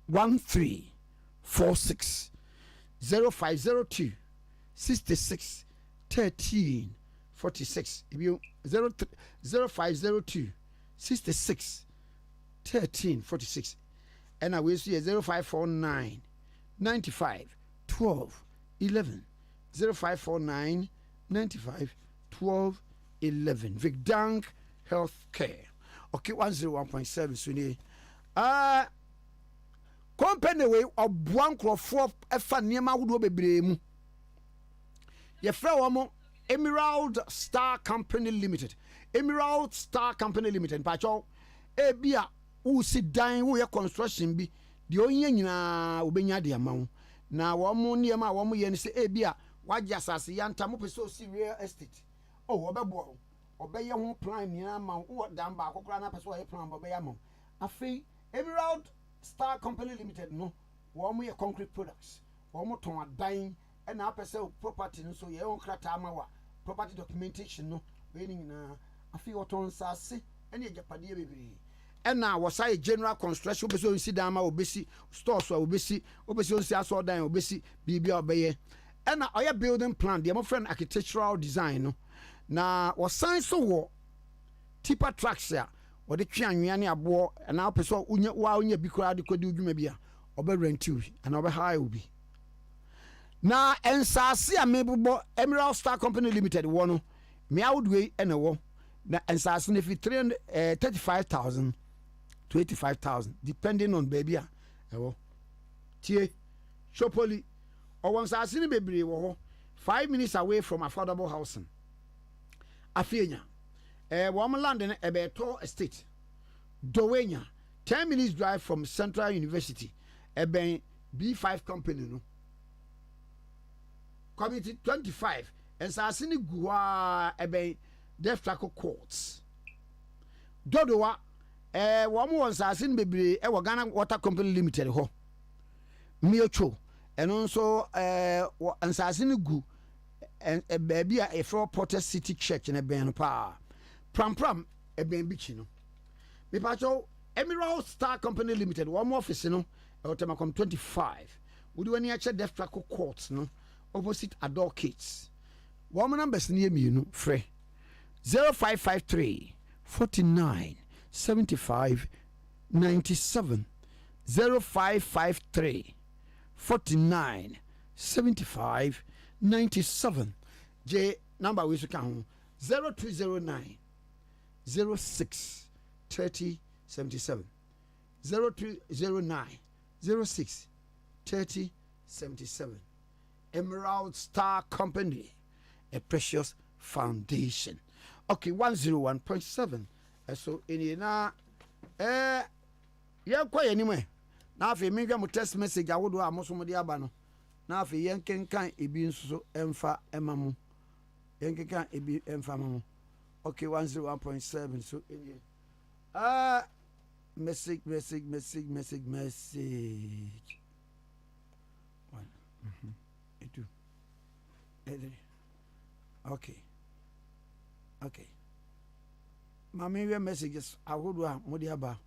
1346 0502 66 13 46 0502 66 13 46 and I will see 0549 95 12 11 0549 95 12 11 Vic Dank Healthcare. Okay, 101.7 Swini. Company way of one crop for a fan near my wood bebre mu. Ye fra Emerald Star Company Limited. Emerald Star Company Limited. Pacho ebia u sit down wo construction bi de onye nyina obenya de amawo. Na wo mo niema wo mo ye ne se ebia waja asase yanta mo pese o si real estate. Oh obebo obey your plan near man who down back or plan up a plan obey a mom. A fee Emerald Star Company Limited no one way concrete products. One more ton dying and up a sell property so your own cratamawa property documentation no waiting a few what on sassy and your Japadia baby. And now was I general construction obesi si dama obesi stores obesi si aso dan obesi bibia obeye and now oya building plan the my friend architectural design no na was sign so wo tipper trucks ya or the twa anwea ne abo na opeso unya bi kura de kodi udwuma bia obe rent you and obe high obi na ensase a mebbo Emerald Star Company Limited wo no me awudwe ene wo na ensase ne fi 35,000 to 85,000 depending on baby ewo tie Shopoli or once I seen baby wo 5 minutes away from affordable housing Afienya one land in Ebeto Estate Dowenya 10 minutes drive from Central University Eben B5 company no committee 25 and so I seen gua Eben Death Tackle Courts Dodowa one more assassin baby Ghana Water Company Limited ho Miocho and also assassin gu and a baby a four Porter City Church in a ben pa pram a ben bichino me pacho Emerald Star Company Limited one more office no Otamacom 25 would do any actual Death Tackle Courts no opposite Adult Kids one numbers near me you know free 0553 49 75 97 0553 49 75 97 J number we should count 0209 06 30 77 0209 06 30 77 Emerald Star Company, a precious foundation. Okay, 101.7. So in na yeah quite anyway. Now if you make a text message, I would do a most of the abano. Now if you yankin can it be so emfa emamu. Yankin can it be emfa. Okay, 101.7. So in message. 1. Two. Okay. Mami we messages awodo modi aba.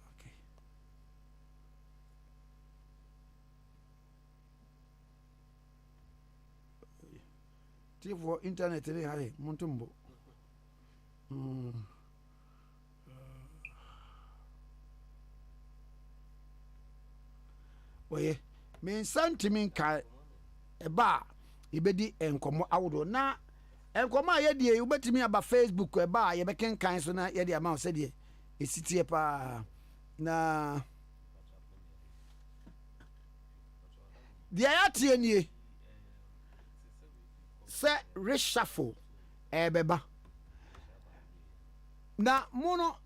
Okay. For internet today, hey, Montumbo. Oye, me sentiment ka eba ibedi enkomo awodo na enkomo ayedie ubetimi aba Facebook eba ye beken kan so na yede ama se die esitie pa na dia yatie nie se reshuffle beba na mono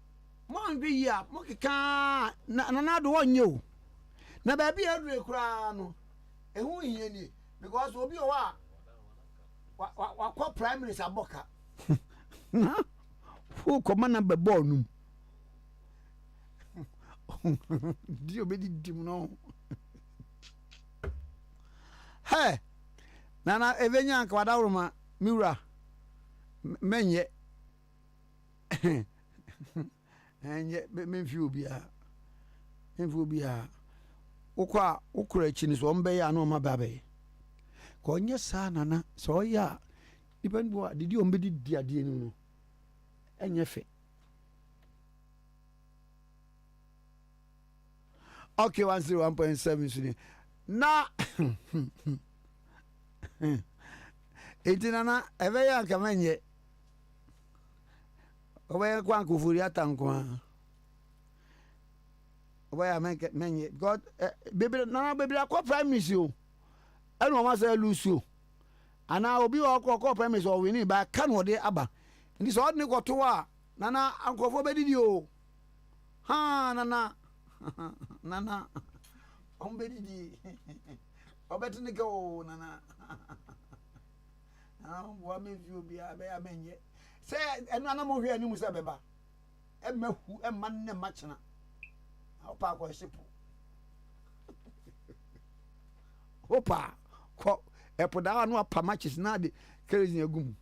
mo anbi ya mo keka na do wonye na ba bia adure kura no ehu hie ni because obi o wa kwa prime minister aboka na fu koma na be ball num dio be di no hey nana evenya nka wadawruma miura menye enye memfi obia ukwa ukura chini so mbe ya no mababe ko nye sa nana so ya depend bo didi ombe di ade no enye fe. Okay, 101.7 suni na etinana ebe ya kamenye obe kwa nkufuri atankwa obe ya menye god baby na baby akwa prime minister enu o ma say lucio ana obi o ko prime minister o wini ba kan wo de aba Ndi so odne koto a nana ankofo bedidi o. Ha nana. Nana. Ombedidi. Obetini go nana. Wa me fi obi a be amenye. Say enu ana mo hwe ani musa beba. Emahu eman ne machina. Opa ko shipu. Opa ko epoda anu apa matches na de kerosene agum.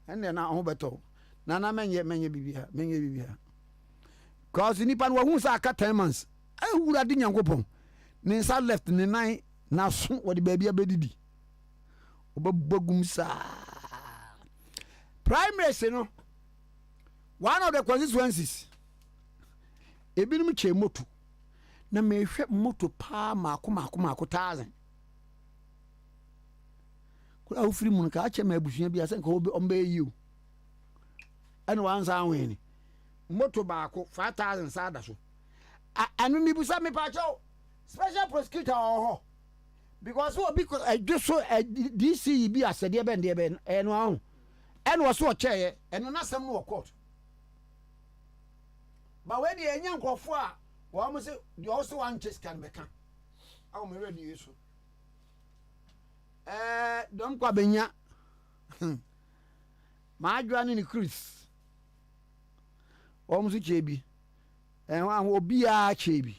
Ene na ho beto. Nana menye bibia. Cause nipa no hu sa aka 10 months. Wura de nyankopon. Ne nsa left ne nan na so wo de baabia bedidi. Obabagum sa. Primaries no. One of the constituencies. Ebinum che moto. Na me hwe moto pa mako 1000. Kula ofiri mu nka ache ma abusua bia se nka ombe yiu. Ene wansa anweni. Moto baako 5000 sada so. Anu ni busa me pa cho. Special prosecutor ho. Because what because I just so DC bi asede be ndie be eno ahun. Eno so oche eno na sam no court. But when the enya nkofo a wo mo say the also one chase can be can. Awo me ready yeso. Don kwa benya. Ma adwa ni Chris. O mo so chebi. Wa obi a chebi.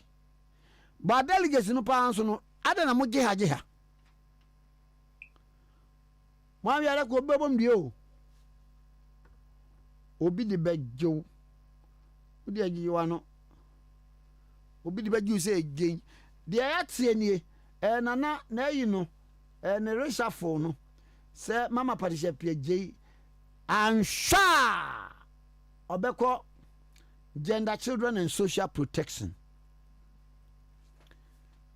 Ba delegates no pa anso no ada na mo jeha. Mo awiare ko bebom die o. Obi de bejo. Odi agiwa no. Obi de bejo say again. De ayatie nie nana na yi no ne reshuffle no. Se mama patisha pie gei ansha obeko gender, children and social protection.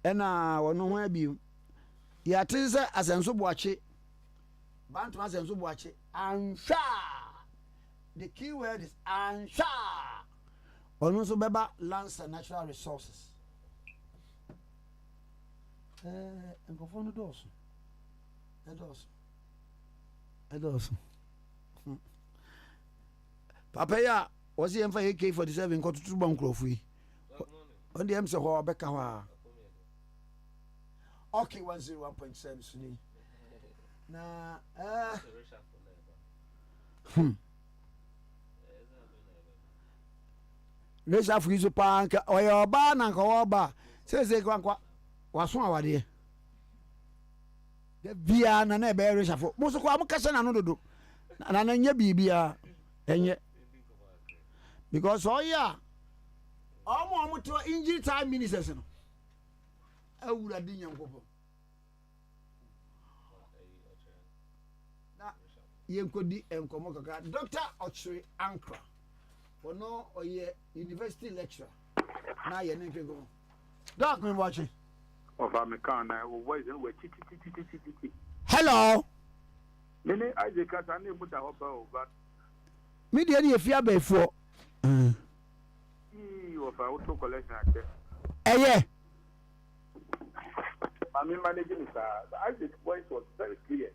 Ena wono ho abi ya tinse asenso boache bantu asenso boache ansha. The key word is ansha. Ono so beba lands and natural resources. Enkofo no doso. Edoso. Papa ya was he emfa AK47 ko tutu bon krofu yi. On the emse ho obeka ho a. Okay, 101.7 suni. Na Resha frizo panka oya oba na nka oba. Sese kwa waso awade. De bia na na be resha fo. Mo so kwa mo kasa na no dodo. Na na nya bibia enye. Because oya omo to injury time ministers no. Awura di nyankopɔ na yenkodi enkomo kaka Dr. Ochre Ankra ono oye university lecturer na ye nenkego doc me watching of Americana voice we titi. Hello Nene Isaac ata na emuta hoba over media ni efia befo of auto collection ate eye I mean, managing is Isaac's voice was very clear.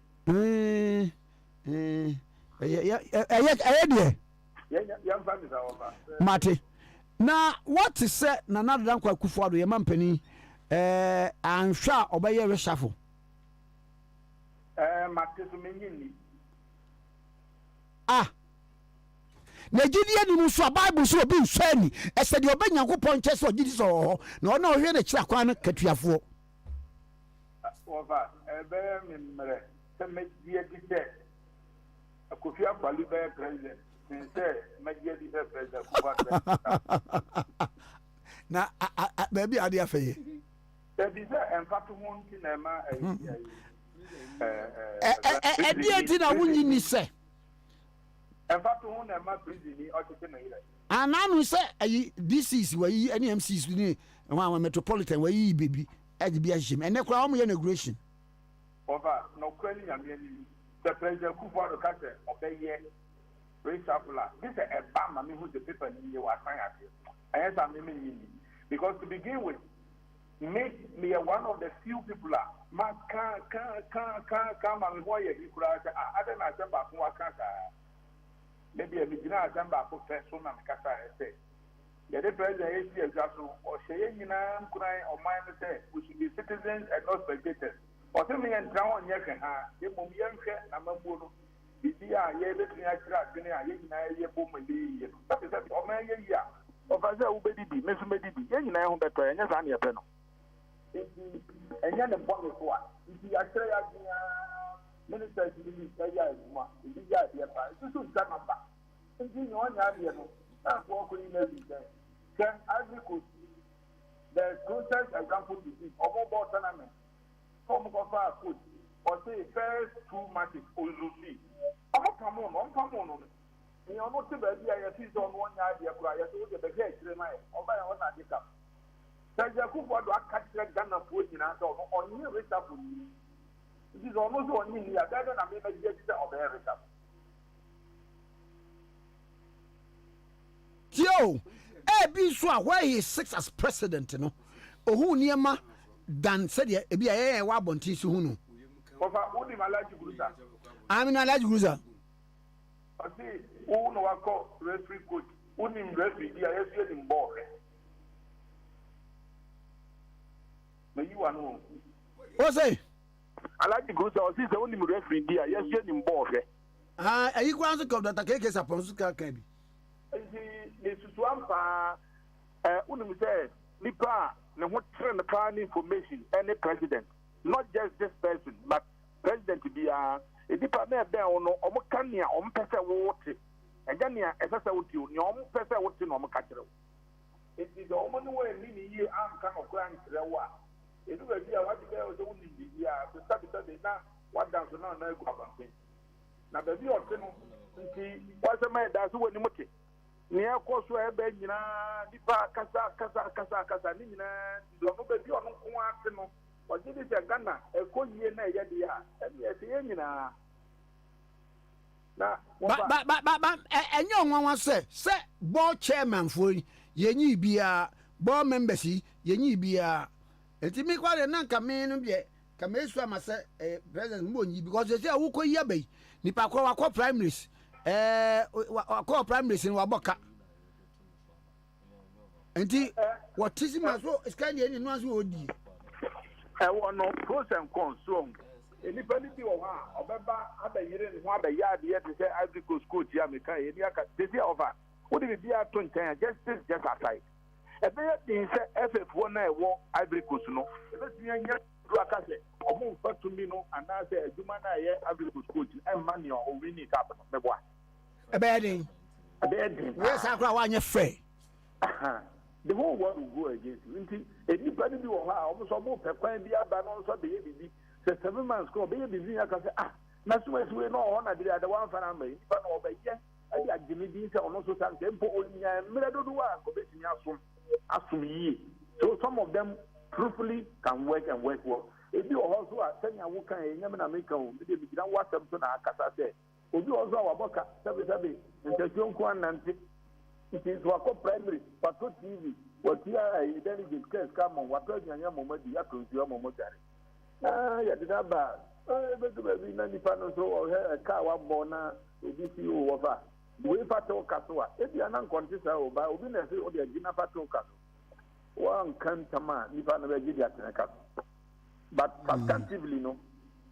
Mate. Now, what is said, Nana Dankwa Kufuado, your company, I'm sure obey your reshuffle. Nigeria ni muso Bible so bi nsani esedi obenya kopon chese ogidi so no na ohwe na kira kwan katuafo over ebe memre se media dite akofi akwali be president se media dite president na baby ade afeye se bi se enfatu ho nti na ma edi na wunyi ni se enfatu ho na ma prison o tete na ire ananu se DCs wayi NMCs ni wa metropolitan wayi baby be a shame and the crown inauguration. Over no quelling and the president who for the country obey ye race up. This is a bam, I mean, who's the people in you are trying to. I am meaning because to begin with, make me one of the few people man can't come and why you could other than I said, but what can't maybe a beginner Zamba for person and Kasa say. The president is or saying, or mine say, we should be citizens and not spectators. Or something and drown Yakan, the Mumianka, Namabuno. Yeah, let me attract a woman. That is a Omega. Of us, Ubedi, Miss Medibi, and I own that prayer, and I'm your penal. And then the bomb is what? If you are saying, Minister, this is a year, this is a year, this is a number. And you know, I'm walking in everything. Then, as we could, the closest example is a mobile tournament. Some of our food, or say, first 2 matches, or Lucy. I'm come on. You know, not to be a season on 1 idea, I told you the gate, or by one idea. There's a coup for a catch like Ghana food in our dog, or new reshuffle. It is almost on me, I don't know, maybe get of the reshuffle. Yo, be sure why he sits as president, you know. Oh, who near ma than said, be a wabonti suhunu. I'm in a large cruiser. I see, who know I call referee coach, who name referee, I see in board. But you are no. What's it? I like the cruiser, I see the only referee, dear, yes, in board. Ah, you want to come that I can't upon Suka. This is one part. Unim said, Nipa, no what turn the plan information, any president, not just this person, but president to be a department there on Omokania, Pesa water, and then as I said, you know, Pesa water, no Macatro. It is the only way many years I'm kind of grand to the war. It will be a what there was only the year to start it now, what does not know government. Now, the view of what's the man that's what you motive. Near course where Benina, Nipa, Casa, Nina, don't be on one, or did it a Ghana, a cold year, and yes, but, and young one say, board chairman for ye be a board members, ye be a. And to me, quite a non come yet. Kameswa must say, President Moon, because they say, who could yabe, Nipa call primaries. Call primaries in Waboka. And what is my so is kind of anyone who would be. I want no pros and cons strong. Anybody or other year and one yard yet to say Ivory Coast Coach Yamika, this year over. What did it be at 20 just aside? A better thing said, FF1 I walk Ivory Coast, no. Let's be a young Rakase, or move back to me, no, and I say, Jumana, Ivory Coast Coach, and money or winning capital. A bedding. Where's our one your friend? The whole world will go against you. Anybody do almost almost a point the other also the baby. The 7 months go, baby, I can say, that's why we know on the other one family, but over here, I got Jimmy Dean on also some tempo only and Mirado Asumi. So some of them truthfully can work and work well. If you also are saying, I will come in America, you don't want them to say. If you also are Boca, Sabi, and the young one and it is what primary, but to TV, what here intelligent case come on, what president Yamoma, the Yaku, Yamomotari. Yeah, the number. But we know the panel so a car one bona, a DCU over. We patrol Casua. If you are non contest over, we never say, oh, the Gina patrol Casua. One can't come on, if I never give that in a cup. But substantively, no.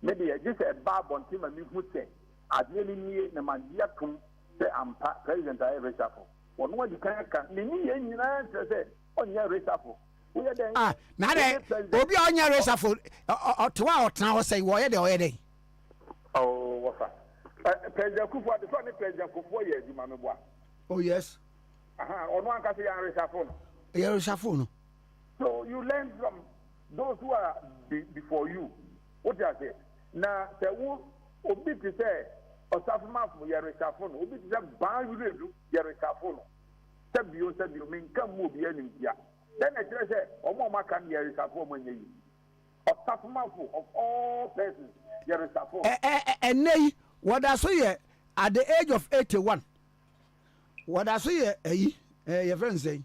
Maybe just a barb on Tim and me would say, I'd really need the Mandia Kum, say, I'm president, I ever shuffle. One way you can't come, Nini, and you say, on your reshuffle. Now, Obi on your reshuffle, or 2 hours now say, why are they already? Oh, what? President Kufu, the funny President Kufu, yes, you mamma. Oh, yes. On one can say, I reshuffle. So you learn from those who are before you. What do I say? Now, there will be to say, or Safma for your reshuffle, will be to say, buy you, your reshuffle. Said you mean come move the enemy. Then I say, or more can your reshuffle when you. Or Safma of all persons, your reshuffle. And nay, what I say at the age of 81, what I say, your friend say,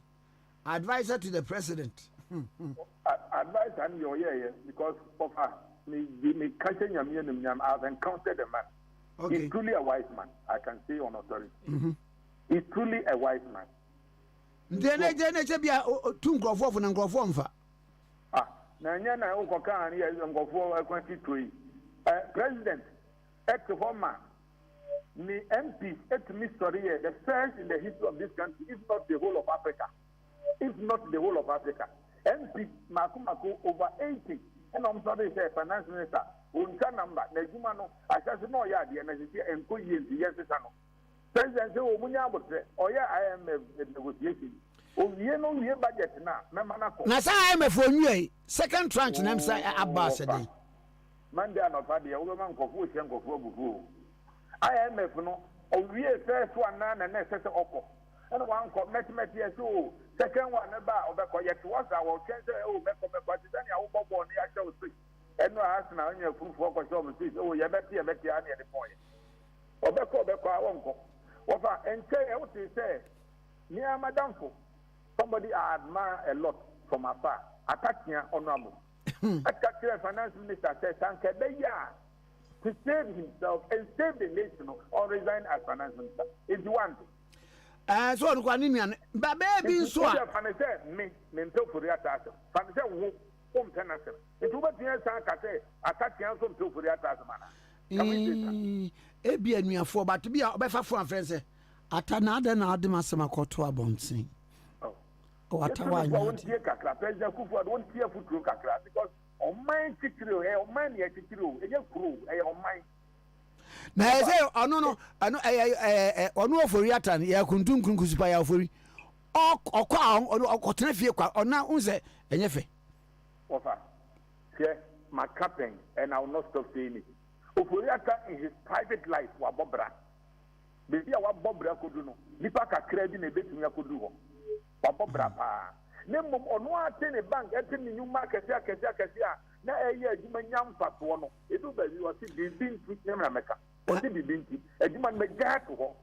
advisor to the president. Advice and your because of me catching your I've encountered a man. Okay. He's truly a wise man. I can say on authority. He's truly a wise man. Then be a two Grofo and Grofomfa. Nanyana Okoka and Grofo 23. President, at the former, the MP, at mystery, the first in the history of this country, if not the whole of Africa. If not the whole of Africa. MP Makumako over 80. And I'm sorry, say finance minister. Unka number, Nejumano, I said no yard, and I say, and go years, yes, President, so Munya would say, oh yeah, I am a negotiation. Oh, you know, your budget now, Mamanaco. Nasa I am a for you, second tranche, and I'm saying, Abbas. Monday, I'm not the old man of Bush and Gofu. I am a no, oh, we are first one, and necessary oppo. And one called Mathematics, oh, second one about the yet was our chance, oh, Pakistani, our Bobo, the actual street. And no ask now in your food for consumer street, oh, you bet you at the point. Obeko, I won't go. And say, I would say, near Madame, somebody I admire a lot from afar, attacking honorable. Attacking finance minister says, to save himself and save the nation or resign as finance minister. It's one thing. So, Guaninian, but baby, so I me, mental for the attack. Fancy home tenants. It's over the say, attacking some to for the attack, man. Ebi enu afọ but to be a befa for friends atanada na adema sema koto abontin o atawa anya won tie kakra president kufu won tie futuro kakra because on mind titiro on mind ye titiro e kuro e on mind na e say ono ono ofori atan ya kuntum kunkusupa ya ofori okwa okotena fie kwa ona unse enyefe ofa here my captain and I will not stop saying it. Oforiata in his private life wa bobra. Baby wa bobra ko do no. Nipa kakra bi na betumi akodu ho. Wa bobra pa. Nemmom ono ate ne bank ate ne nyuma kese a na eye adwuma nyamfa to no. Edu ba bi o se bibinti nyamra meka. O se bibinti adwuma no megya to ho.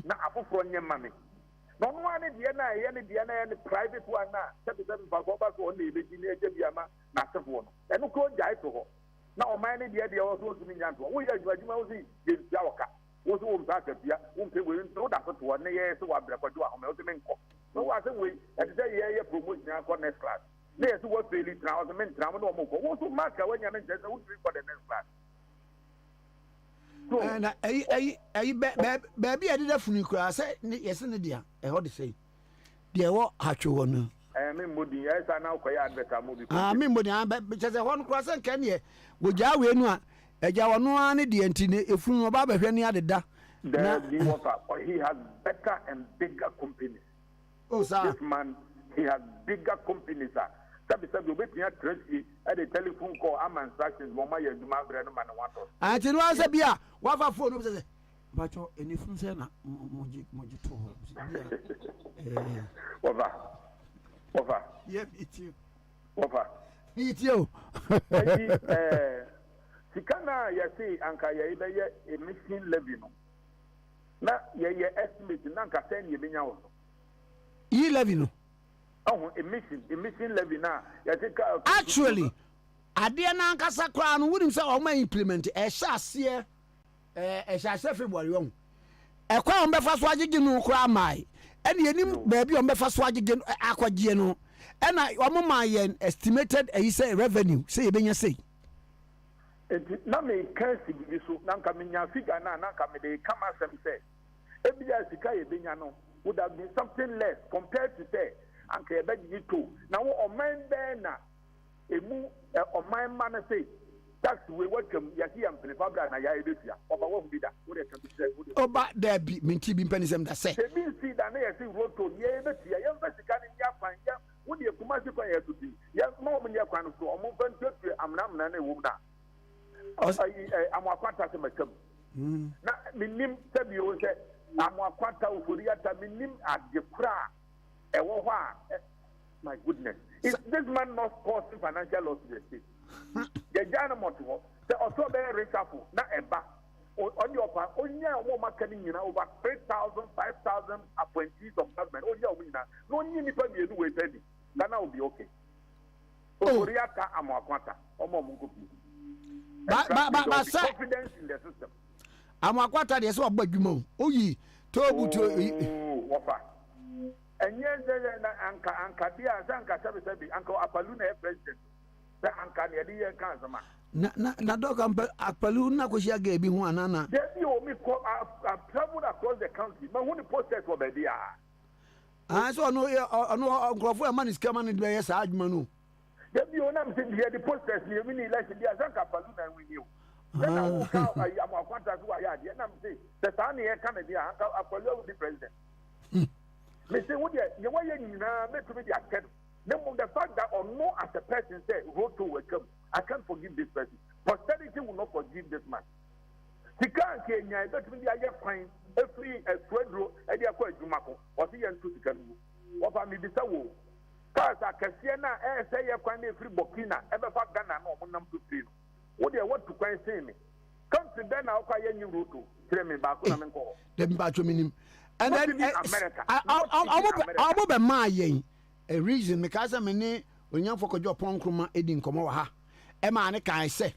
Na afoforo nyema me. No no ane de na eye ne de na eye private one na. Se be ba ko ba so na ebeji na eje biama na sefo no. Eno ko jai to ho. Now, my idea also to me, we are Jimmy, Jawaka, was home back at Pia, whom they will throw that to 1 year to a break or to a Meltemenko. No other way, and say, yeah, promotion on next class. There's what really now the men travel no more. What to mark when you're just a wood for the next class. And baby, I did a funny class. Yes, and dear, I heard to say, dear, what had you on? I mean, Moody, yes, I now quite better movie. I mean, because I want to cross and can ye. Would you win? A Jawano, the Antine, if you know Baba, any other da. He has better and bigger companies. Oh, sir. This man, he has bigger companies, sir. Said you wait here Tracy at a telephone call. I'm instructions. Mama, you do my brand man want us. I tell you, I said, yeah, what a phone was it? But you're any from Sena, Mojito. Over. Yeah, it's you. Over. It's you. Sikana ya say anka ya ibe ye emission levy no. Na ye estimate na anka 10 ye benya wo. Ye levy no. Oh, emission levy na ya say actually ade na anka sakra no wunim say o ma implement e sha se February won. E kwa on be fa so agege no kra mai. And you need baby on befa so agege akwagie no and omoma yen estimated say revenue say e benya say na me kasi bi so na nka menya figure na nka me dey come asem say ebia sika e benya no would have been something less compared to say anka e begi to na wo oman be na emu oman man say tax we welcome yaki am prefabra na ya ebetia oba wo bi da wo dey can be say oba there be minti bi mpanisem da say e bin see da na ya see road to ye ebetia ya mfasika ni ya kwan ya wo dey kuma se kwan ya to bi ya mo mo nya kwan so omo fantu amna na e wo na amwakwata se makam na minim sabi o se amwakwata oforiata minim adekura e wo ho a my goodness is this man not causing financial loss to the state the jana moto se also be reshuffle na eba on your part onya o maka ni nyina over 3,000 5,000 appointees of government onya o nyina no nyi ni pa bi edu we tedi Ghana will be okay oforiata amwakwata omo munko bi but confidence in the system. Amakwata de so obadwuma oyi tobu to wofa enye ze na anka dia zanka sabi anka apalu na president na anka ne de kan sama na doka apalu na ko shia ga bi ho anana there be o me ko travel across the country ma hu ni process wo be dia so no nkrofo e man scam man de yes adwuma no there be o na me say the process ni mi ni election dia zanka apalu na win you na wo ka amakwata so ya dia na me say the time e kan dia anka apalu will be president me say what you why you na me to be the acted the fact that or no as a person say Roto will come, I can't forgive this person. Posterity will not forgive this man. Sika Kenya, that will be a fine, every Fredro, and you are quite Jumako, or see and two Sika. What I mean, this wo. Cars are Cassiana, say a quite free Bokina, ever fact Ghana, no one to three. What they want to quite say me. Come to then, I'll call you Roto. Tell me back on and call. Them batch minim. And then America. I'll be my a reason because I'm in when young folk your Kwame Nkrumah Edin Komoha. Emma ne kai say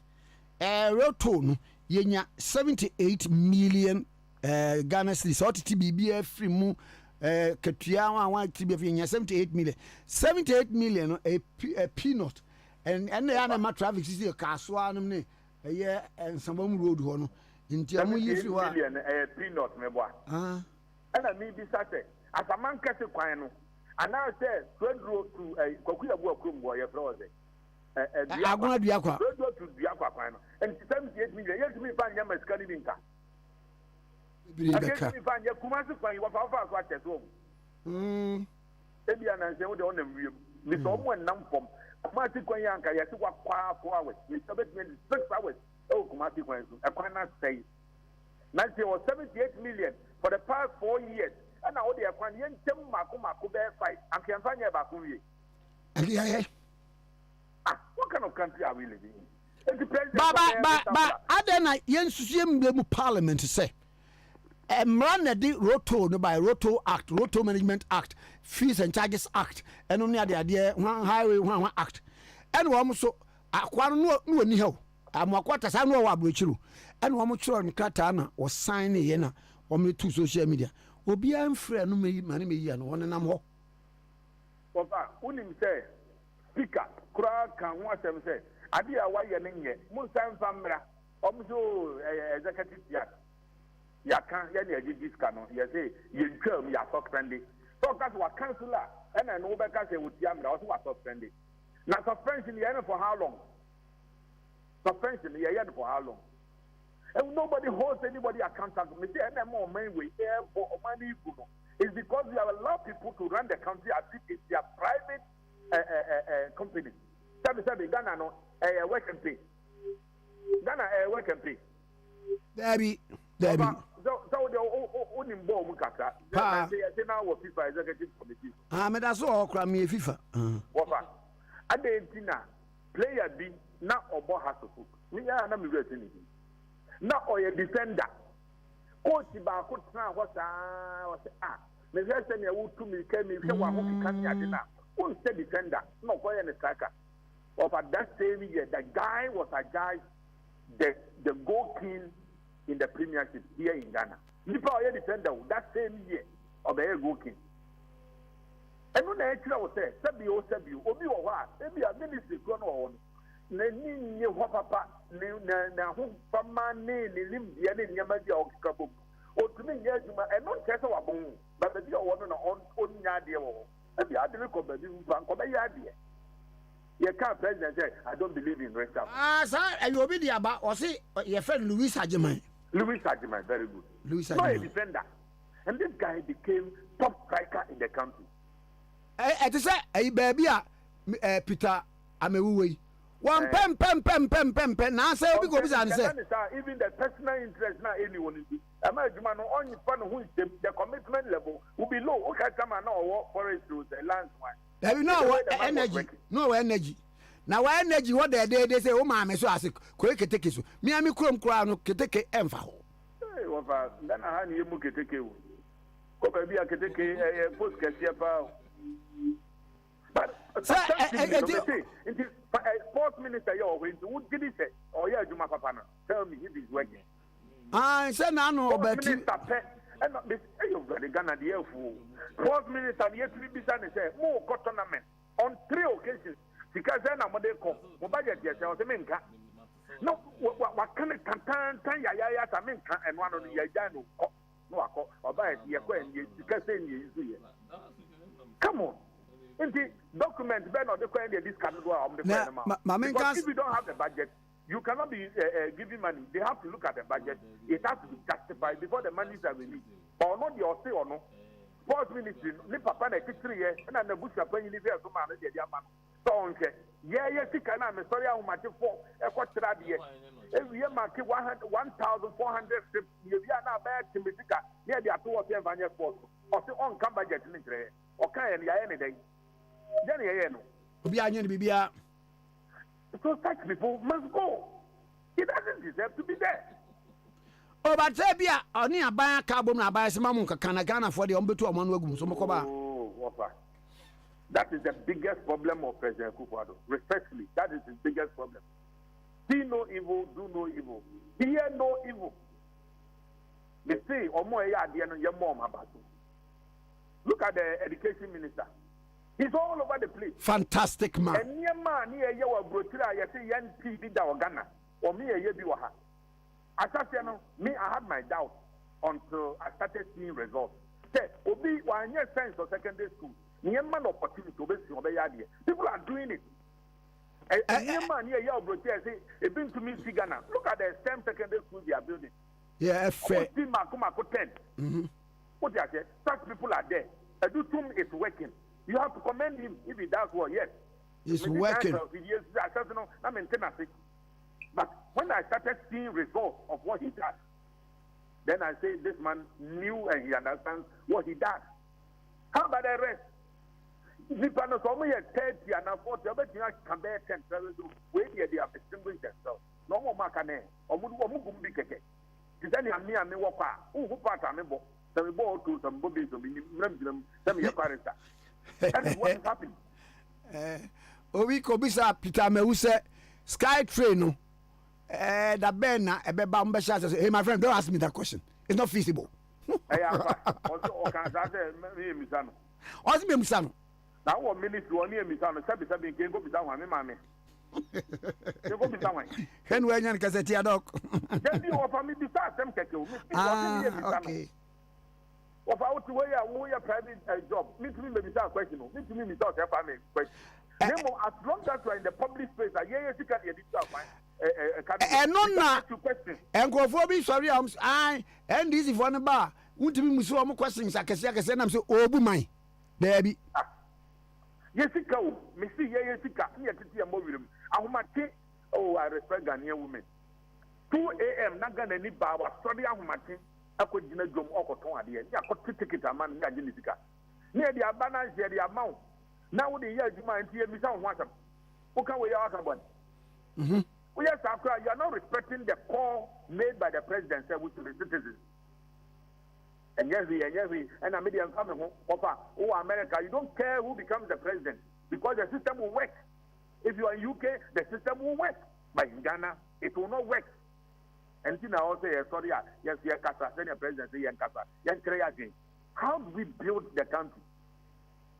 Roto yenya 78 million Ghana cedis or TBBF free mu Katua one TBF 78 million a peanut and the animal traffic is a castle ne a year and some road hono into a million peanut me boy and I mean this as a man kase kwano. And now says, Fredro to a Kokuya Bokum boy, a frozen. I'm going to be aqua. Fredro to the aqua final. And 78 million. Yes, we find them as Calivinka. I find your Kumasi find what our watch at home. Maybe I say, what on them, Miss Owen Nampom, Kumasi Quayanka, yes, what 4 hours, with 6 hours. Oh, Kumasi Quayan, I cannot say. Now, there was 78 million for the past 4 years. And now they are finding them Mako fight and can find about who what kind of country are we living in? But Adena Yensuim Parliament to say Mrana di Roto no by Roto Act, Roto Management Act, Fees and Charges Act, and only the idea one highway one act. And one so no ni ho. Amakwata sa no wa brochiru. And one much on Katana was signing yena or me to social media. Obi am frɛ no me mane me yia no won nam ho papa unim sɛ speaker kura kan ho asɛm sɛ ade a wayɛ ne nyɛ mun san famra omso executive ya kan ya ne agi diska no ya sɛ ye twam ya suspend so ka wa councilor ɛna no be ka sɛ wotia mra so wa suspend na suspension ye for how long suspension ye for how long. And nobody holds anybody accountable. It's because we have allowed people to run the country as if it's their private company. Ghana no work and pay. Ghana work and pay. Debbie. So the only bomb mukata. They now were FIFA executive committee. Me that's all cram me FIFA. What? Adentina player B na obo has to cook. Me ya na me ready. Na oye defender coach ba ko tran ho saa o se me say me wo tu mi ka mi hwe wa ho kika ade na won say defender no ko ye ne striker of that same year the guy was adjudged the goal king in the premiership here in Ghana nipa oye defender that same year of the goal king enu na e kira wo say sabi obi wo ho a ebi a ministry ko no wo na ni ho papa na ho fama ne lim dia ne nyama dia o kikabo o tumi nya adwuma e no nkese wa bon ba ba dia wo no na on nya de wo e bi ade ko ba bi mfa ko ba ya de ye can president say I don't believe in rest up sir you obi dia ba o say your friend Louis Ajiman very good Louis Ajiman no defender and this guy became top striker in the country it is say baby Peter Amewuwe one pem na say obi go be say even the personal interest na anyone do am adwuma no only fa no hu the commitment level will be low okay come na owo forest roads the land one there you know energy na wa energy what they say o ma me so ase ko keteke so mi ami krom kra no keteke emfa ho eh wo fa na ha ni emu keteke wo ko ba bi keteke post kesia pa but sports minister you always would get it or yeah Juma Papa tell me if he's working Ah, say na no bet. Minister pe and not this the Ghana the fool. First minister the to be say more tournament on 3 occasions because then I'm dey come. Mo budget yes I say menka. No what can tan ya ta menka and one on ya no akọ ọba yẹ kọ ẹni kẹsẹ ẹni yẹn yẹ come on nti document bẹ́ẹ̀ na ọdẹ kọ ẹni yẹ this card go am the plan because if you don't have the budget you cannot be giving money they have to look at the budget it has to be justified before the money is released or not the ọsẹ ọno sports ministry ní papa na titiri yẹ ẹna na bush apẹyin ní bẹẹ sọmọ àná jẹdi ama sọ ọhún yẹ sika náà mi sọrí ahomate fọ ẹkọ tẹrẹ adìyẹ. Every mark 1,400 strips. You are not bad to Mexico. Near the Atu Vanya Sport. Or the on come budget in it. Or can any day. Then Bibia. So such people must go. He doesn't deserve to be there. Oh, but Zabia, only a buy a carbon, I buy some Mamunka Kanagana for the Ombutu of Manwagum. Oh, that is the biggest problem of President Kufuor. Respectfully, that is his biggest problem. See no evil, do no evil. Hear no evil. They say, look at the education minister. He's all over the place. Fantastic man. And near man, near your brother, I say, young P. Ghana, or me a yebiwaha. I had my doubts until I started seeing results. Say, Obi, 1 year science or secondary school, near man opportunity to be people are doing it. Look at the STEM secondary school they are building. Yeah, fair. 10. What say? Such people are there. Edutum is working. You have to commend him if he does well. Yes, it's working. But when I started seeing results of what he does, then I say this man knew and he understands what he does. How about the rest? Nipa no so me 30 and 40 obeti can bear 10 wey they have distinguished themselves no more maka na omu gum bi keke tisani ami wo kwa who part am bo some bo to some bobi so mi mram some your character that is what is happening owi ko bisa Peter Mewu say sky train no da ben na ebeba mbesha say hey my friend don't ask me that question it's not feasible also can say me misano osi me misano now what ministry one year misano sabi can go bisa wan me mame you go bisa wan hen we nyan kaseti adok then you offer me bisa sem keke o me okay offer out to where private job me to me bisa question o me to me bisa o family question nemo as long as you are in the public space yeah sika dey do fine no na enkrofo bi sorry and this if one ba wuntimi musu o mo questions akese na so obu man baby yesika o me see yesika me tete am wirim ahomate oh I respect Ghanaian women 2 a.m. na Ghana ni ba wa sorry ahomate akogina dwom okoton ade ya akoti ticket aman ya gine sika ne dia balance ya dia amount na wo de ya adwuma antie mi sa ho asam wo kan we ya aka bon we are sakra you are not respecting the call made by the president to the citizens. And yes, and I'm coming home. Oh, America, you don't care who becomes the president because the system will work. If you are in UK, the system will work. But in Ghana, it will not work. And then I also say, sorry, yes, Kasa, then the president say, yes, Kasa, yes, Kreyagin. How do we build the country?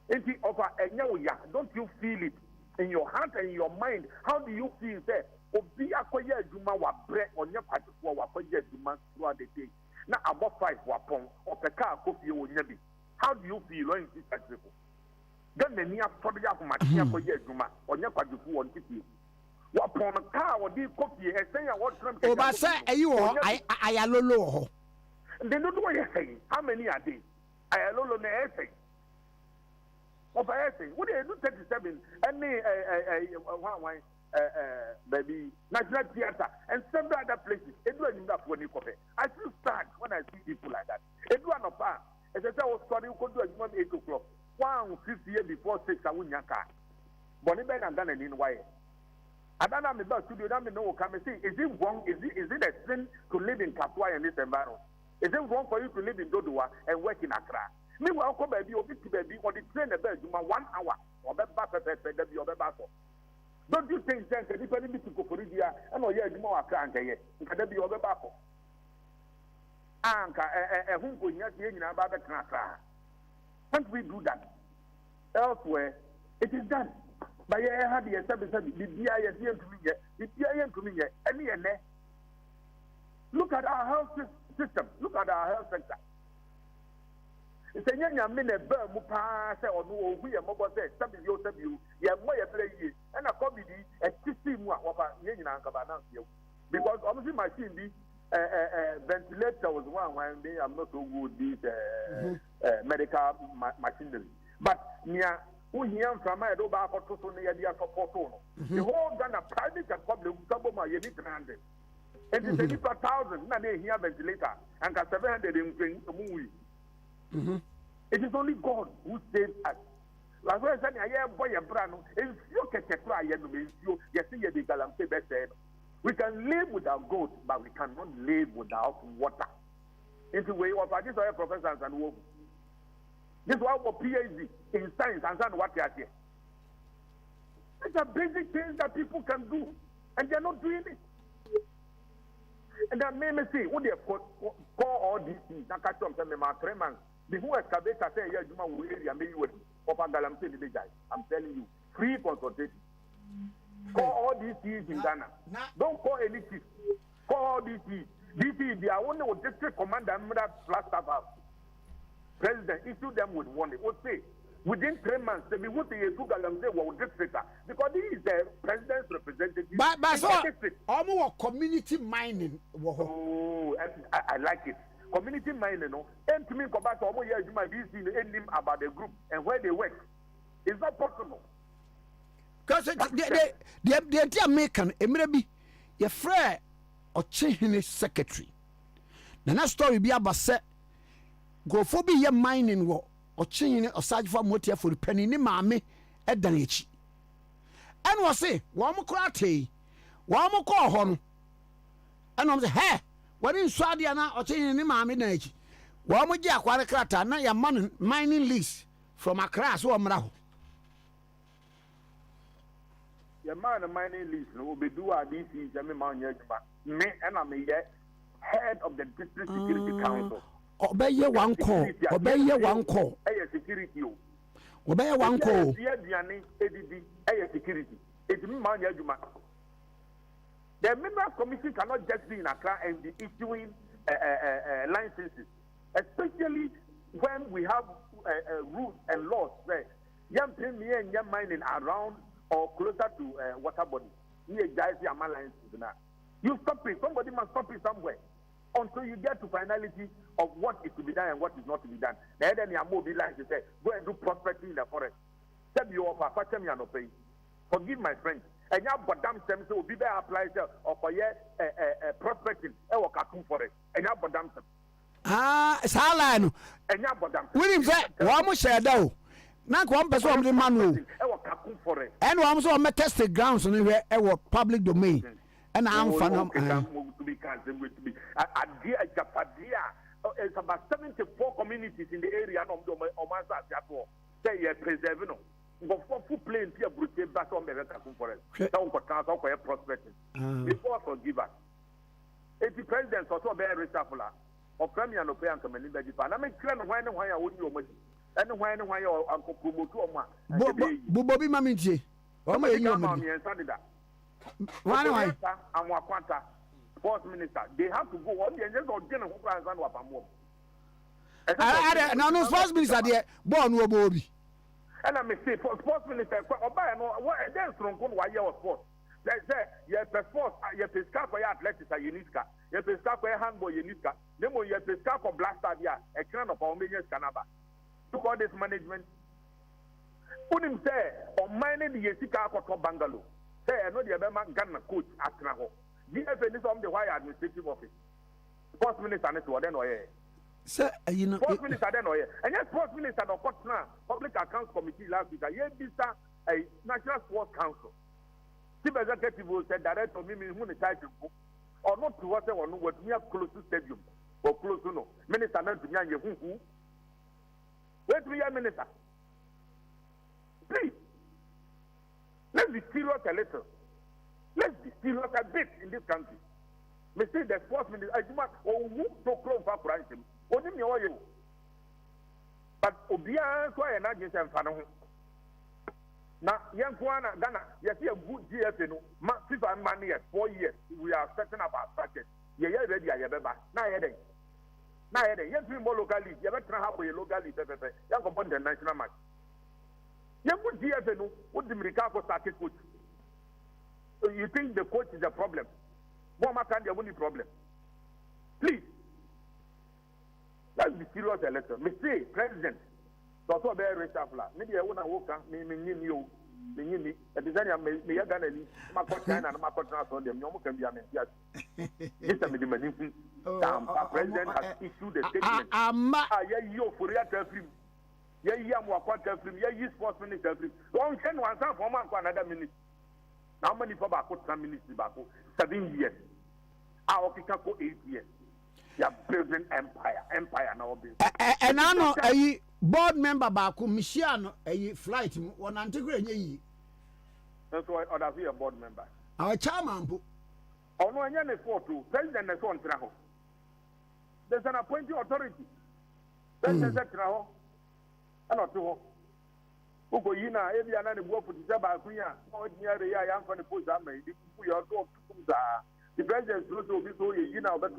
Don't you feel it in your heart and in your mind? How do you feel that? Obi akoye adwuma wa bre onye kwatifo wa akoye adwuma throughout the day. Na about 5 wapon opeka akofie wonya bi. How do you feel when you see such people? Then the near for the akomati akoye adwuma onye kwatifo won titi. Wapon ka wodi kofie esen ya what tram. O ba say eyi wo ayalolo ho. They don't know what you saying. How many are they? Ayalolo na essay. Of essay. What they do 37 any baby National Theatre and several other places. I feel sad when I see people like that. As I said, I was sorry, you could do it 8 o'clock. 150 years before 6, I wouldn't have car. But if I done it in why? I don't know about studio. I don't know. Come and see. Is it wrong? Is it a sin to live in Kapwa in this environment? Is it wrong for you to live in Dodua and work in Accra? Meanwhile, come baby, or baby, or the train the bed, you 1 hour, or the bus, or the bus. Don't you think that the people need to go for India and or yeah, more account here? Can there be other battle? anka who go here about the cancer. Can't we do that? Elsewhere, it is done. But I had the service the BIS to me yet, the BIS to me yet, any and look at our health system, look at our health sector. It's a young man, a bird, Mupa, or no, we are mobile, WW, Yamoya play, and a comedy, a system of a young Ankabana. Because obviously, my team, ventilator was one when they are not so good, these medical machinery. But near who hear from my Doba or Tosonia support. The whole Ghana private and public government, you need 300. And it's a different 1,000, and they hear ventilator, and 700 in the movie. It is only God who saves us. Like I said, I am boy and brand. If you can try, you see the Galamse best. We can live without gold, but we cannot live without water. It's the way of this are professors and work. This is why for PhD in science and what they are here. These are basic things that people can do, and they are not doing it. And that made me see what they call all these things. I catch them, say, my 3 months. The who excavator say, yeah, you will area, maybe with Galamse in the guy. I'm telling you, free consultation. Call all these things in Ghana. Don't call any chief. Call all these things. This is the only district commander plus staff house. President issue them with warning. What say? Within 3 months, they will say Galamse will district because this is the president's representative. But so almost community mining. Oh, I like it. Community mining, no. And to me, come back to almost years, you might be seeing anything about the group and where they work. It's not possible. Because the idea making a maybe your friend or change his secretary. The next story be about set go for be your mining war or change or search for motive for the penny ni mammy at Danichi. And was say, one more crate, one more call home. And I'm the hair. What in Swadiana or change ni mammy nature. One more jack, what a crata, now your mining lease from a class or mraho. Your man of mining lease will be do our DC, Jimmy Mount me and I'm head of the District Security Council. Obey your one call, obey your one call. Security. Obey one call. Security. It's me, Mount Yajuma. The Minerals Commission cannot just be in Accra and be issuing licenses, especially when we have rules and laws where young premier and young mining around or closer to water body. You stop it. Somebody must stop it somewhere until you get to finality of what is to be done and what is not to be done. Then you are mobilized to say, go and do prospecting in the forest. Tell me offer, me and pay. Forgive my friend. And you have damn them so be there applies or for prospecting or cartoon forest. And you have damn them. Ah, it's how I know. And you have damn. We in fact, one more shadow. Not one person of the manual. And one so I test the grounds on the public domain. And I'm fan it's about 74 communities in the area of Omansa. Say you're preserving them. But for full plane, Pierre Bruce back on the forest. Don't go prospecting. Before forgive us. If the president also bear reshuffler or premier no pay and come in the Japan, I make clear why I would you money. And why your uncle promote to Bobby Maminchi. Oh, my why? I'm Wakwanta, sports minister. They have to go on the agenda of general plans and Wapamo. No, sports minister, there, born Bobby. And I may say, for sports minister, what a dance from Kunwaya sports. They say, you have a sports, you have a scarf for your athletics, a uniska. You have a scarf for your handball, uniska. Then you have a scarf for blaster, a crown of our millions canaba. Took all this management. Put him say, on mining the Yesika for Bangalo. Say, I know the Abema Ghana coach at Naho. GFN is on the wire administrative office. Sports minister, and it's what then or sir, you know, sports minister then or and yes, sports minister of Kotna, Public Accounts Committee last week, a National Sports Council. Chief executive will say, direct of me, who is title or not to what they want to work near close to stadium or close to no. Minister, not to me, who? Wait to your minister. Please. Let's be serious a little. Let's be serious a bit in this country. Me say the sports minister, I do not who to close for Pranchim. Only me or you. But Obia, so I am not just a fan of him. Now, young Kwana, Ghana, you see a good GFN, FIFA money at 4 years. We are setting up our budget. You're ready, I have ever. Now, you have 3 more locally, you have a halfway locally, you have a national match. You good GFN, what the Miracle started coach. So you think the coach is a problem? What can the only problem? Please, let's be serious election. Me say, President, so very reshuffler. Maybe I want to work on me, you. At the time, me a Ghana, my China, and my contract on them. No can be a man. Yes, the President has issued a statement. You for your film. Yeah, film. Yeah, sports minister film. One can one time for another minute. How many for back 7 years? Our Kikako 8 years. Yeah, present empire now. And I know a board member Baku Michiano a flight one antigrade. That's why others be a board member. Our chairman. Oh no, I am a photo. President is on travel. There's an appointed authority. President is travel. And not to Ugo Yina, every another work for the Sabakuya, or near the young for the post. The president is also so you know, but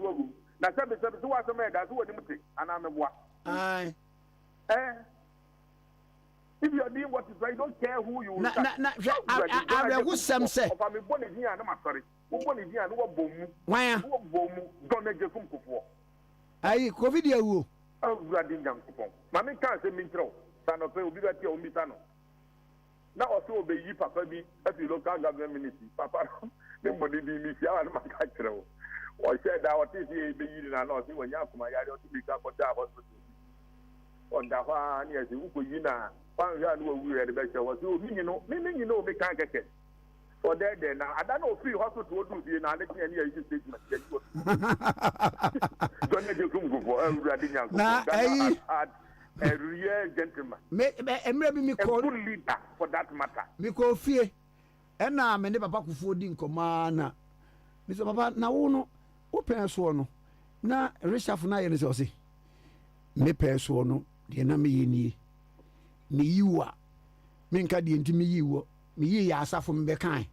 now, two was a man that's what and I'm a what. If you are doing what is right, don't care who you I will some say. If I'm born in here, I'm sorry. Who born in here, no boom. Why? Don't make a phone for. I COVID you. Oh, Radin Young. Mammy can't say me throw. Son of a bigger tea on me, Tano. Now also obey you, Papa, be at the local government ministry. Papa, nobody be me, I'm a catcher. Or said our TCA be in an office when you have my yard to become a hospital. On the one, yes, Ukuyina, one yard where we had the best was you, meaning you know, we can't get it. For that, then I don't know free hospital to be in a statement. Don't let you come for Radin. A real gentleman. Maybe me call leader for that matter. Me call fear. And now, many papa could afford in command. Mr. Papa, now, no, open so na reshuffle na yene so me peso no de na me yini me yiwa me nka de ntimi yiwo me yi ya asafo me be kan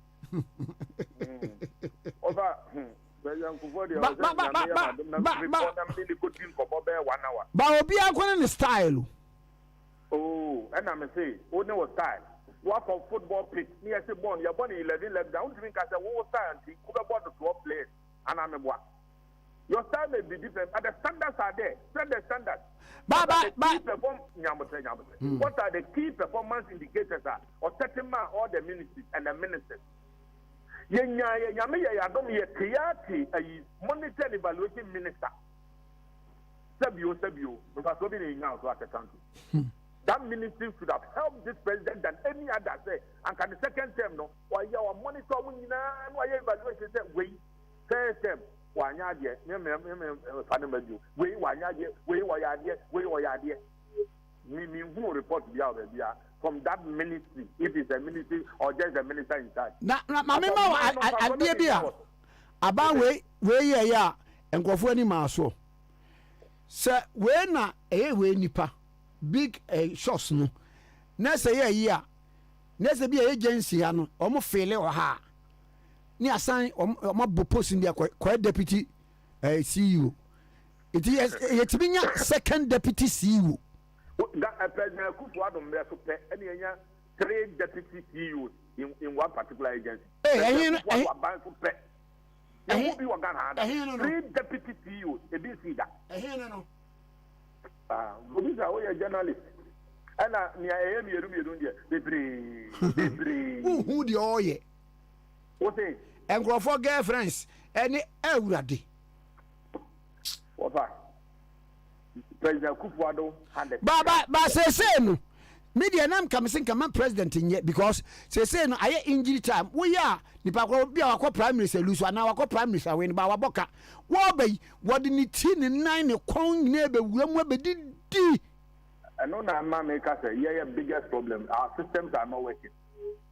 ofa ba obi akwana ne style oh and I say o ne was style what for football pitch me say born you born 11 left down to me ka say wo style anti ku be board to 12 players and I'm a your style may be different, but the standards are there. Set the standards. What are the key performance indicators or setting man all the ministries and the ministers? Monitor and evaluation minister. That ministry should have helped this president than any other. Say, and can the second term no? Why you are monitoring and why you evaluation say wait first term. Wanyadie, Fanamadu, we Wanyadie, we Wayadie, me who report the other from that ministry, if it's a ministry or just a minister in charge. I about way, ya, and go for any maso. Sir, when we nipa big shots no, next a year, next be agency, and almost fail or ha. Ni assign my post in there quite deputy CEO. It is a second deputy CEO. President Kufuor any 3 deputy CEOs in one particular agency. Hey, 3 deputy CEOs. A bit see that. No. These are a journalist. And near who the oil? What is and go for girlfriends any everybody. President Kufuor had but say no media nam come sing come president in yet because say no aye injury time we are nipa ko bia wa prime minister lose na wa prime minister we ba wa boka wo be what ni tin 9 ne kon na be wuram be di no na ma make us a biggest problem our systems are not working.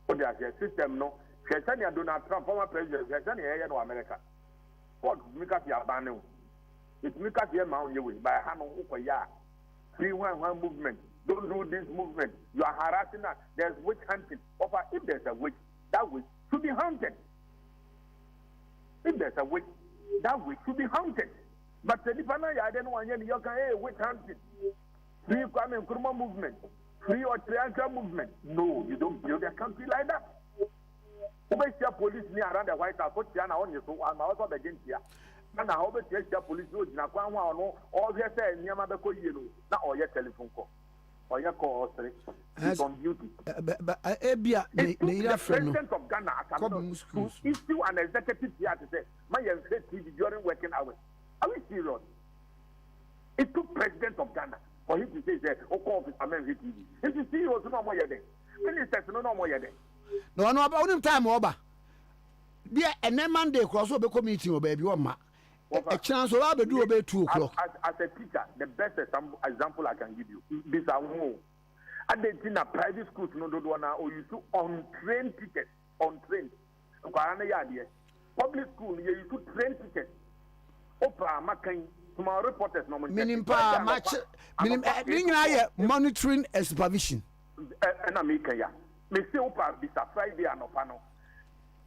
What they are system no Donald Trump, former president, no America. sport mika fi abane o it mika fi ma onye we by ha no ukoya free one movement don't do this movement you are harassing us there's witch hunting over if there's a witch that witch should be hunted if there's a witch that witch should be hunted but the different ya den one yen you can witch hunting free Kwame Nkrumah movement free or triangle movement no you don't build a country like that. Obesiya police ni around the White House. What Tiana on you so I'm also begin here. And I hope the police road na kwa wa no all they say nyama be ko yelo na oye telephone call. Oye call straight. It's on duty. Abia the president of Ghana to issue an executive here to say my TV during working hours. Are we serious? It took president of Ghana for him to say office American TV. If you see you no more yede. Ministers no more yede. No about time over. Dear and then Monday cross over committee or baby or ma. A chance of I'll do about 2 o'clock. As a teacher, the best example I can give you. This are more. And they in a private schools no do one or you to untrained tickets. Untrained. Public school you to train tickets. Oprah Macan tomorrow reporters no meaning match meaning monitoring and supervision. And I make a me say Oprah this a Friday and opano.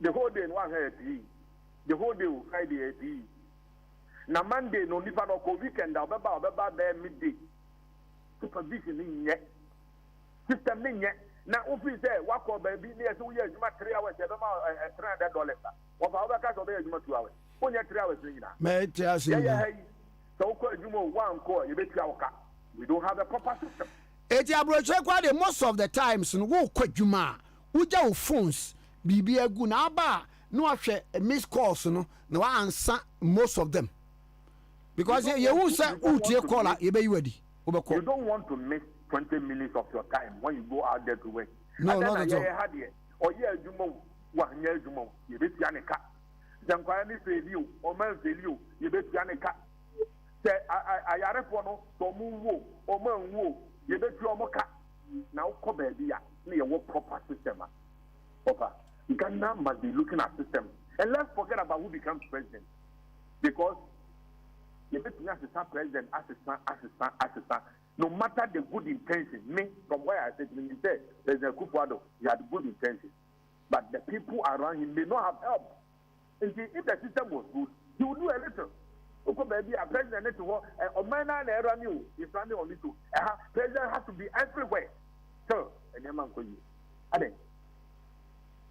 The whole day in 1 PE. The whole day Friday PE. Na Monday no nipa no ko weekend obeba there midday. Supervision in yet. System in yet. Na office say work or baby near so we use 3 hours $300. What our case obey 2 hours. Only 3 hours na. Me tell you. So ko jumo one call you bet you we don't have a proper system. Eti abroche kwa de most of the times no wo kwadwuma uja wo phones bibi agu na aba no ahwe miss calls no na wa answer most of them because you who say utie caller you be ready you don't want to miss 20 minutes of your time when you go out there to work no not at all or yeah jumo wa nya jumo you be tianeka jankwaya ni failure o man failure you be tianeka say ayare for no so mu wo o man wo you bet you omoka now come baby ya na your proper system proper Ghana must be looking at system and let's forget about who becomes president because you bet you assistant president assistant no matter the good intention me from where I said when you say President Kufuor he had good intention but the people around him may not have help and if the system was good he would do a little. Oko baby a president to o man na era ni o is running on it too. President has to be everywhere. So, and man ko yi. Ade.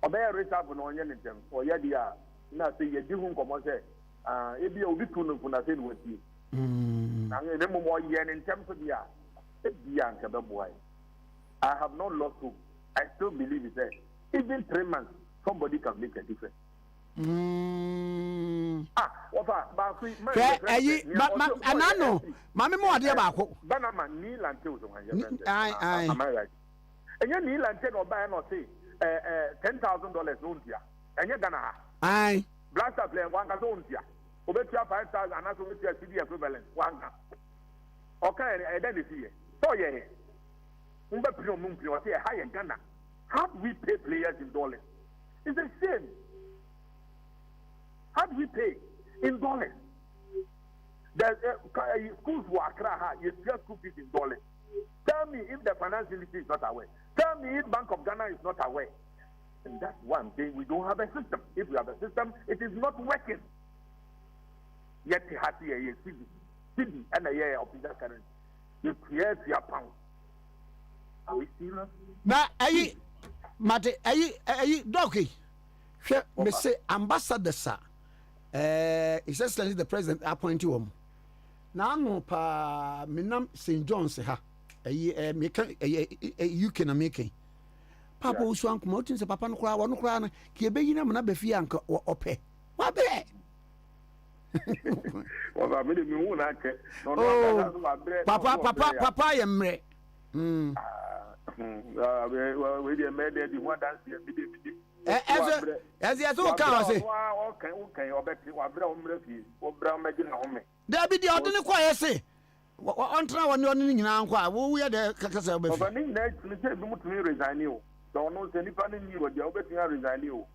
Obe raise up no onye ntem. O ye dia na say ye di hu nkomo say e bia obi tu no na say no wati. Na ne mo mo ye ntem so dia. E bia nka be boy. I have not lost hope. I still believe it there. Even 3 months somebody can make a difference. Anano, Mammy more dear Bako. Banama kneel until I. And you kneel until or buy or say $10,000 loan here. And you're gonna. Aye. Blaster play one has owned here. Over 5,000 and also with your CD equivalent. One. Okay, identity. So, yeah. Umba higher Ghana. How do we pay players in dollars? It's the same. How do we pay in dollars? The schools who are Accra, you still school fees in dollars. Tell me if the finance ministry is not aware. Tell me if Bank of Ghana is not aware. And that's one thing, we don't have a system. If we have a system, it is not working. Yet it has a city and a year of that currency. You create your pound. Are we serious? Now, Mate, Doki, me say ambassador, sir. It's just the president appointed him. Now, no, pa, Minam St. John's, ha, a UK na making. Papa was one promoting the Papa no cry, one cry, Kiabina, Manabefi, uncle, or pay. What be? Papa, I am me. As he has all cows. There be the ordinary quiet say. On trial on your now, we are the Cacasa. Resign you. Don't know any funny you, but you're betting I resign you.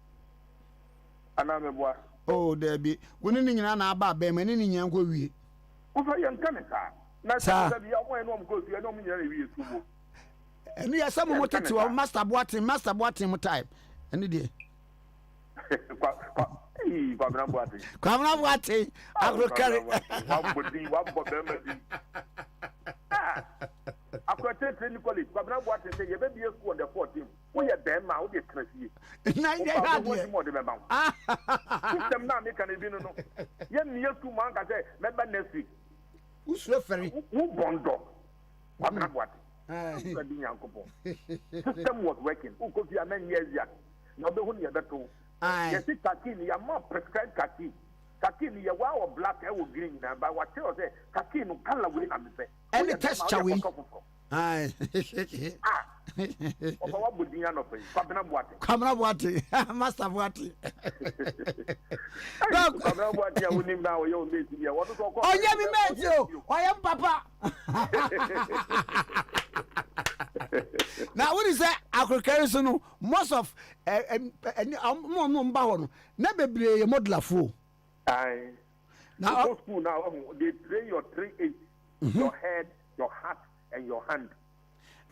And I'm a boy. Oh, there be. When any na aba be man any nyan go wie. Ufa yan kanisa. Na sa bi ya mo eno go fi eno mo nyare wie sumo. Enu ya some mo tete o master boating mo type. Enu de. Kwame Boating. Agro carry. Wa bodi. Akwete training college. Kwame Boating say ye be be school on the 14th. We ya dem ma we dey trafie. Na dey hard. System na me can be no. Ye me school man ka say member next week. Who so ferry? Who bondo? Kwame Boating. System was working. Who go fi amen years ya. Na be hu ne beto. Yes, kaki ni ya more prescribed kaki. Kaki ni ya wa or black or green na but what tell say kaki no color we na me say. Any test chawi. Aye. Ofa wa budinya no pe. Kwame Boating. Master Boating. Kwame Boating ya unim na o yo mate ya. What to call? Oh, yeah, me mate you. I am papa. Now what is that agriculture no most of no na bebre ye model afo. Aye. Now school now they train your 3-8, your head, your heart and your hand.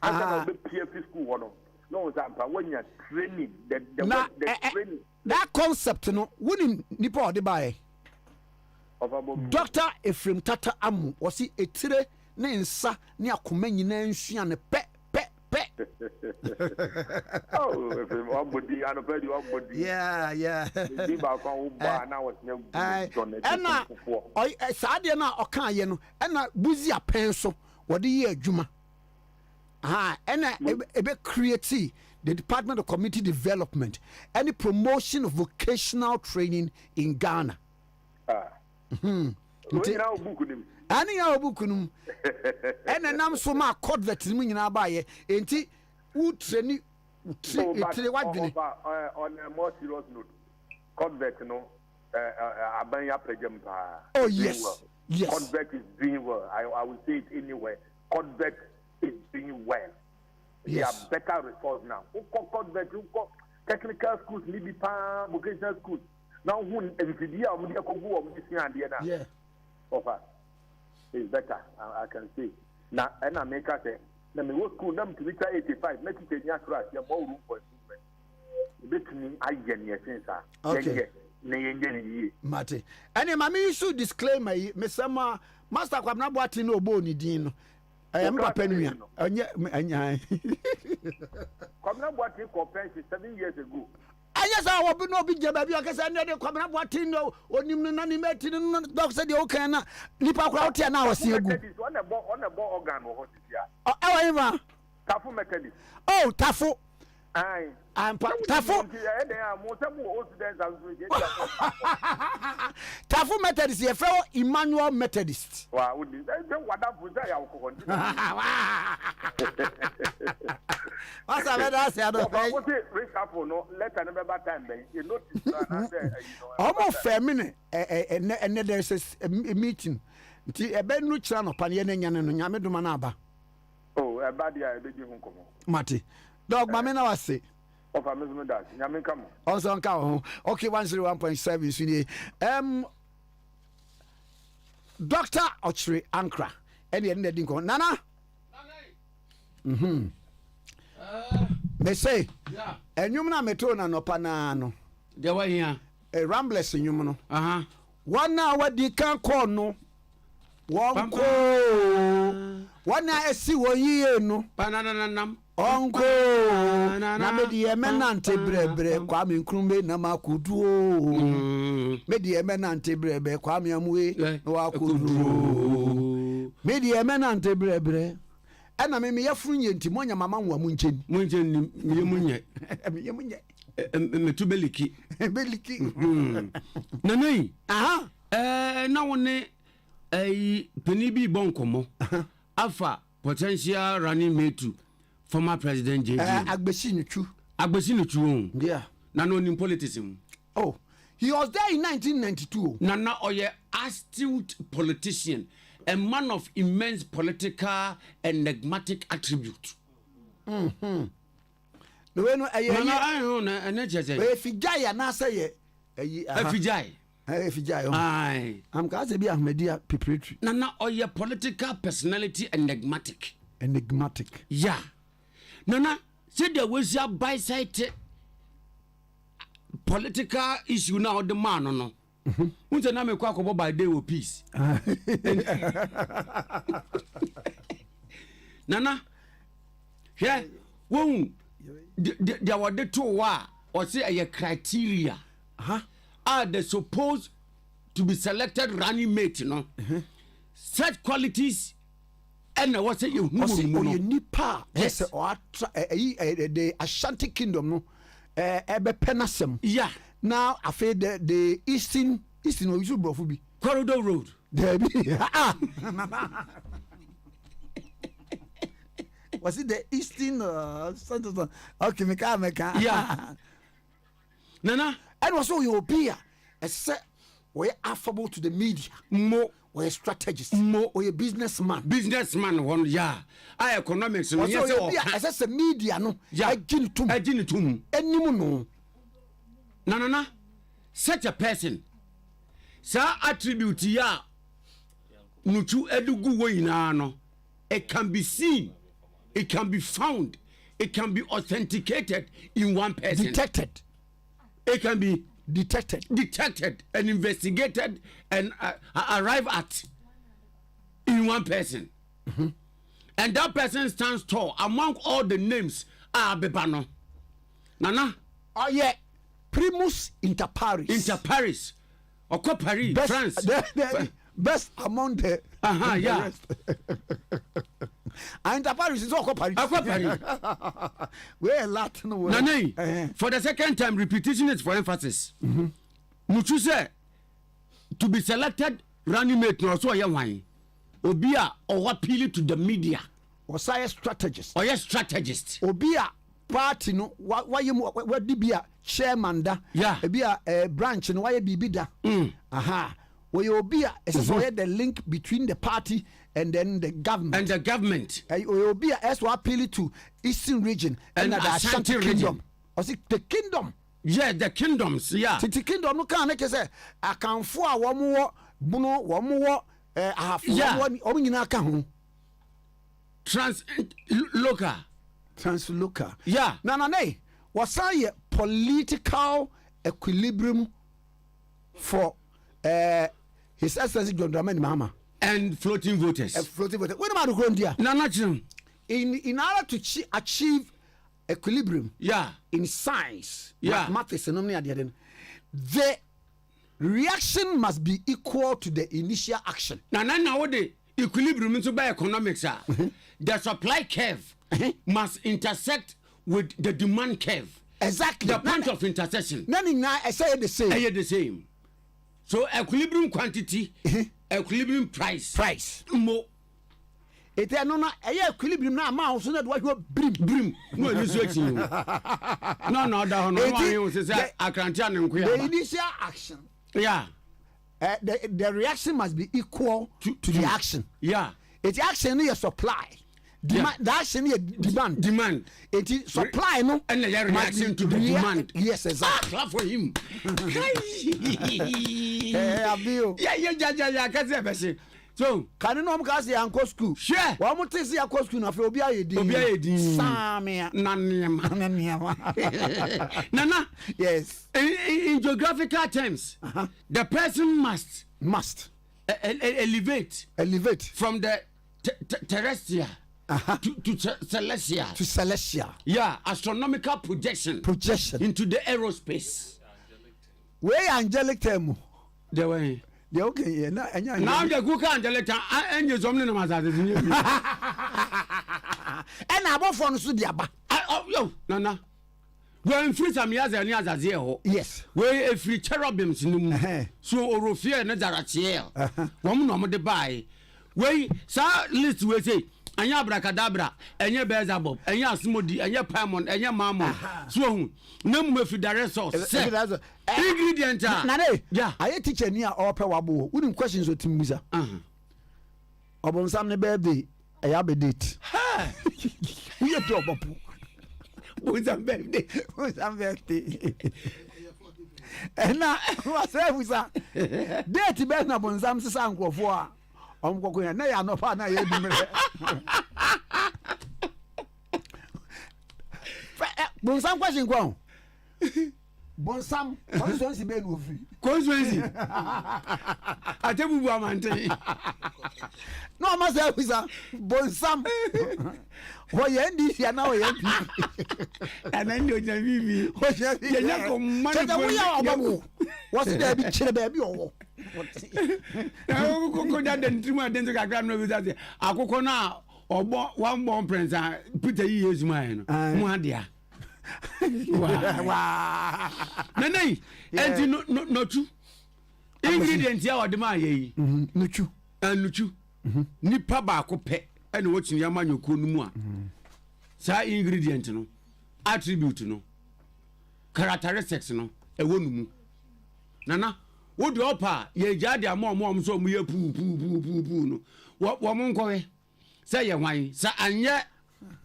And the PFP school one. No example when you are training the training. That concept no wouldn't nipa de buy. Dr. Ephraim Tata Amu was he etire ne nsa ne akoma nyina nsua ne pe. Oh, if one body and a very one body. Yeah. And now, I said, na okan no, and na buzi a pencil. What the year Juma? And a create the Department of Community Development and the promotion of vocational training in Ghana. Ani ya obukunum ene nam so ma convert mu nyina ba ye enti u treni utri wadwene on a more serious note convert no abanya prejam pa. Oh yes Convert is doing well. I will say it anywhere. Convert is doing well. They have better results now. Convert technical schools maybe pa vocational schools now who everyday am dey ko go am dey see and na. Yeah. Offer is better, I can say. Now, and I make say, let me go school, them to reach 85, make it a year class, you have more room for improvement. Between I get your sense, okay. Mate. And mammy, you should disclaim Miss Sama, Master Kwame Boating no boni dino. I am a penny. And yet, Kwame Boating compared 7 years ago. I guess I will no big job. I guess I never come up what you know, or Nimanimated dogs said, okay, Nipa crowd here now. See you on a ball organ or oh, however, Tafu Methodist. Oh, Tafu. I'm Tafu. Tafu Methodist, a fellow Emmanuel Methodist. Wow, what what's that? I don't know. Let another time, you notice. Almost feminine, and there's a meeting. A bed no channel, Panian and Yamedu Manaba. Oh, a bad idea, Mati. Dog, my men, I say. Of a movement that Yamin come. Also, okay, 101.7. Dr. Ochre Ankra, and the end of the Nana. They say, and you na metona no panano. They were here. A rambless in you. 1 hour di can call no. 1 call. 1 hour see what ye no. Banana. Onko na medi emenante brebre Kwame Nkrumah na makudu medi emenante brebre Kwame amwe na wakudu medi emenante brebre ena me yefuru nyenti monya mama nwa munchen munye metubeliki beliki nanai na woni penibi bonkomo afa potential running mate former president JJ Agbesi Nuchu. Yeah. Nano in politics. Oh, he was there in 1992. Nana Oye, astute politician, a man of immense political enigmatic attribute. No, no, I know, and if he die, and I say, Fijai. if you I'm going to be Ahmedia preparatory. Nana, or your political personality enigmatic. Yeah. Nana, said there was your biside political issue now, the man, no. Who's a name called by day of peace? Nana, yeah, there were the two or say a criteria are they supposed to be selected running mate, you know? Such qualities and what say you nipa yes or the Ashanti Kingdom no penasem. Yeah. Now I feel the eastern we should be Corridor Road. There be was it the eastern okay me yeah. Nana, and was so you be a set we affable to the media more or a strategist more or a businessman one yeah I economics no yes as a media no I gin to any no such a person sa attribute ya nuchu edugu wo ina no it can be seen, it can be found, it can be authenticated in one person. Detected. It can be detected and investigated and arrive at in one person. And that person stands tall among all the names are Bebano. Nana? Oh yeah. Primus inter pares. Or Paris, France. Best among the yeah. And the Paris is all Paris. We're Latin word. Nane, for the second time, repetition is for emphasis. Muchu say to be selected running mate no so ya wan. Obia or appeal to the media. Or say strategist. Or yes strategist. Obia party no why you what dibia chairman da. Yeah. Obia branch no why bibi da. Aha. Where you be the link between the party and then the government. You be as to appeal to Eastern region and the Ashanti Kingdom. Or see the kingdom. Yeah, the kingdoms. Yeah. The kingdom no can say I can for one more buno one more half one translocal. Yeah. No. What's a political equilibrium for His Excellency John Dramani Mahama and floating voters. What about the ground here? No. In order to achieve equilibrium, in science, mathematics, and the reaction must be equal to the initial action. Now what the equilibrium into by economics the supply curve must intersect with the demand curve. Exactly. The point of intersection. I say the same. So equilibrium quantity, equilibrium price. More. It is no equilibrium now. Mouse not what you brim. No, you switch you. No. The initial action. Yeah. The reaction must be equal to the action. Yeah. It's action is supply. Demand. The action is demand. It is supply no. And the reaction to the demand. Yes, exactly. Clap for him. Yeah. So, can you know because you uncle school? Sure. One more thing, you school na for Obia Samia. Nana. Yes. In geographical terms, the person must elevate from the terrestrial to celestial. To celestial. Yeah, astronomical projection into the aerospace. Where angelic term? The way. Okay, now the Guka angelic and you something and about for Sudiaba. Oh, Nana. When free some years and years as here. Yes. Where a free cherubims so Orofia and Nazarachiel. One no de buy. Where sa list we say. Anya bracadabra, anya bezabob, anya smoothie, anya palmon, anya mamon. So, no more for the resource. Ingredient. Yeah, I teacher near or Pewabo. Wouldn't questions with Musa. Obon Sam birthday, I have a date. We are double. Who's a birthday? na wase fusa date be na bonsam sesa nkrofo a omkoko na ya no pa na ya dumere bonsam question kwa bonsam constituency be no free constituency atebubu amante no ma say fusa bonsam wo ye ndi sia na wo ye pi ana ndi oja bibi ye nya ko mani ko wo ya obamu wo se da bi kire ba bi owo ko da den trimu den ka gra no bi say akoko na obo one born prince Peter yi yesu mai no mu adia wa nanai enti no tu ingredient ya odema yi nuchu nuchu nipa ba ko pe ene wo chini amanyoko no mu a sa ingredient no attribute no characteristics no ewo no mu nana wo de opa ye jade amom so mu ye pu no wo mo nkowe say ye hwan sa anye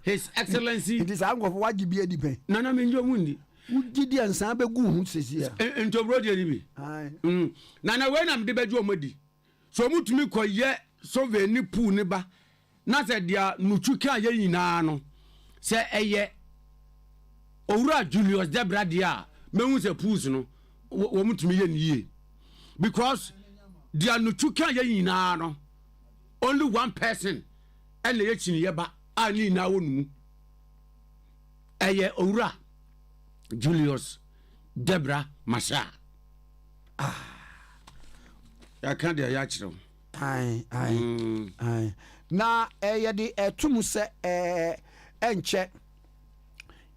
his excellency it is angofo wagibi edipen nana me njo mundi ugidi ansan be gu hu sesia ntobro de bi nana we na mde beju omadi so mutumi koye so ve ni pu ni ba na se dia nuchu kan ye nyina no se eye owura Julius Debra dia mehu se pus no wo mutumi ye niye because dia nuchu kan ye nyina no only one person ele ye chini ye ba ani na wonu eye owura Julius Debra Masha ya kan dia ya chiro ai na ye de etum se enche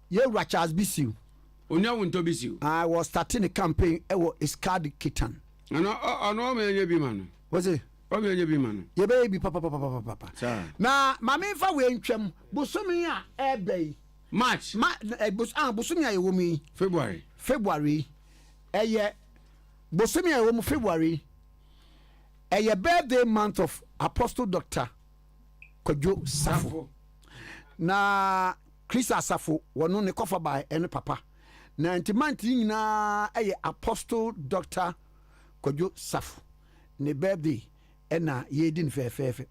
ye Charles Bisiu onya wonto Bisiu I was starting a campaign Iskadi Kitan ano me nye bi mano was it o me nye bi mano ye baby papa na mama fa we ntwam bosomi a ebei March bosomi a ye wo mi February eye bosomi a ye wo mu February eye birthday month of Apostle Dr. Kojo Safo na Chris Asafo wono ne kofa by ene papa na ntimanti nyina eye Apostle Dr. Kojo Safo ne birthday ena yedin fefefe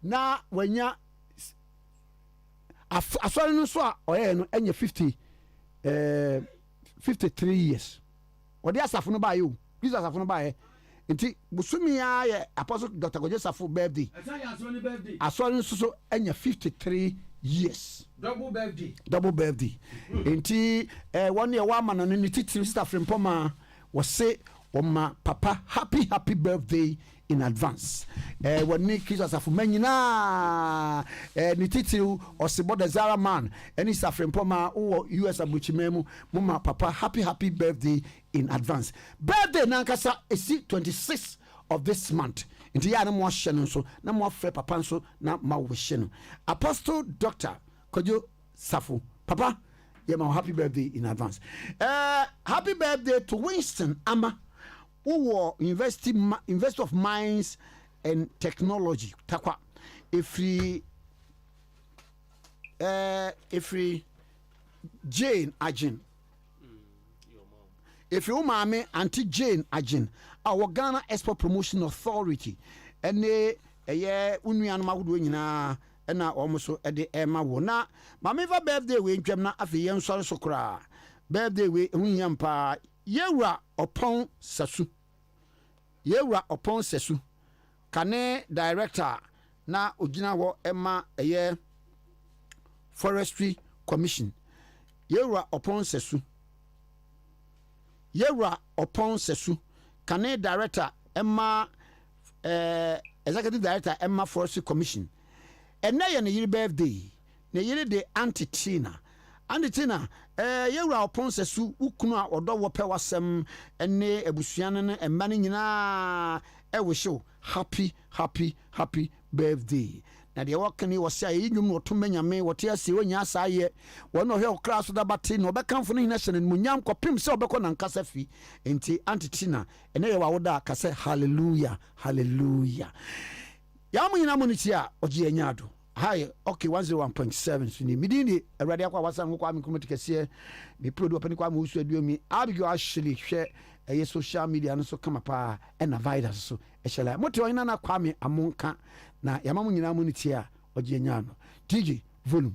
na wanya asori no so a oye no enye 53 years odi Asafo no ba yo Chris Asafo no ba ye nti busumi ya ye Apostle Dr. Kojo Safo birthday asori so enye 53 years double birthday nti one year one man no titiri sister Frimpoma was say oma papa happy birthday in advance when Chris Asafo manyina ni titiri Osibo the Zara man any Sister Frimpoma o US abuchimemu mama papa happy birthday in advance birthday nankasa esi 26 of this month nti ya na mo hye no so na mo frɛ papa so na ma wo hye no Apostle Dr. Kojo Safo papa yeah my happy birthday in advance happy birthday to Winston Ama who University of Mines and Technology takwa if Jane Ajin if you mame Auntie Jane Ajin our Ghana Export Promotion Authority ene eye unuanu magudo nyina ena omoso ede ema wo na mameva birthday we ntwam na afi yen sori sokra birthday we hunyam pa yewura opon sasu kane director na ogina wo ema eye Forestry Commission yewura opon sasu kane director ema executive director Emma Forestry Commission and na ye ne yiri birthday ne yiri de Antitina yewura opon sasu ukunu a odo wo pe wasem ene ebusuan ne emma ne nyina e wo show happy birthday na de wakani wose ayi nwum no to manyame wote ase wonya asaye wono hwe okra so da bate no bekanfo no hina hyene munyam kopim se obekọ na nkasa fi enti Antitina ene ye wawoda kase hallelujah ya mu nyina mu ni tia oje anyado Hi, okay, 101.7. So ni midini awurade akwa wasa ngo Kwame Nkrumah Tikese me produce opani kwa musu aduo mi Abigail actually share social media no so kama pa na virus so ehela mote ina na Kwame amonka na yamamu nyina mu nitia oje nya no TG volume